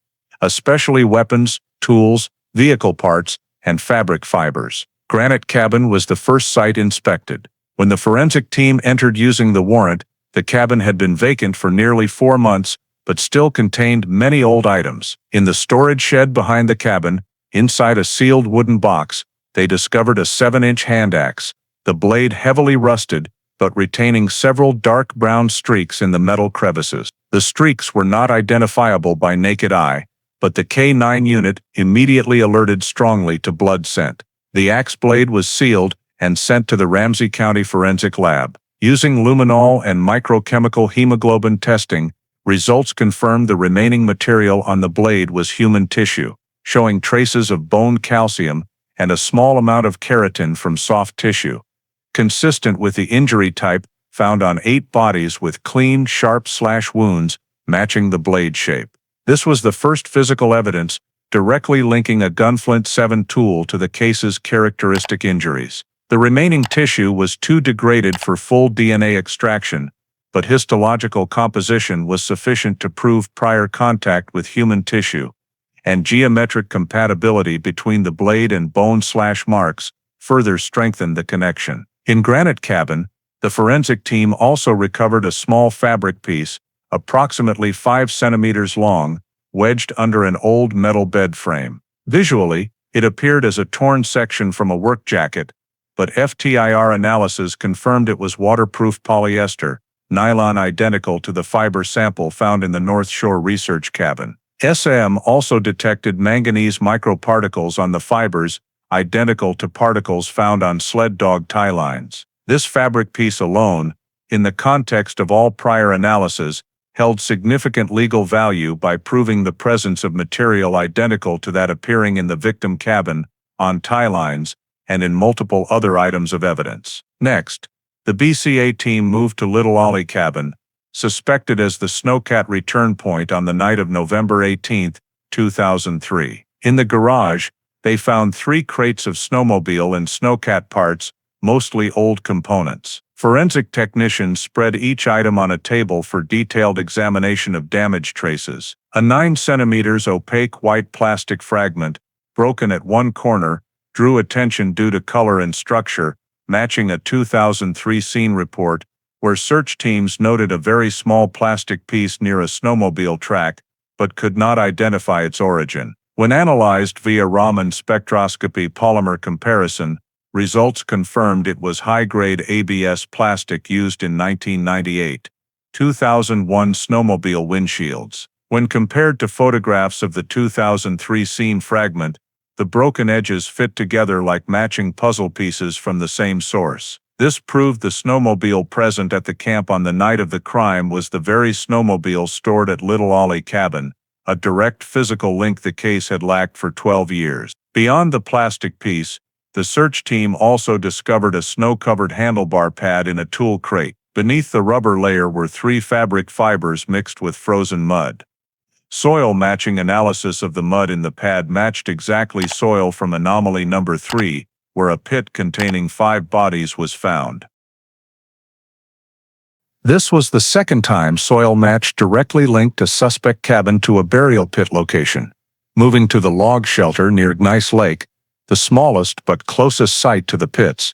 especially weapons, tools, vehicle parts, and fabric fibers. Granite Cabin was the first site inspected. When the forensic team entered using the warrant, the cabin had been vacant for nearly 4 months, but still contained many old items. In the storage shed behind the cabin, inside a sealed wooden box, they discovered a 7-inch hand axe, the blade heavily rusted, but retaining several dark brown streaks in the metal crevices. The streaks were not identifiable by naked eye, but the K-9 unit immediately alerted strongly to blood scent. The axe blade was sealed and sent to the Ramsey County Forensic Lab. Using luminol and microchemical hemoglobin testing, results confirmed the remaining material on the blade was human tissue, showing traces of bone calcium and a small amount of keratin from soft tissue, consistent with the injury type found on 8 bodies with clean, sharp slash wounds matching the blade shape. This was the first physical evidence directly linking a Gunflint 7 tool to the case's characteristic injuries. The remaining tissue was too degraded for full DNA extraction, but histological composition was sufficient to prove prior contact with human tissue, and geometric compatibility between the blade and bone slash marks further strengthened the connection. In Granite Cabin, the forensic team also recovered a small fabric piece, approximately 5 centimeters long, wedged under an old metal bed frame. Visually, it appeared as a torn section from a work jacket, but FTIR analysis confirmed it was waterproof polyester, nylon identical to the fiber sample found in the North Shore research cabin. SM also detected manganese microparticles on the fibers identical to particles found on sled dog tie lines. This fabric piece alone, in the context of all prior analysis, held significant legal value by proving the presence of material identical to that appearing in the victim cabin, on tie lines, and in multiple other items of evidence. Next, the BCA team moved to Little Ollie cabin, suspected as the snowcat return point on the night of November 18, 2003. In the garage, they found 3 crates of snowmobile and snowcat parts, mostly old components. Forensic technicians spread each item on a table for detailed examination of damage traces. A 9 cm opaque white plastic fragment, broken at one corner, drew attention due to color and structure, matching a 2003 scene report, where search teams noted a very small plastic piece near a snowmobile track, but could not identify its origin. When analyzed via Raman spectroscopy polymer comparison, results confirmed it was high-grade ABS plastic used in 1998, 2001 snowmobile windshields. When compared to photographs of the 2003 scene fragment, the broken edges fit together like matching puzzle pieces from the same source. This proved the snowmobile present at the camp on the night of the crime was the very snowmobile stored at Little Ollie cabin, a direct physical link the case had lacked for 12 years. Beyond the plastic piece, the search team also discovered a snow-covered handlebar pad in a tool crate. Beneath the rubber layer were 3 fabric fibers mixed with frozen mud. Soil matching analysis of the mud in the pad matched exactly soil from anomaly number 3, where a pit containing 5 bodies was found. This was the second time soil match directly linked a suspect cabin to a burial pit location. Moving to the log shelter near Gneiss Lake, the smallest but closest site to the pits,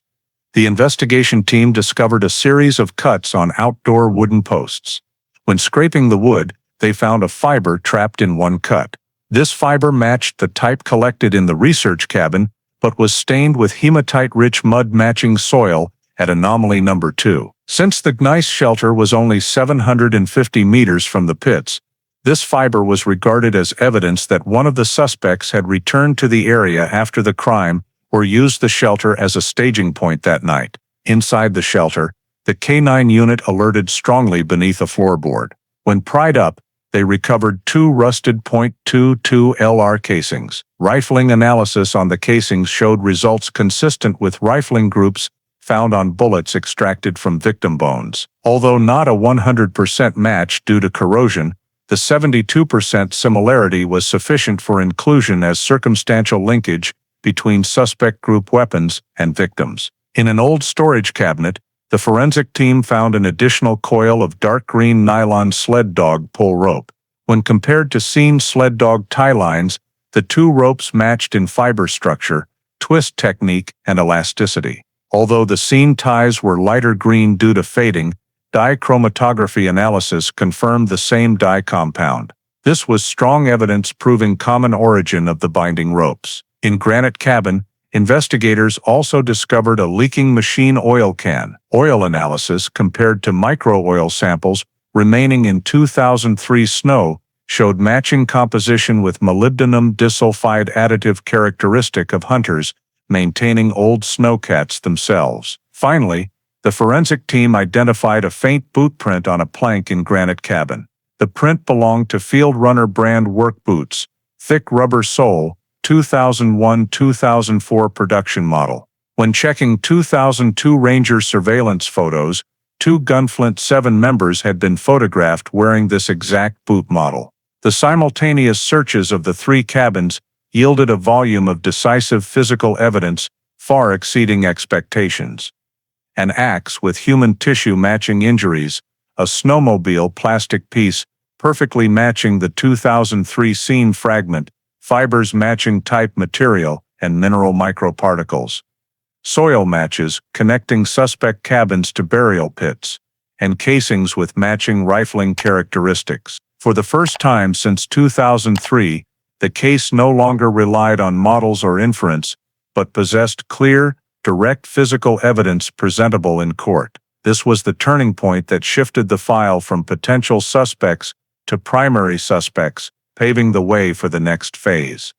the investigation team discovered a series of cuts on outdoor wooden posts. When scraping the wood, they found a fiber trapped in one cut. This fiber matched the type collected in the research cabin, but was stained with hematite-rich mud-matching soil at anomaly number 2. Since the Gneiss shelter was only 750 meters from the pits, this fiber was regarded as evidence that one of the suspects had returned to the area after the crime or used the shelter as a staging point that night. Inside the shelter, the K9 unit alerted strongly beneath a floorboard. When pried up, they recovered 2 rusted .22 LR casings. Rifling analysis on the casings showed results consistent with rifling groups found on bullets extracted from victim bones. Although not a 100% match due to corrosion, the 72% similarity was sufficient for inclusion as circumstantial linkage between suspect group weapons and victims. In an old storage cabinet, the forensic team found an additional coil of dark green nylon sled dog pull rope. When compared to scene sled dog tie lines, the 2 ropes matched in fiber structure, twist technique, and elasticity. Although the scene ties were lighter green due to fading, dye chromatography analysis confirmed the same dye compound. This was strong evidence proving common origin of the binding ropes. In Granite Cabin, investigators also discovered a leaking machine oil can. Oil analysis compared to micro-oil samples remaining in 2003 snow showed matching composition with molybdenum disulfide additive characteristic of hunters, maintaining old snowcats themselves. Finally, the forensic team identified a faint boot print on a plank in Granite Cabin. The print belonged to Field Runner brand work boots, thick rubber sole, 2001-2004 production model. When checking 2002 Ranger surveillance photos, 2 Gunflint 7 members had been photographed wearing this exact boot model. The simultaneous searches of the 3 cabins yielded a volume of decisive physical evidence far exceeding expectations. An axe with human tissue matching injuries, a snowmobile plastic piece perfectly matching the 2003 scene fragment, fibers matching type material, and mineral microparticles. Soil matches connecting suspect cabins to burial pits, and casings with matching rifling characteristics. For the first time since 2003, the case no longer relied on models or inference, but possessed clear, direct physical evidence presentable in court. This was the turning point that shifted the file from potential suspects to primary suspects, paving the way for the next phase.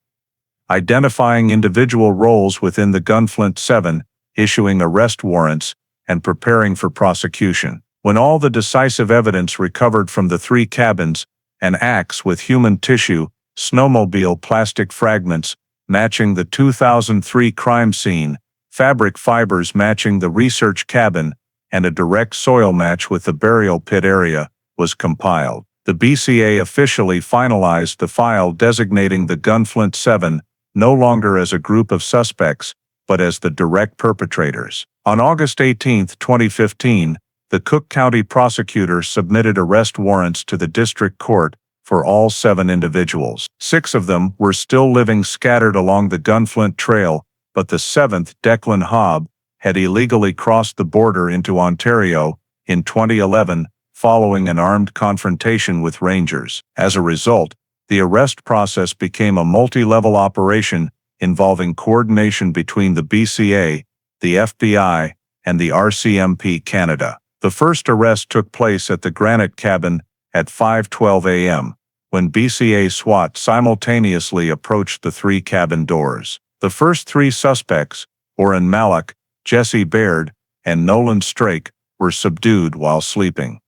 identifying individual roles within the Gunflint 7, issuing arrest warrants, and preparing for prosecution. When all the decisive evidence recovered from the 3 cabins, an axe with human tissue, snowmobile plastic fragments matching the 2003 crime scene, fabric fibers matching the research cabin, and a direct soil match with the burial pit area, was compiled, the BCA officially finalized the file designating the Gunflint 7 no longer as a group of suspects, but as the direct perpetrators. On August 18, 2015, the Cook County prosecutor submitted arrest warrants to the district court for all 7 individuals. 6 of them were still living scattered along the Gunflint Trail, but the 7th, Declan Hobb, had illegally crossed the border into Ontario in 2011 following an armed confrontation with rangers. As a result, the arrest process became a multi-level operation involving coordination between the BCA, the FBI, and the RCMP Canada. The first arrest took place at the Granite Cabin at 5:12 a.m., when BCA SWAT simultaneously approached the 3 cabin doors. The first 3 suspects, Oren Malak, Jesse Baird, and Nolan Strake, were subdued while sleeping.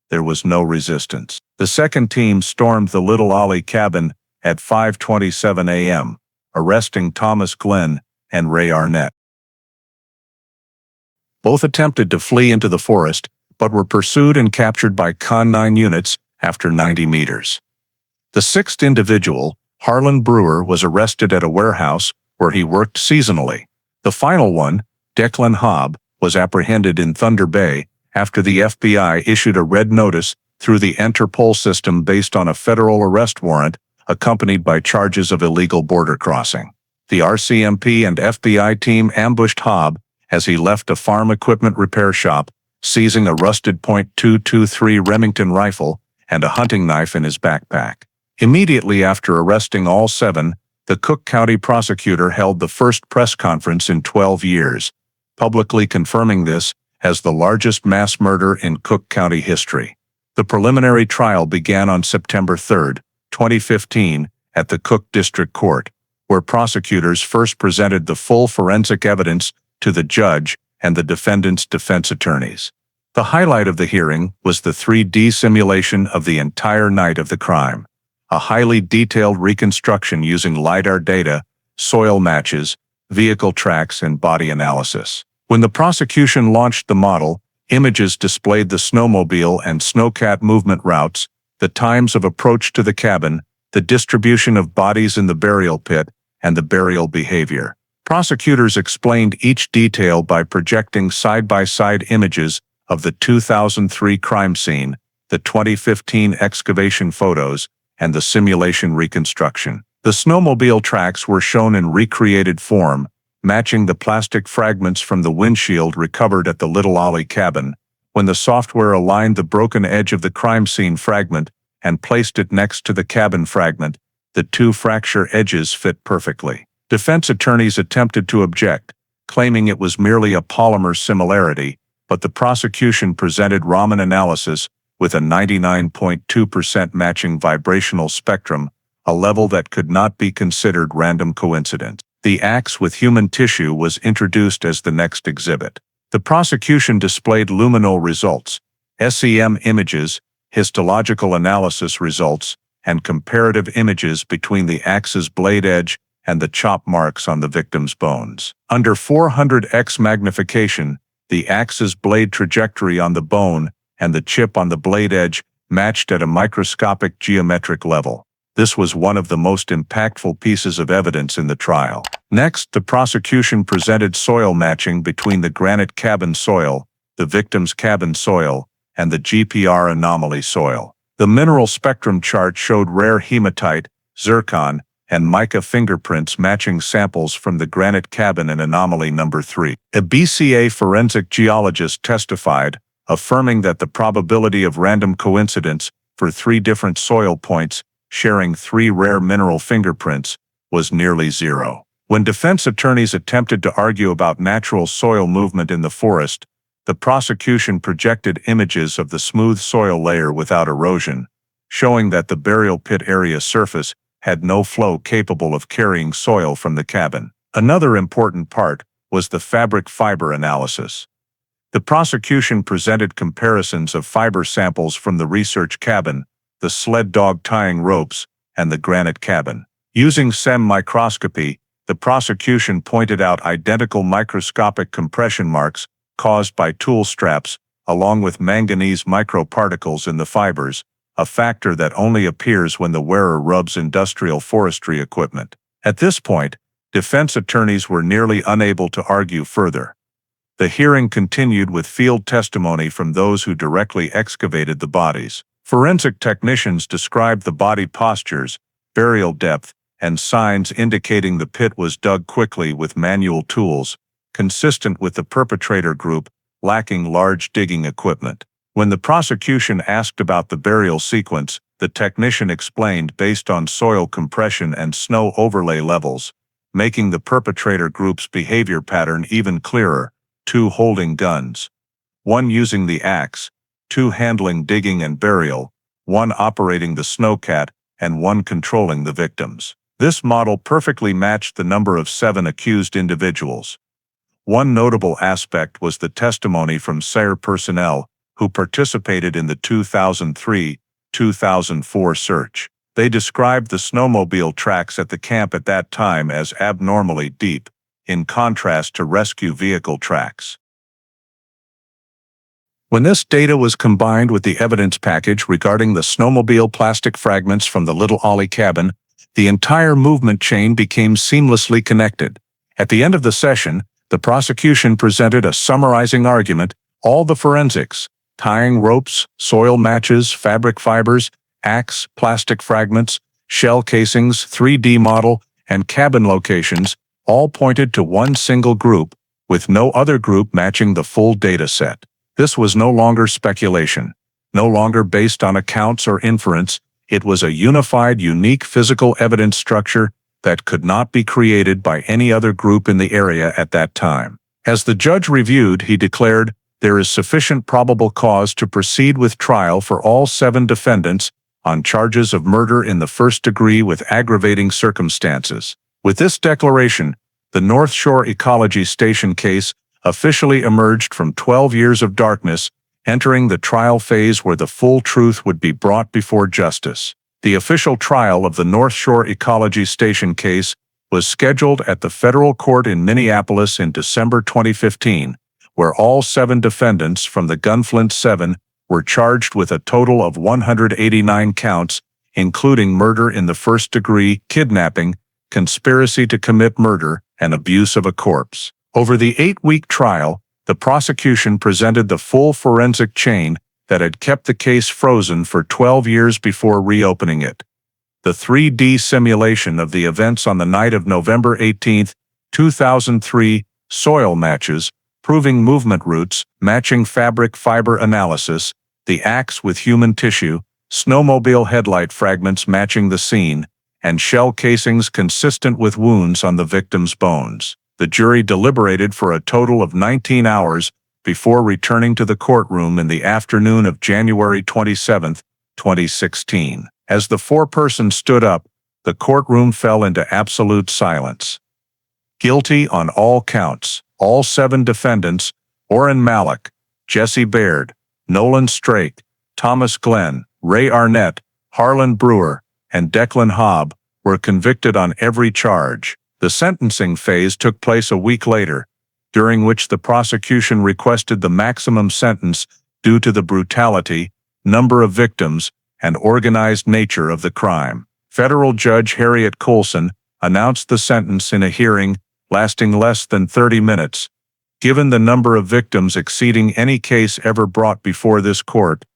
There was no resistance. The second team stormed the Little Ollie cabin at 5:27 a.m., arresting Thomas Glenn and Ray Arnett. Both attempted to flee into the forest, but were pursued and captured by Con 9 units after 90 meters. The 6th individual, Harlan Brewer, was arrested at a warehouse where he worked seasonally. The final one, Declan Hobb, was apprehended in Thunder Bay after the FBI issued a red notice through the Interpol system based on a federal arrest warrant accompanied by charges of illegal border crossing. The RCMP and FBI team ambushed Hobb as he left a farm equipment repair shop, seizing a rusted .223 Remington rifle and a hunting knife in his backpack. Immediately after arresting all 7, the Cook County prosecutor held the first press conference in 12 years, publicly confirming this as the largest mass murder in Cook County history. The preliminary trial began on September 3, 2015, at the Cook District Court, where prosecutors first presented the full forensic evidence to the judge and the defendant's defense attorneys. The highlight of the hearing was the 3D simulation of the entire night of the crime, a highly detailed reconstruction using LiDAR data, soil matches, vehicle tracks, and body analysis. When the prosecution launched the model, images displayed the snowmobile and snowcat movement routes, the times of approach to the cabin, the distribution of bodies in the burial pit, and the burial behavior. Prosecutors explained each detail by projecting side-by-side images of the 2003 crime scene, the 2015 excavation photos, and the simulation reconstruction. The snowmobile tracks were shown in recreated form, matching the plastic fragments from the windshield recovered at the Little Ollie cabin. When the software aligned the broken edge of the crime scene fragment and placed it next to the cabin fragment, the 2 fracture edges fit perfectly. Defense attorneys attempted to object, claiming it was merely a polymer similarity, but the prosecution presented Raman analysis with a 99.2% matching vibrational spectrum, a level that could not be considered random coincidence. The axe with human tissue was introduced as the next exhibit. The prosecution displayed luminol results, SEM images, histological analysis results, and comparative images between the axe's blade edge and the chop marks on the victim's bones. Under 400x magnification, the axe's blade trajectory on the bone and the chip on the blade edge matched at a microscopic geometric level. This was one of the most impactful pieces of evidence in the trial. Next, the prosecution presented soil matching between the granite cabin soil, the victim's cabin soil, and the GPR anomaly soil. The mineral spectrum chart showed rare hematite, zircon, and mica fingerprints matching samples from the granite cabin in anomaly number 3. A BCA forensic geologist testified, affirming that the probability of random coincidence for 3 different soil points sharing 3 rare mineral fingerprints was nearly 0. When defense attorneys attempted to argue about natural soil movement in the forest, the prosecution projected images of the smooth soil layer without erosion, showing that the burial pit area surface had no flow capable of carrying soil from the cabin. Another important part was the fabric fiber analysis. The prosecution presented comparisons of fiber samples from the research cabin, the sled dog tying ropes, and the granite cabin. Using SEM microscopy, the prosecution pointed out identical microscopic compression marks caused by tool straps, along with manganese microparticles in the fibers, a factor that only appears when the wearer rubs industrial forestry equipment. At this point, defense attorneys were nearly unable to argue further. The hearing continued with field testimony from those who directly excavated the bodies. Forensic technicians described the body postures, burial depth, and signs indicating the pit was dug quickly with manual tools, consistent with the perpetrator group lacking large digging equipment. When the prosecution asked about the burial sequence, the technician explained based on soil compression and snow overlay levels, making the perpetrator group's behavior pattern even clearer: 2 holding guns, 1 using the axe, 2 handling digging and burial, 1 operating the snowcat, and 1 controlling the victims. This model perfectly matched the number of 7 accused individuals. One notable aspect was the testimony from SAIR personnel who participated in the 2003-2004 search. They described the snowmobile tracks at the camp at that time as abnormally deep, in contrast to rescue vehicle tracks. When this data was combined with the evidence package regarding the snowmobile plastic fragments from the Little Ollie cabin, the entire movement chain became seamlessly connected. At the end of the session, the prosecution presented a summarizing argument: all the forensics, tying ropes, soil matches, fabric fibers, axe, plastic fragments, shell casings, 3D model, and cabin locations, all pointed to one single group, with no other group matching the full data set. This was no longer speculation, no longer based on accounts or inference. It was a unified, unique physical evidence structure that could not be created by any other group in the area at that time. As the judge reviewed, he declared, "There is sufficient probable cause to proceed with trial for all 7 defendants on charges of murder in the first degree with aggravating circumstances." With this declaration, the North Shore Ecology Station case officially emerged from 12 years of darkness, entering the trial phase where the full truth would be brought before justice. The official trial of the North Shore Ecology Station case was scheduled at the federal court in Minneapolis in December 2015, where all 7 defendants from the Gunflint 7 were charged with a total of 189 counts, including murder in the first degree, kidnapping, conspiracy to commit murder, and abuse of a corpse. Over the 8-week trial, the prosecution presented the full forensic chain that had kept the case frozen for 12 years before reopening it. The 3D simulation of the events on the night of November 18, 2003, soil matches, proving movement routes, matching fabric fiber analysis, the axe with human tissue, snowmobile headlight fragments matching the scene, and shell casings consistent with wounds on the victim's bones. The jury deliberated for a total of 19 hours before returning to the courtroom in the afternoon of January 27, 2016. As the 4 persons stood up, the courtroom fell into absolute silence. Guilty on all counts, all 7 defendants, Orrin Malik, Jesse Baird, Nolan Strake, Thomas Glenn, Ray Arnett, Harlan Brewer, and Declan Hobb, were convicted on every charge. The sentencing phase took place a week later, during which the prosecution requested the maximum sentence due to the brutality, number of victims, and organized nature of the crime. Federal Judge Harriet Colson announced the sentence in a hearing lasting less than 30 minutes. Given the number of victims exceeding any case ever brought before this court,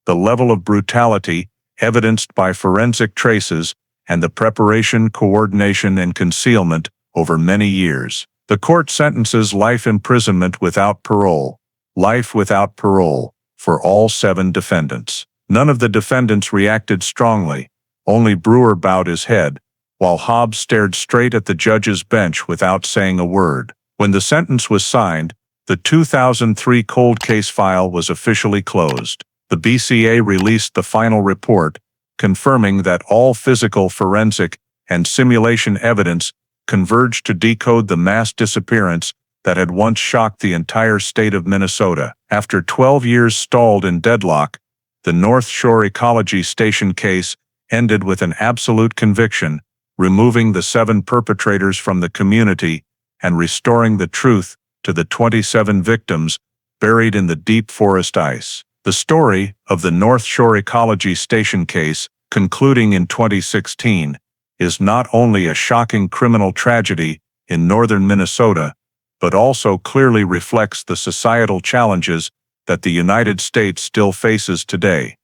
the level of brutality evidenced by forensic traces, and the preparation, coordination, and concealment over many years, the court sentences life imprisonment without parole, life without parole, for all 7 defendants. None of the defendants reacted strongly. Only Brewer bowed his head, while Hobbs stared straight at the judge's bench without saying a word. When the sentence was signed, the 2003 cold case file was officially closed. The BCA released the final report, confirming that all physical, forensic, and simulation evidence converged to decode the mass disappearance that had once shocked the entire state of Minnesota. After 12 years stalled in deadlock, the North Shore Ecology Station case ended with an absolute conviction, removing the 7 perpetrators from the community and restoring the truth to the 27 victims buried in the deep forest ice. The story of the North Shore Ecology Station case, concluding in 2016, is not only a shocking criminal tragedy in northern Minnesota, but also clearly reflects the societal challenges that the United States still faces today.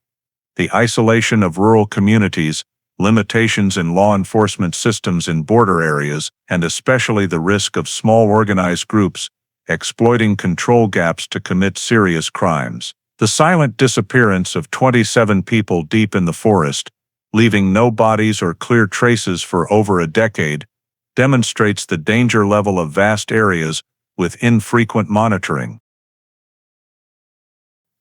The isolation of rural communities, limitations in law enforcement systems in border areas, and especially the risk of small organized groups exploiting control gaps to commit serious crimes. The silent disappearance of 27 people deep in the forest, leaving no bodies or clear traces for over a decade, demonstrates the danger level of vast areas with infrequent monitoring.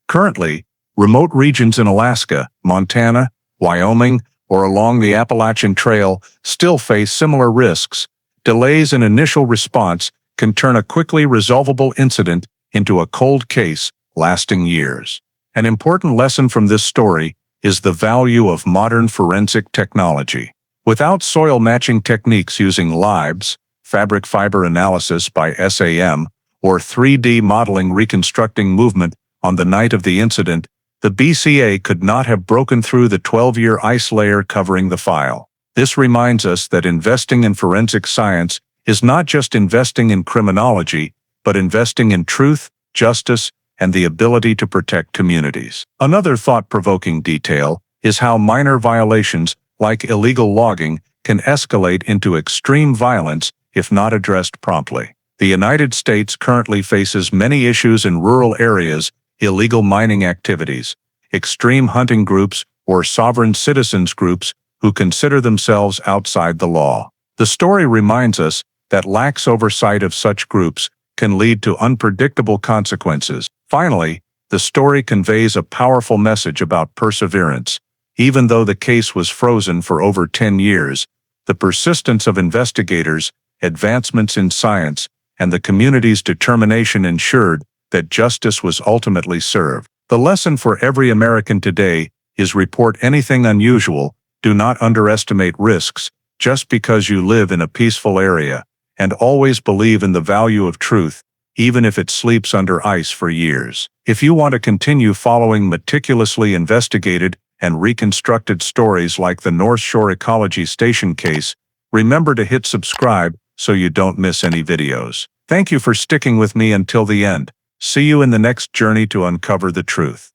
Currently, remote regions in Alaska, Montana, Wyoming, or along the Appalachian Trail still face similar risks. Delays in initial response can turn a quickly resolvable incident into a cold case lasting years. An important lesson from this story is the value of modern forensic technology. Without soil matching techniques using LIBS, fabric fiber analysis by SAM, or 3D modeling reconstructing movement on the night of the incident, the BCA could not have broken through the 12-year ice layer covering the file. This reminds us that investing in forensic science is not just investing in criminology, but investing in truth, justice, and the ability to protect communities. Another thought-provoking detail is how minor violations, like illegal logging, can escalate into extreme violence if not addressed promptly. The United States currently faces many issues in rural areas: illegal mining activities, extreme hunting groups, or sovereign citizens groups who consider themselves outside the law. The story reminds us that lax oversight of such groups can lead to unpredictable consequences. Finally, the story conveys a powerful message about perseverance. Even though the case was frozen for over 10 years, the persistence of investigators, advancements in science, and the community's determination ensured that justice was ultimately served. The lesson for every American today is: report anything unusual, do not underestimate risks, just because you live in a peaceful area, and always believe in the value of truth, even if it sleeps under ice for years. If you want to continue following meticulously investigated and reconstructed stories like the North Shore Ecology Station case, remember to hit subscribe so you don't miss any videos. Thank you for sticking with me until the end. See you in the next journey to uncover the truth.